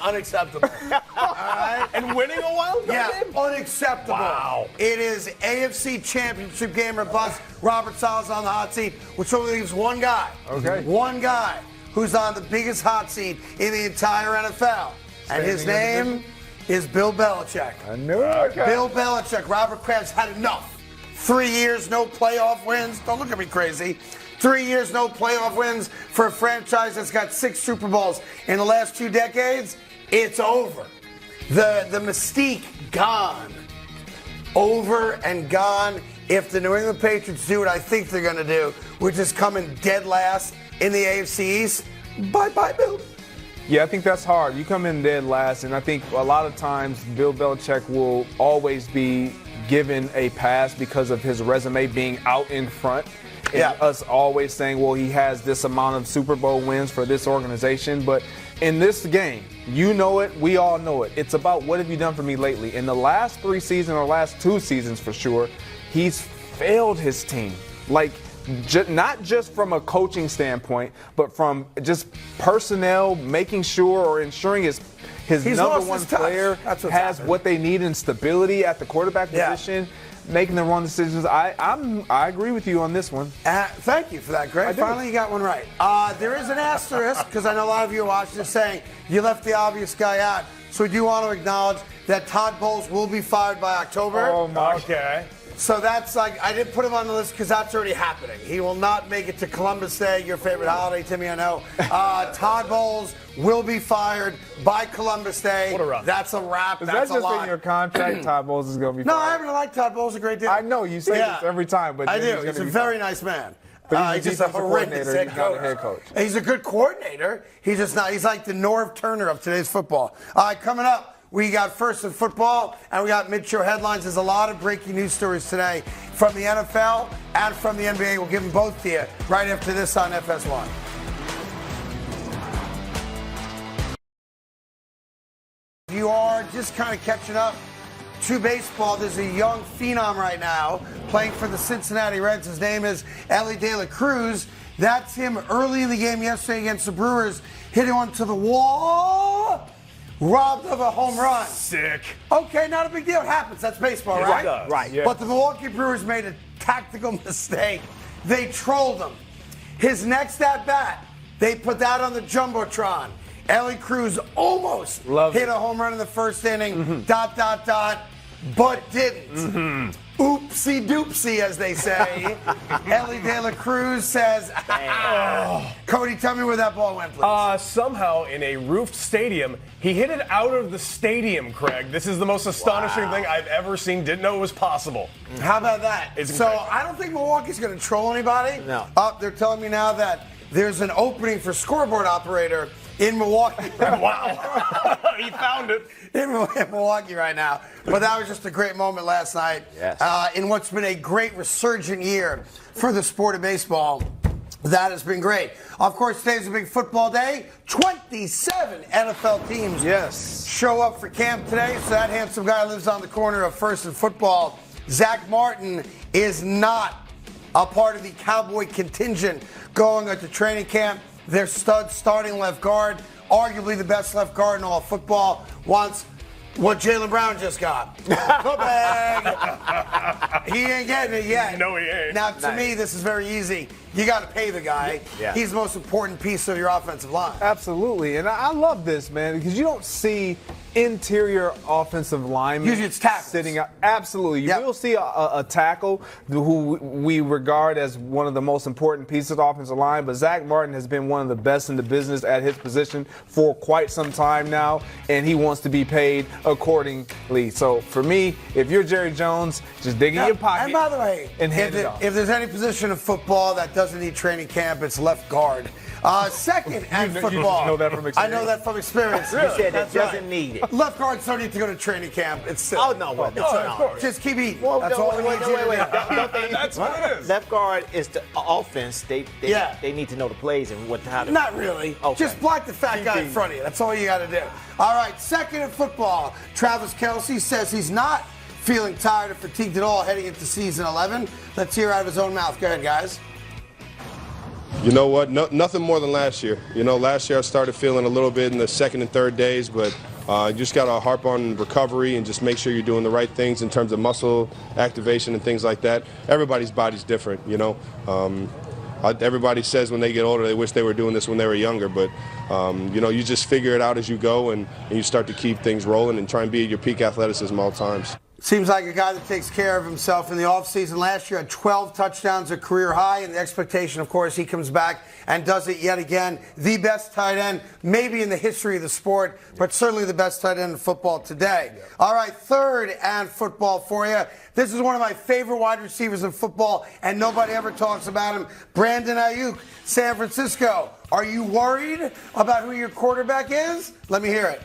Speaker 1: unacceptable. All right?
Speaker 4: And winning a wild card game?
Speaker 1: Unacceptable.
Speaker 4: Wow.
Speaker 1: It is AFC Championship game or bust. Robert Saleh's on the hot seat, which only leaves one guy.
Speaker 2: Okay.
Speaker 1: One guy who's on the biggest hot seat in the entire NFL. And his name is Bill Belichick.
Speaker 2: I knew it. Okay.
Speaker 1: Bill Belichick. Robert Kraft's had enough. 3 years, no playoff wins. Don't look at me crazy. 3 years, no playoff wins for a franchise that's got 6 Super Bowls in the last 2 decades. It's over. The mystique, gone. Over and gone. If the New England Patriots do what I think they're going to do, which is come in dead last in the AFC East, bye-bye, Bill.
Speaker 2: Yeah, I think that's hard. You come in dead last, and I think a lot of times Bill Belichick will always be given a pass because of his resume being out in front. And us always saying, well, he has this amount of Super Bowl wins for this organization. But in this game, you know it, we all know it. It's about what have you done for me lately. In the last 3 seasons, or last 2 seasons for sure, he's failed his team. Like, not just from a coaching standpoint, but from just personnel, making sure or ensuring his number one player has what they need in stability at the quarterback position, making the wrong decisions. I agree with you on this one.
Speaker 1: Thank you for that, Greg. Finally, you got one right. There is an asterisk, because I know a lot of you are watching this saying you left the obvious guy out. So we do want to acknowledge that Todd Bowles will be fired by October.
Speaker 4: Oh, my. Okay.
Speaker 1: So that's like, I didn't put him on the list because that's already happening. He will not make it to Columbus Day, your favorite holiday, Timmy, I know. Todd Bowles will be fired by Columbus Day.
Speaker 4: What a run.
Speaker 1: That's a wrap.
Speaker 2: Is
Speaker 1: that's
Speaker 2: that just
Speaker 1: a lot.
Speaker 2: in your contract? Todd Bowles is going to be fired?
Speaker 1: No, I haven't liked Todd Bowles. A great deal.
Speaker 2: I know. You say this every time. But
Speaker 1: I do. He's a very nice man.
Speaker 2: But
Speaker 1: he's just a horrendous head coach. He's a good coordinator. He's just not. He's like the Norv Turner of today's football. All right, coming up, We got First in Football, and we got mid-show headlines. There's a lot of breaking news stories today from the NFL and from the NBA. We'll give them both to you right after this on FS1. If you are just kind of catching up to baseball, there's a young phenom right now playing for the Cincinnati Reds. His name is Elly De La Cruz. That's him early in the game yesterday against the Brewers, hitting one to the wall, robbed of a home run.
Speaker 4: Sick.
Speaker 1: Okay, not a big deal. It happens. That's baseball, right?
Speaker 4: Right.
Speaker 1: Yeah. But the Milwaukee Brewers made a tactical mistake. They trolled him. His next at-bat, they put that on the Jumbotron. Elly Cruz almost hit a home run in the first inning, but didn't. Oopsie doopsie, as they say. Elly De La Cruz says, Cody, tell me where that ball went, please.
Speaker 4: Somehow in a roofed stadium, he hit it out of the stadium, Craig. This is the most astonishing thing I've ever seen. Didn't know it was possible.
Speaker 1: How about that?
Speaker 4: It's
Speaker 1: so
Speaker 4: incredible.
Speaker 1: I don't think Milwaukee's going to troll anybody.
Speaker 3: No.
Speaker 1: They're telling me now that there's an opening for scoreboard operator in Milwaukee.
Speaker 4: Wow. He found it.
Speaker 1: In Milwaukee right now. But that was just a great moment last night in what's been a great resurgent year for the sport of baseball. That has been great. Of course, today's a big football day. 27 NFL teams show up for camp today. So that handsome guy lives on the corner of First and Football. Zack Martin is not a part of the Cowboy contingent going to training camp. Their stud starting left guard, arguably the best left guard in all of football, wants what Jalen Brown just got. The bag. He ain't getting it yet.
Speaker 4: No, he ain't.
Speaker 1: Now, to me, this is very easy. You got to pay the guy.
Speaker 3: Yeah.
Speaker 1: He's the most important piece of your offensive line.
Speaker 2: Absolutely. And I love this, man, because you don't see interior offensive linemen
Speaker 1: Usually it's tackles.
Speaker 2: sitting out. Absolutely. You will see a tackle who we regard as one of the most important pieces of the offensive line, but Zack Martin has been one of the best in the business at his position for quite some time now, and he wants to be paid accordingly. So for me, if you're Jerry Jones, just dig in your pocket.
Speaker 1: And by the way,
Speaker 2: and hand it off.
Speaker 1: If there's any position of football that doesn't need training camp, it's left guard. Second, and football.
Speaker 2: You know that from experience?
Speaker 1: I know that from experience.
Speaker 3: You said it doesn't need it.
Speaker 1: Left guards don't need to go to training camp. It's silly.
Speaker 3: Oh, no. No.
Speaker 1: Just keep eating.
Speaker 3: Well,
Speaker 1: That's all we need you to do.
Speaker 3: Don't they,
Speaker 4: That's what it is.
Speaker 3: Left guard is the offense. They need to know the plays and how to.
Speaker 1: Not really.
Speaker 3: Okay.
Speaker 1: Just block the fat guy in front of you. That's all you got to do. All right, second in football. Travis Kelce says he's not feeling tired or fatigued at all heading into season 11. Let's hear out of his own mouth. Go ahead, guys.
Speaker 9: You know what? Nothing more than last year. Last year I started feeling a little bit in the second and third days, but you just got to harp on recovery and just make sure you're doing the right things in terms of muscle activation and things like that. Everybody's body's different, Everybody says when they get older they wish they were doing this when they were younger, but you just figure it out as you go and you start to keep things rolling and try and be at your peak athleticism all times.
Speaker 1: Seems like a guy that takes care of himself in the offseason. Last year had 12 touchdowns, a career high, and the expectation, of course, he comes back and does it yet again. The best tight end, maybe in the history of the sport, but certainly the best tight end in football today. Yeah. All right, third and football for you. This is one of my favorite wide receivers in football, and nobody ever talks about him. Brandon Ayuk, San Francisco. Are you worried about who your quarterback is? Let me hear it.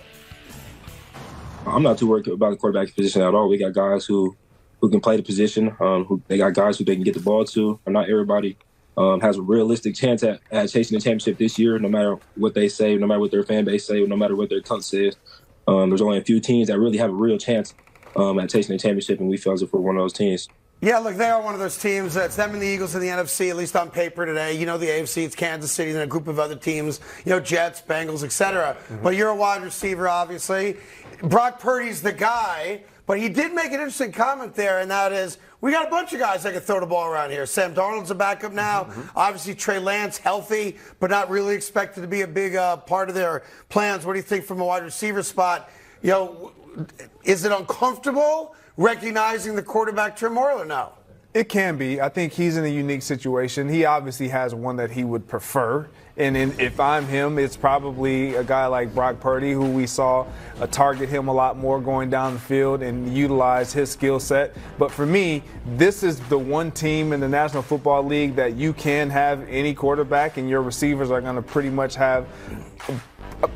Speaker 10: I'm not too worried about the quarterback position at all. We got guys who can play the position. They got guys who they can get the ball to. Not everybody has a realistic chance at chasing the championship this year, no matter what they say, no matter what their fan base say, no matter what their coach says. There's only a few teams that really have a real chance at chasing the championship, and we feel as if we're one of those teams.
Speaker 1: Yeah, look, they are one of those teams. It's them and the Eagles in the NFC, at least on paper today. The AFC, it's Kansas City and a group of other teams, Jets, Bengals, etc. But you're a wide receiver, obviously. Brock Purdy's the guy, but he did make an interesting comment there, and that is, we got a bunch of guys that can throw the ball around here. Sam Darnold's a backup now. Obviously, Trey Lance, healthy, but not really expected to be a big part of their plans. What do you think from a wide receiver spot? Is it uncomfortable recognizing the quarterback turmoil or no?
Speaker 2: It can be. I think he's in a unique situation. He obviously has one that he would prefer. And if I'm him, it's probably a guy like Brock Purdy, who we saw target him a lot more going down the field and utilize his skill set. But for me, this is the one team in the National Football League that you can have any quarterback, and your receivers are going to pretty much have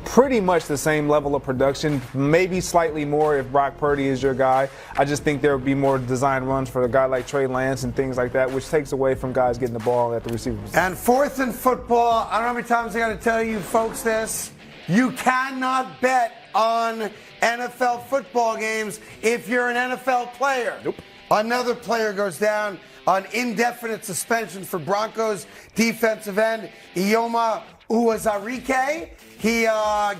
Speaker 2: pretty much the same level of production, maybe slightly more if Brock Purdy is your guy. I just think there would be more design runs for a guy like Trey Lance and things like that, which takes away from guys getting the ball at the receiver position.
Speaker 1: And fourth in football, I don't know how many times I got to tell you folks this, you cannot bet on NFL football games if you're an NFL player.
Speaker 4: Nope.
Speaker 1: Another player goes down on indefinite suspension for Broncos defensive end Ioma Uwazurike. He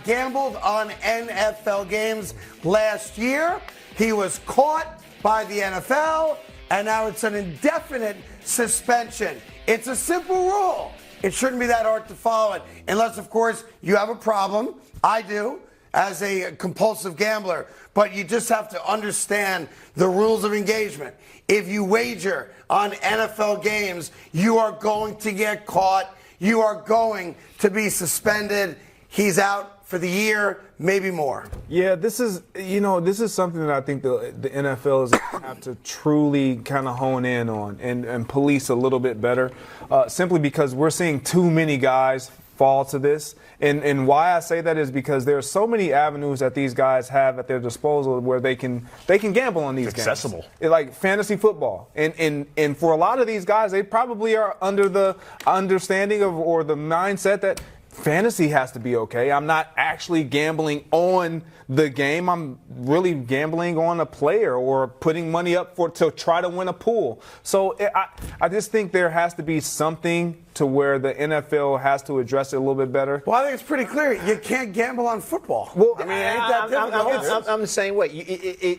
Speaker 1: gambled on NFL games last year. He was caught by the NFL, and now it's an indefinite suspension. It's a simple rule. It shouldn't be that hard to follow it, unless, of course, you have a problem. I do, as a compulsive gambler. But you just have to understand the rules of engagement. If you wager on NFL games, you are going to get caught. You are going to be suspended. He's out for the year, maybe more.
Speaker 2: Yeah, this is something that I think the NFL is going to have to truly kind of hone in on and police a little bit better, simply because we're seeing too many guys fall to this. And why I say that is because there are so many avenues that these guys have at their disposal where they can gamble on these
Speaker 4: accessible.
Speaker 2: games. Like fantasy football. And for a lot of these guys, they probably are under the understanding of or the mindset that fantasy has to be okay. I'm not actually gambling on the game. I'm really gambling on a player or putting money up to try to win a pool. So I just think there has to be something to where the NFL has to address it a little bit better.
Speaker 1: Well, I think it's pretty clear. You can't gamble on football.
Speaker 2: Well,
Speaker 1: I mean, ain't that difficult?
Speaker 3: I'm the same way.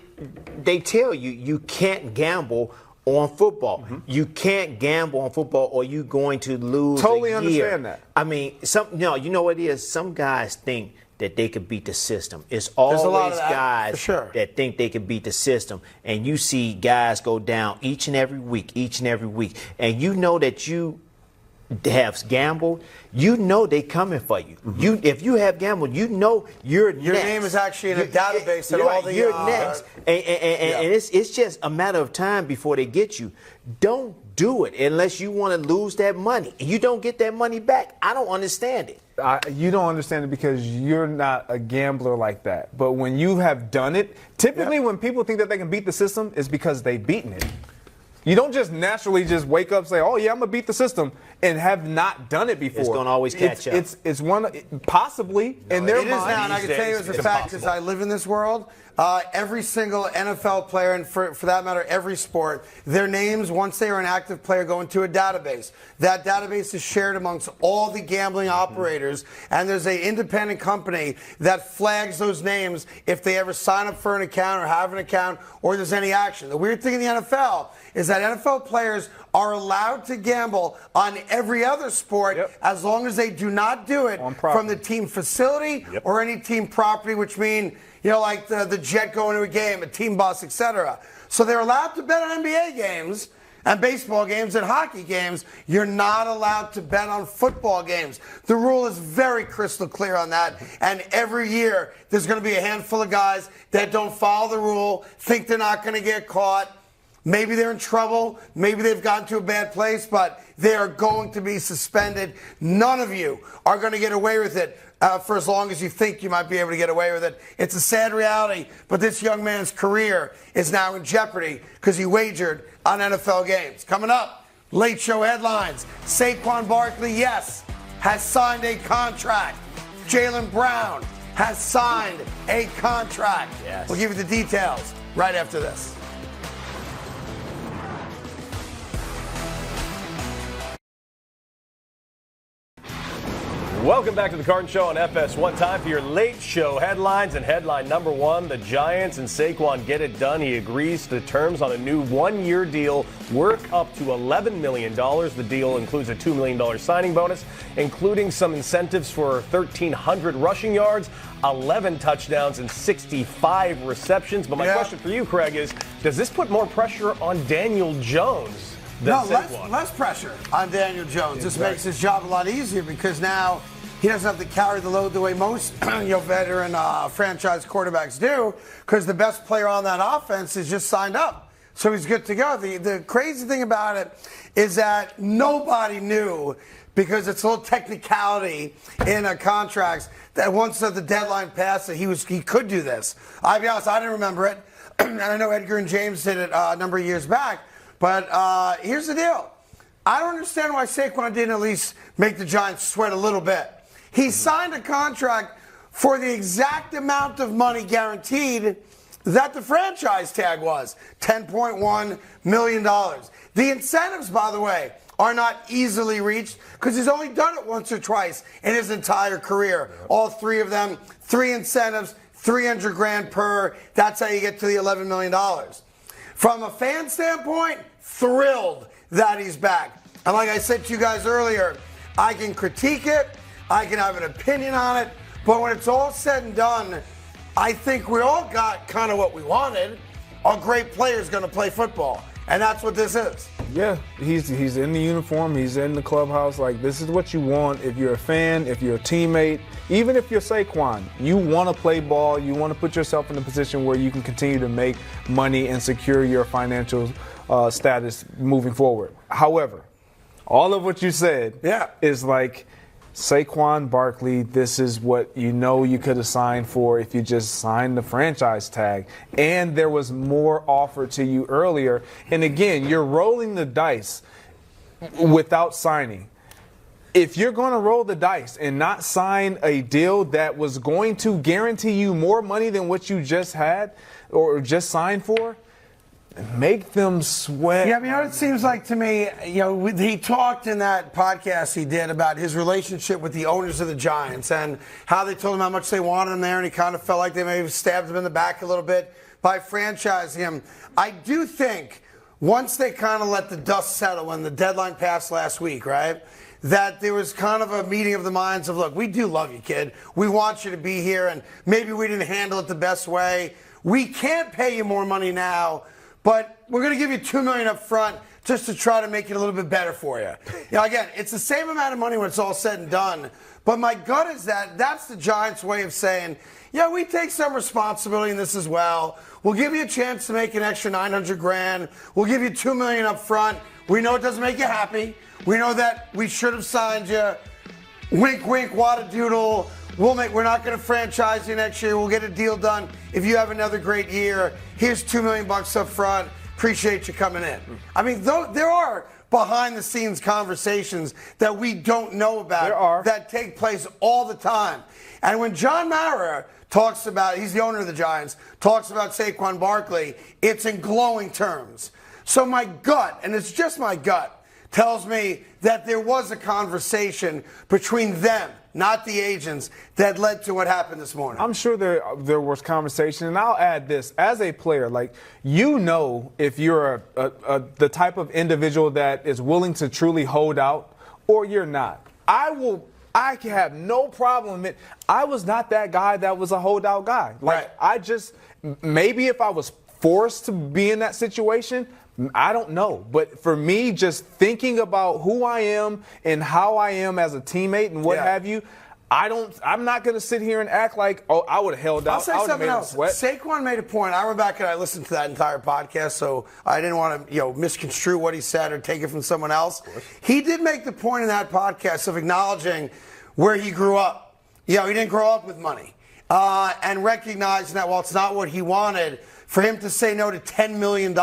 Speaker 3: They tell you you can't gamble on football. Mm-hmm. You can't gamble on football or you're going to lose
Speaker 2: Totally
Speaker 3: a year.
Speaker 2: understand that.
Speaker 3: I mean, you know what it is? Some guys think that they could beat the system. It's always guys that think they can beat the system. And you see guys go down each and every week. And you know that you have gambled, you know they coming for you. Mm-hmm. If you have gambled, you know you're next.
Speaker 1: Your name is actually in a database.
Speaker 3: You're next. And it's just a matter of time before they get you. Don't do it unless you want to lose that money. You don't get that money back. I don't understand it.
Speaker 2: You don't understand it because you're not a gambler like that. But when you have done it, typically when people think that they can beat the system, it's because they've beaten it. You don't just naturally just wake up and say, oh, yeah, I'm going to beat the system and have not done it before.
Speaker 3: It's going to always catch up.
Speaker 2: It's one, possibly, in their mind.
Speaker 1: It is now, and I can tell you as a fact, because I live in this world, every single NFL player, and for that matter, every sport, their names, once they are an active player, go into a database. That database is shared amongst all the gambling operators, and there's an independent company that flags those names if they ever sign up for an account or have an account or there's any action. The weird thing in the NFL is that NFL players are allowed to gamble on every other sport as long as they do not do it from the team facility or any team property, which mean, like the jet going to a game, a team bus, etc. So they're allowed to bet on NBA games and baseball games and hockey games. You're not allowed to bet on football games. The rule is very crystal clear on that. And every year, there's going to be a handful of guys that don't follow the rule, think they're not going to get caught. Maybe they're in trouble. Maybe they've gotten to a bad place, but they are going to be suspended. None of you are going to get away with it for as long as you think you might be able to get away with it. It's a sad reality, but this young man's career is now in jeopardy because he wagered on NFL games. Coming up, late show headlines. Saquon Barkley, yes, has signed a contract. Jaylen Brown has signed a contract.
Speaker 3: Yes.
Speaker 1: We'll give you the details right after this.
Speaker 4: Welcome back to the Carton Show on FS1. Time for your late show headlines. And headline number one, the Giants and Saquon get it done. He agrees to terms on a new one-year deal worth up to $11 million. The deal includes a $2 million signing bonus, including some incentives for 1,300 rushing yards, 11 touchdowns, and 65 receptions. But my question for you, Craig, is does this put more pressure on Daniel Jones?
Speaker 1: No, less pressure on Daniel Jones. This makes his job a lot easier because now he doesn't have to carry the load the way most veteran franchise quarterbacks do because the best player on that offense is just signed up. So he's good to go. The crazy thing about it is that nobody knew because it's a little technicality in contracts that once the deadline passed that he could do this. I'll be honest, I didn't remember it. And I know Edgar and James did it a number of years back. But here's the deal. I don't understand why Saquon didn't at least make the Giants sweat a little bit. He signed a contract for the exact amount of money guaranteed that the franchise tag was, $10.1 million. The incentives, by the way, are not easily reached because he's only done it once or twice in his entire career. All three of them, 3 incentives, $300,000 per. That's how you get to the $11 million. From a fan standpoint, thrilled that he's back. And like I said to you guys earlier, I can critique it, I can have an opinion on it, but when it's all said and done, I think we all got kind of what we wanted. A great player is going to play football, and that's what this is.
Speaker 2: Yeah, he's in the uniform, he's in the clubhouse. Like, this is what you want if you're a fan, if you're a teammate, even if you're Saquon. You want to play ball, you want to put yourself in a position where you can continue to make money and secure your financial status moving forward. However, all of what you said is like, Saquon Barkley, this is what you know you could have signed for if you just signed the franchise tag. And there was more offered to you earlier. And again, you're rolling the dice without signing. If you're going to roll the dice and not sign a deal that was going to guarantee you more money than what you just had or just signed for, make them sweat.
Speaker 1: Yeah, I mean, it seems like to me, he talked in that podcast he did about his relationship with the owners of the Giants and how they told him how much they wanted him there, and he kind of felt like they maybe stabbed him in the back a little bit by franchising him. I do think once they kind of let the dust settle when the deadline passed last week, right, that there was kind of a meeting of the minds of, look, we do love you, kid. We want you to be here, and maybe we didn't handle it the best way. We can't pay you more money now, but we're going to give you $2 million up front just to try to make it a little bit better for you. Again, it's the same amount of money when it's all said and done. But my gut is that's the Giants' way of saying, yeah, we take some responsibility in this as well. We'll give you a chance to make an extra $900,000. We'll give you $2 million up front. We know it doesn't make you happy. We know that we should have signed you. Wink, wink, wadadoodle. We're not going to franchise you next year. We'll get a deal done if you have another great year. Here's $2 million up front. Appreciate you coming in. I mean, there are behind-the-scenes conversations that we don't know about that take place all the time. And when John Mara talks about, he's the owner of the Giants, talks about Saquon Barkley, it's in glowing terms. So my gut, and it's just my gut, tells me that there was a conversation between them, not the agents, that led to what happened this morning.
Speaker 2: I'm sure there was conversation, and I'll add this. As a player, like, if you're the type of individual that is willing to truly hold out or you're not. I can have no problem with it. I was not that guy that was a holdout guy. Like, maybe if I was forced to be in that situation, I don't know. But for me, just thinking about who I am and how I am as a teammate and what have you, I'm not going to sit here and act like, I would have held out.
Speaker 1: I'll say something else. Saquon made a point. I went back and I listened to that entire podcast, so I didn't want to misconstrue what he said or take it from someone else. He did make the point in that podcast of acknowledging where he grew up. He didn't grow up with money. And recognizing that while it's not what he wanted, for him to say no to $10 million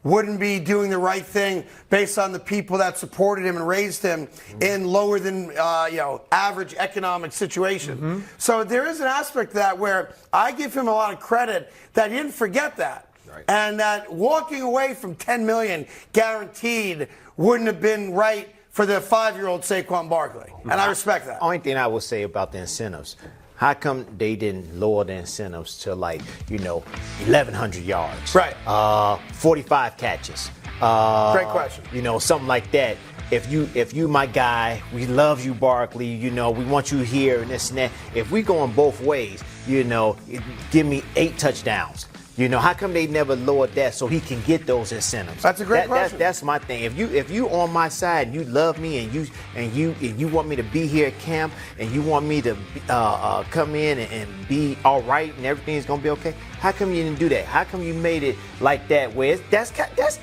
Speaker 1: wouldn't be doing the right thing based on the people that supported him and raised him in lower than average economic situation. So there is an aspect to that where I give him a lot of credit that he didn't forget that. And that walking away from $10 million guaranteed wouldn't have been right for the 5-year-old Saquon Barkley. And I respect that.
Speaker 3: Only thing I will say about the incentives, how come they didn't lower the incentives to 1,100 yards?
Speaker 1: Right.
Speaker 3: 45 catches.
Speaker 1: Great question.
Speaker 3: Something like that. If you my guy, we love you, Barkley. We want you here and this and that. If we going both ways, give me 8 touchdowns. How come they never lowered that so he can get those incentives?
Speaker 1: That's a great question.
Speaker 3: That's my thing. If you on my side, you love me, and you want me to be here at camp, and you want me to come in and be all right, and everything's gonna be okay. How come you didn't do that? How come you made it like that? Where that's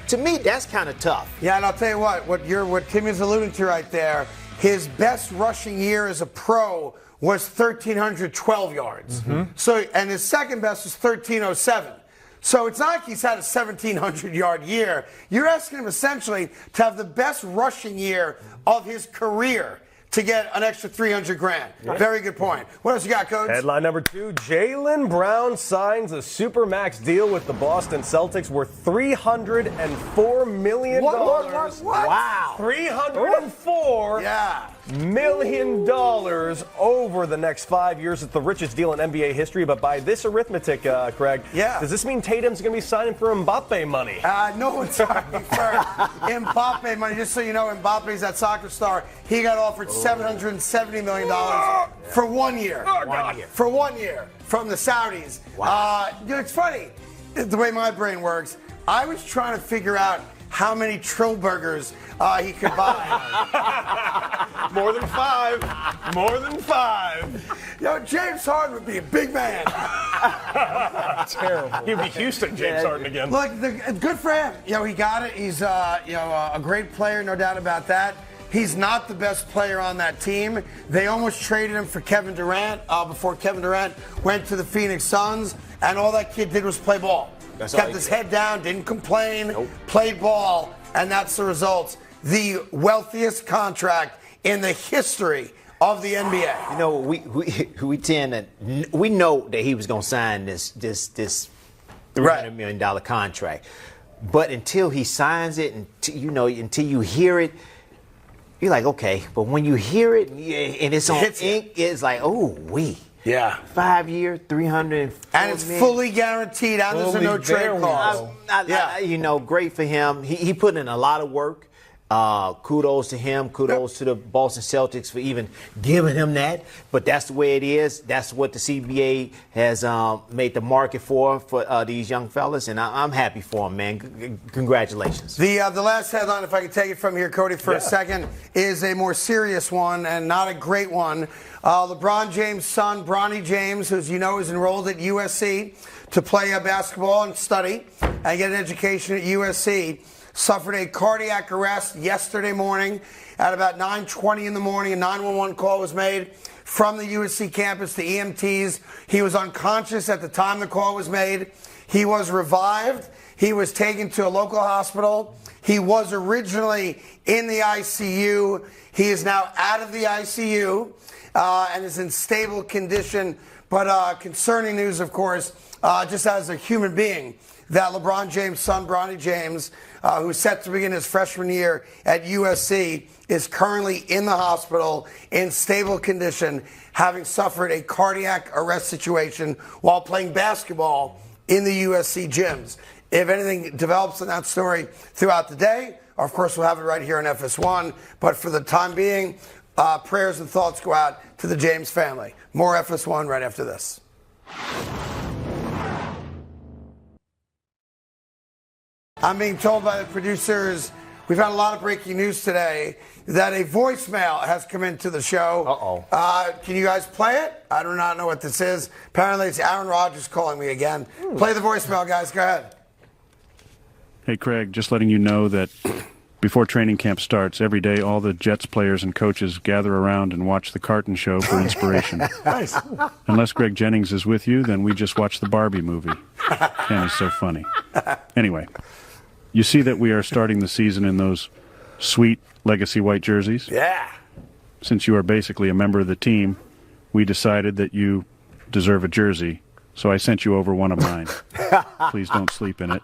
Speaker 3: to me, that's kind of tough.
Speaker 1: Yeah, and I'll tell you what Timmy's alluding to right there his best rushing year as a pro was 1,312 yards. So, and his second best was 1,307. So it's not like he's had a 1,700-yard year. You're asking him essentially to have the best rushing year of his career to get an extra $300,000. Very good point. What else you got, Coach?
Speaker 4: Headline number 2, Jaylen Brown signs a supermax deal with the Boston Celtics worth $304 million.
Speaker 1: What?
Speaker 3: Wow.
Speaker 4: $304 million over the next 5 years. It's the richest deal in NBA history. But by this arithmetic, Craig, does this mean Tatum's going to be signing for Mbappe money?
Speaker 1: No one's signing for Mbappe money. Just so you know, Mbappe's that soccer star. He got offered $770 million for 1 year. For 1 year from the Saudis. It's funny, the way my brain works. I was trying to figure out how many Trillburgers he could buy.
Speaker 4: More than 5. More than 5.
Speaker 1: James Harden would be a big man.
Speaker 4: Terrible. He'd be Houston James Harden again.
Speaker 1: Look, good for him. He got it. He's a great player, no doubt about that. He's not the best player on that team. They almost traded him for Kevin Durant before Kevin Durant went to the Phoenix Suns, and all that kid did was play ball. Kept his head down, didn't complain, played ball, and that's the result. The wealthiest contract in the history of the NBA.
Speaker 3: We know that he was going to sign this $300 million contract, but until he signs it, until you hear it, you're like, okay. But when you hear it and it's on ink, it's like, oh, 5 year, $304
Speaker 1: and it's
Speaker 3: million.
Speaker 1: fully guaranteed. And there's no trade clause.
Speaker 3: Great for him. He put in a lot of work. Kudos to him. Kudos to the Boston Celtics for even giving him that. But that's the way it is. That's what the CBA has made the market for these young fellas, and I'm happy for them, man. Congratulations.
Speaker 1: The last headline, if I can take it from here, Cody, for a second, is a more serious one and not a great one. LeBron James' son, Bronny James, who, as you know, is enrolled at USC to play basketball and study and get an education at USC, suffered a cardiac arrest yesterday morning at about 9:20 in the morning. A 911 call was made from the USC campus to EMTs. He was unconscious at the time the call was made. He was revived. He was taken to a local hospital. He was originally in the ICU. He is now out of the ICU and is in stable condition. But concerning news, of course, just as a human being, that LeBron James' son, Bronny James, who's set to begin his freshman year at USC, is currently in the hospital in stable condition, having suffered a cardiac arrest situation while playing basketball in the USC gyms. If anything develops in that story throughout the day, of course, we'll have it right here on FS1. But for the time being, prayers and thoughts go out to the James family. More FS1 right after this. I'm being told by the producers, we've had a lot of breaking news today, that a voicemail has come into the show. Can you guys play it? I do not know what this is. Apparently it's Aaron Rodgers calling me again. Play the voicemail, guys. Go ahead.
Speaker 11: Hey, Craig, just letting you know that before training camp starts, every day all the Jets players and coaches gather around and watch the Carton Show for inspiration.
Speaker 1: Nice.
Speaker 11: Unless Greg Jennings is with you, then we just watch the Barbie movie. And it's so funny. Anyway. You see that we are starting the season in those sweet legacy white jerseys?
Speaker 1: Yeah.
Speaker 11: Since you are basically a member of the team, we decided that you deserve a jersey, so I sent you over one of mine. Please don't sleep in it.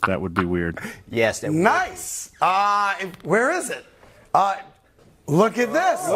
Speaker 11: That would be weird.
Speaker 3: Yes, that would.
Speaker 1: Nice. Where is it? Look at this.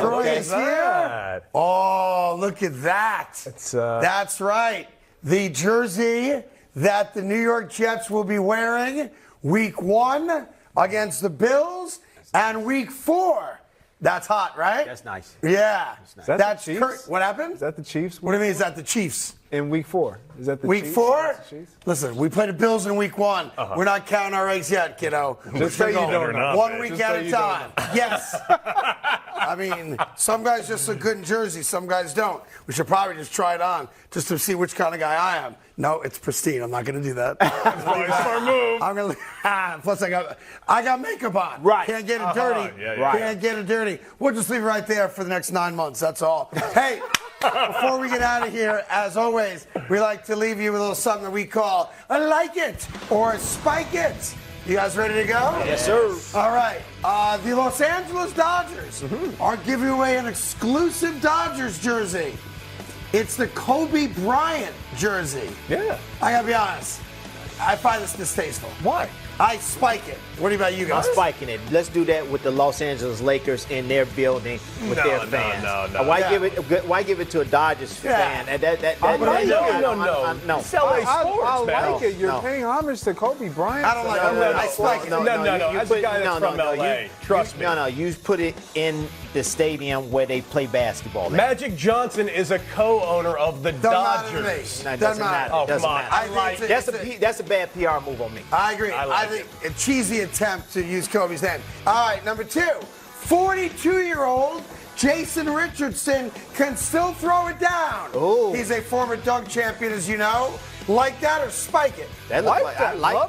Speaker 1: Troy is here. Oh, look at that. That's right. The jersey that the New York Jets will be wearing week 1 against the Bills and week 4. That's hot, right?
Speaker 3: That's nice.
Speaker 1: Yeah.
Speaker 2: That's the Chiefs?
Speaker 1: What happened?
Speaker 2: Is that the Chiefs?
Speaker 1: What do you mean, is that the Chiefs?
Speaker 2: In week 4. Is that the
Speaker 1: week
Speaker 2: Chiefs?
Speaker 1: 4? Listen, we played the Bills in week 1. We're not counting our eggs yet, kiddo.
Speaker 2: Just so you don't know.
Speaker 1: 1 week at a time. Yes. I mean, some guys just look good in jerseys, some guys don't. We should probably just try it on just to see which kind of guy I am. No, it's pristine. I'm not going to do that.
Speaker 4: Smart move.
Speaker 1: I'm going to. Plus, I got makeup on.
Speaker 3: Right.
Speaker 1: Can't get it dirty.
Speaker 3: Right.
Speaker 1: Can't get it dirty. We'll just leave it right there for the next 9 months. That's all. Hey, before we get out of here, as always, we like to leave you with a little something that we call a like it or a spike it. You guys ready to go?
Speaker 3: Yes, sir.
Speaker 1: All right. The Los Angeles Dodgers are giving away an exclusive Dodgers jersey. It's the Kobe Bryant jersey.
Speaker 4: Yeah.
Speaker 1: I gotta be honest. I find this distasteful.
Speaker 4: Why?
Speaker 1: I spike it. What about you guys?
Speaker 3: I'm spiking it. Let's do that with the Los Angeles Lakers in their building with their fans.
Speaker 4: No.
Speaker 3: Why give it to a Dodgers fan?
Speaker 4: No.
Speaker 2: It's LA Sports, I like it. You're paying homage to Kobe Bryant.
Speaker 1: I don't like it. I spike it.
Speaker 4: No. As a guy that's from LA, trust me.
Speaker 3: No. You put it in the stadium where they play basketball.
Speaker 4: Magic Johnson is a co-owner of the Dodgers.
Speaker 3: No, it doesn't matter.
Speaker 4: Oh, come on.
Speaker 3: That's a bad PR move on me.
Speaker 1: I agree. I think a cheesy attempt to use Kobe's name. All right, number 2. 42-year-old Jason Richardson can still throw it down.
Speaker 3: Ooh.
Speaker 1: He's a former dunk champion, as you know. Like that or spike it?
Speaker 3: I like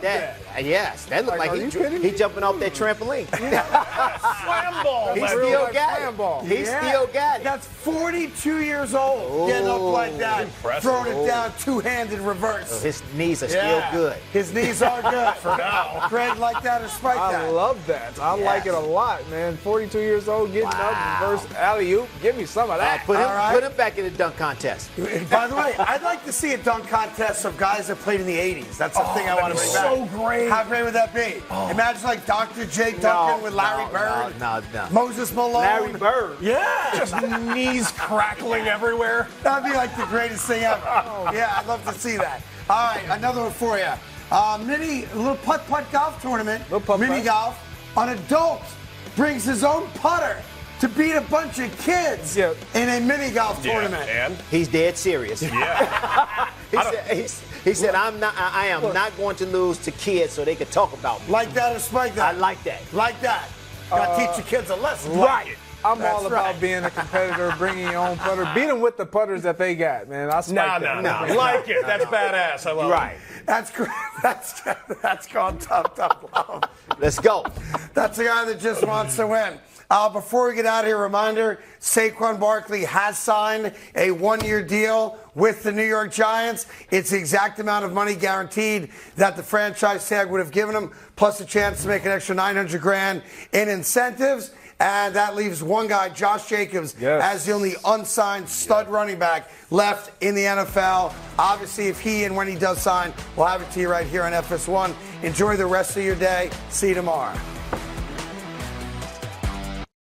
Speaker 3: that. Yes, that looked like he jumping off that trampoline.
Speaker 4: Slam ball.
Speaker 3: He still got it. He still got it.
Speaker 1: That's 42 years old. Getting up like that. Throwing it down two-handed reverse.
Speaker 3: His knees are still good.
Speaker 1: His knees are good for now. Greg, like that or spike that?
Speaker 2: I love that. I like it a lot, man. 42 years old, getting up, reverse alley-oop. Give me some of that.
Speaker 3: Put him back in the dunk contest.
Speaker 1: By the way, I'd like to see a dunk contest of guys that played in the 80s. That's the thing I want to bring back.
Speaker 4: So great.
Speaker 1: How great would that be? Imagine like Dr. J. Duncan with Larry Bird.
Speaker 3: No.
Speaker 1: Moses Malone.
Speaker 3: Larry Bird.
Speaker 1: Yeah.
Speaker 4: Just knees crackling everywhere.
Speaker 1: That'd be like the greatest thing ever. Yeah, I'd love to see that. All right, another one for you. Little putt-putt golf tournament. Mini golf. An adult brings his own putter to beat a bunch of kids in a mini golf tournament.
Speaker 4: And?
Speaker 3: He's dead serious.
Speaker 4: Yeah.
Speaker 3: He said, I am not going to lose to kids so they can talk about me.
Speaker 1: Like that or spike that?
Speaker 3: I like that.
Speaker 1: Like that. Got to teach your kids a lesson.
Speaker 3: Right.
Speaker 2: I'm all about being a competitor, bringing your own putter. Beat them with the putters that they got, man. I spike that.
Speaker 4: No. Like it. That's badass. I love it.
Speaker 1: That's great. That's called tough love.
Speaker 3: Let's go.
Speaker 1: That's the guy that just wants to win. Before we get out of here, reminder, Saquon Barkley has signed a 1-year deal with the New York Giants. It's the exact amount of money guaranteed that the franchise tag would have given him, plus a chance to make an extra $900,000 in incentives. And that leaves one guy, Josh Jacobs, as the only unsigned stud running back left in the NFL. Obviously, if he and when he does sign, we'll have it to you right here on FS1. Enjoy the rest of your day. See you tomorrow.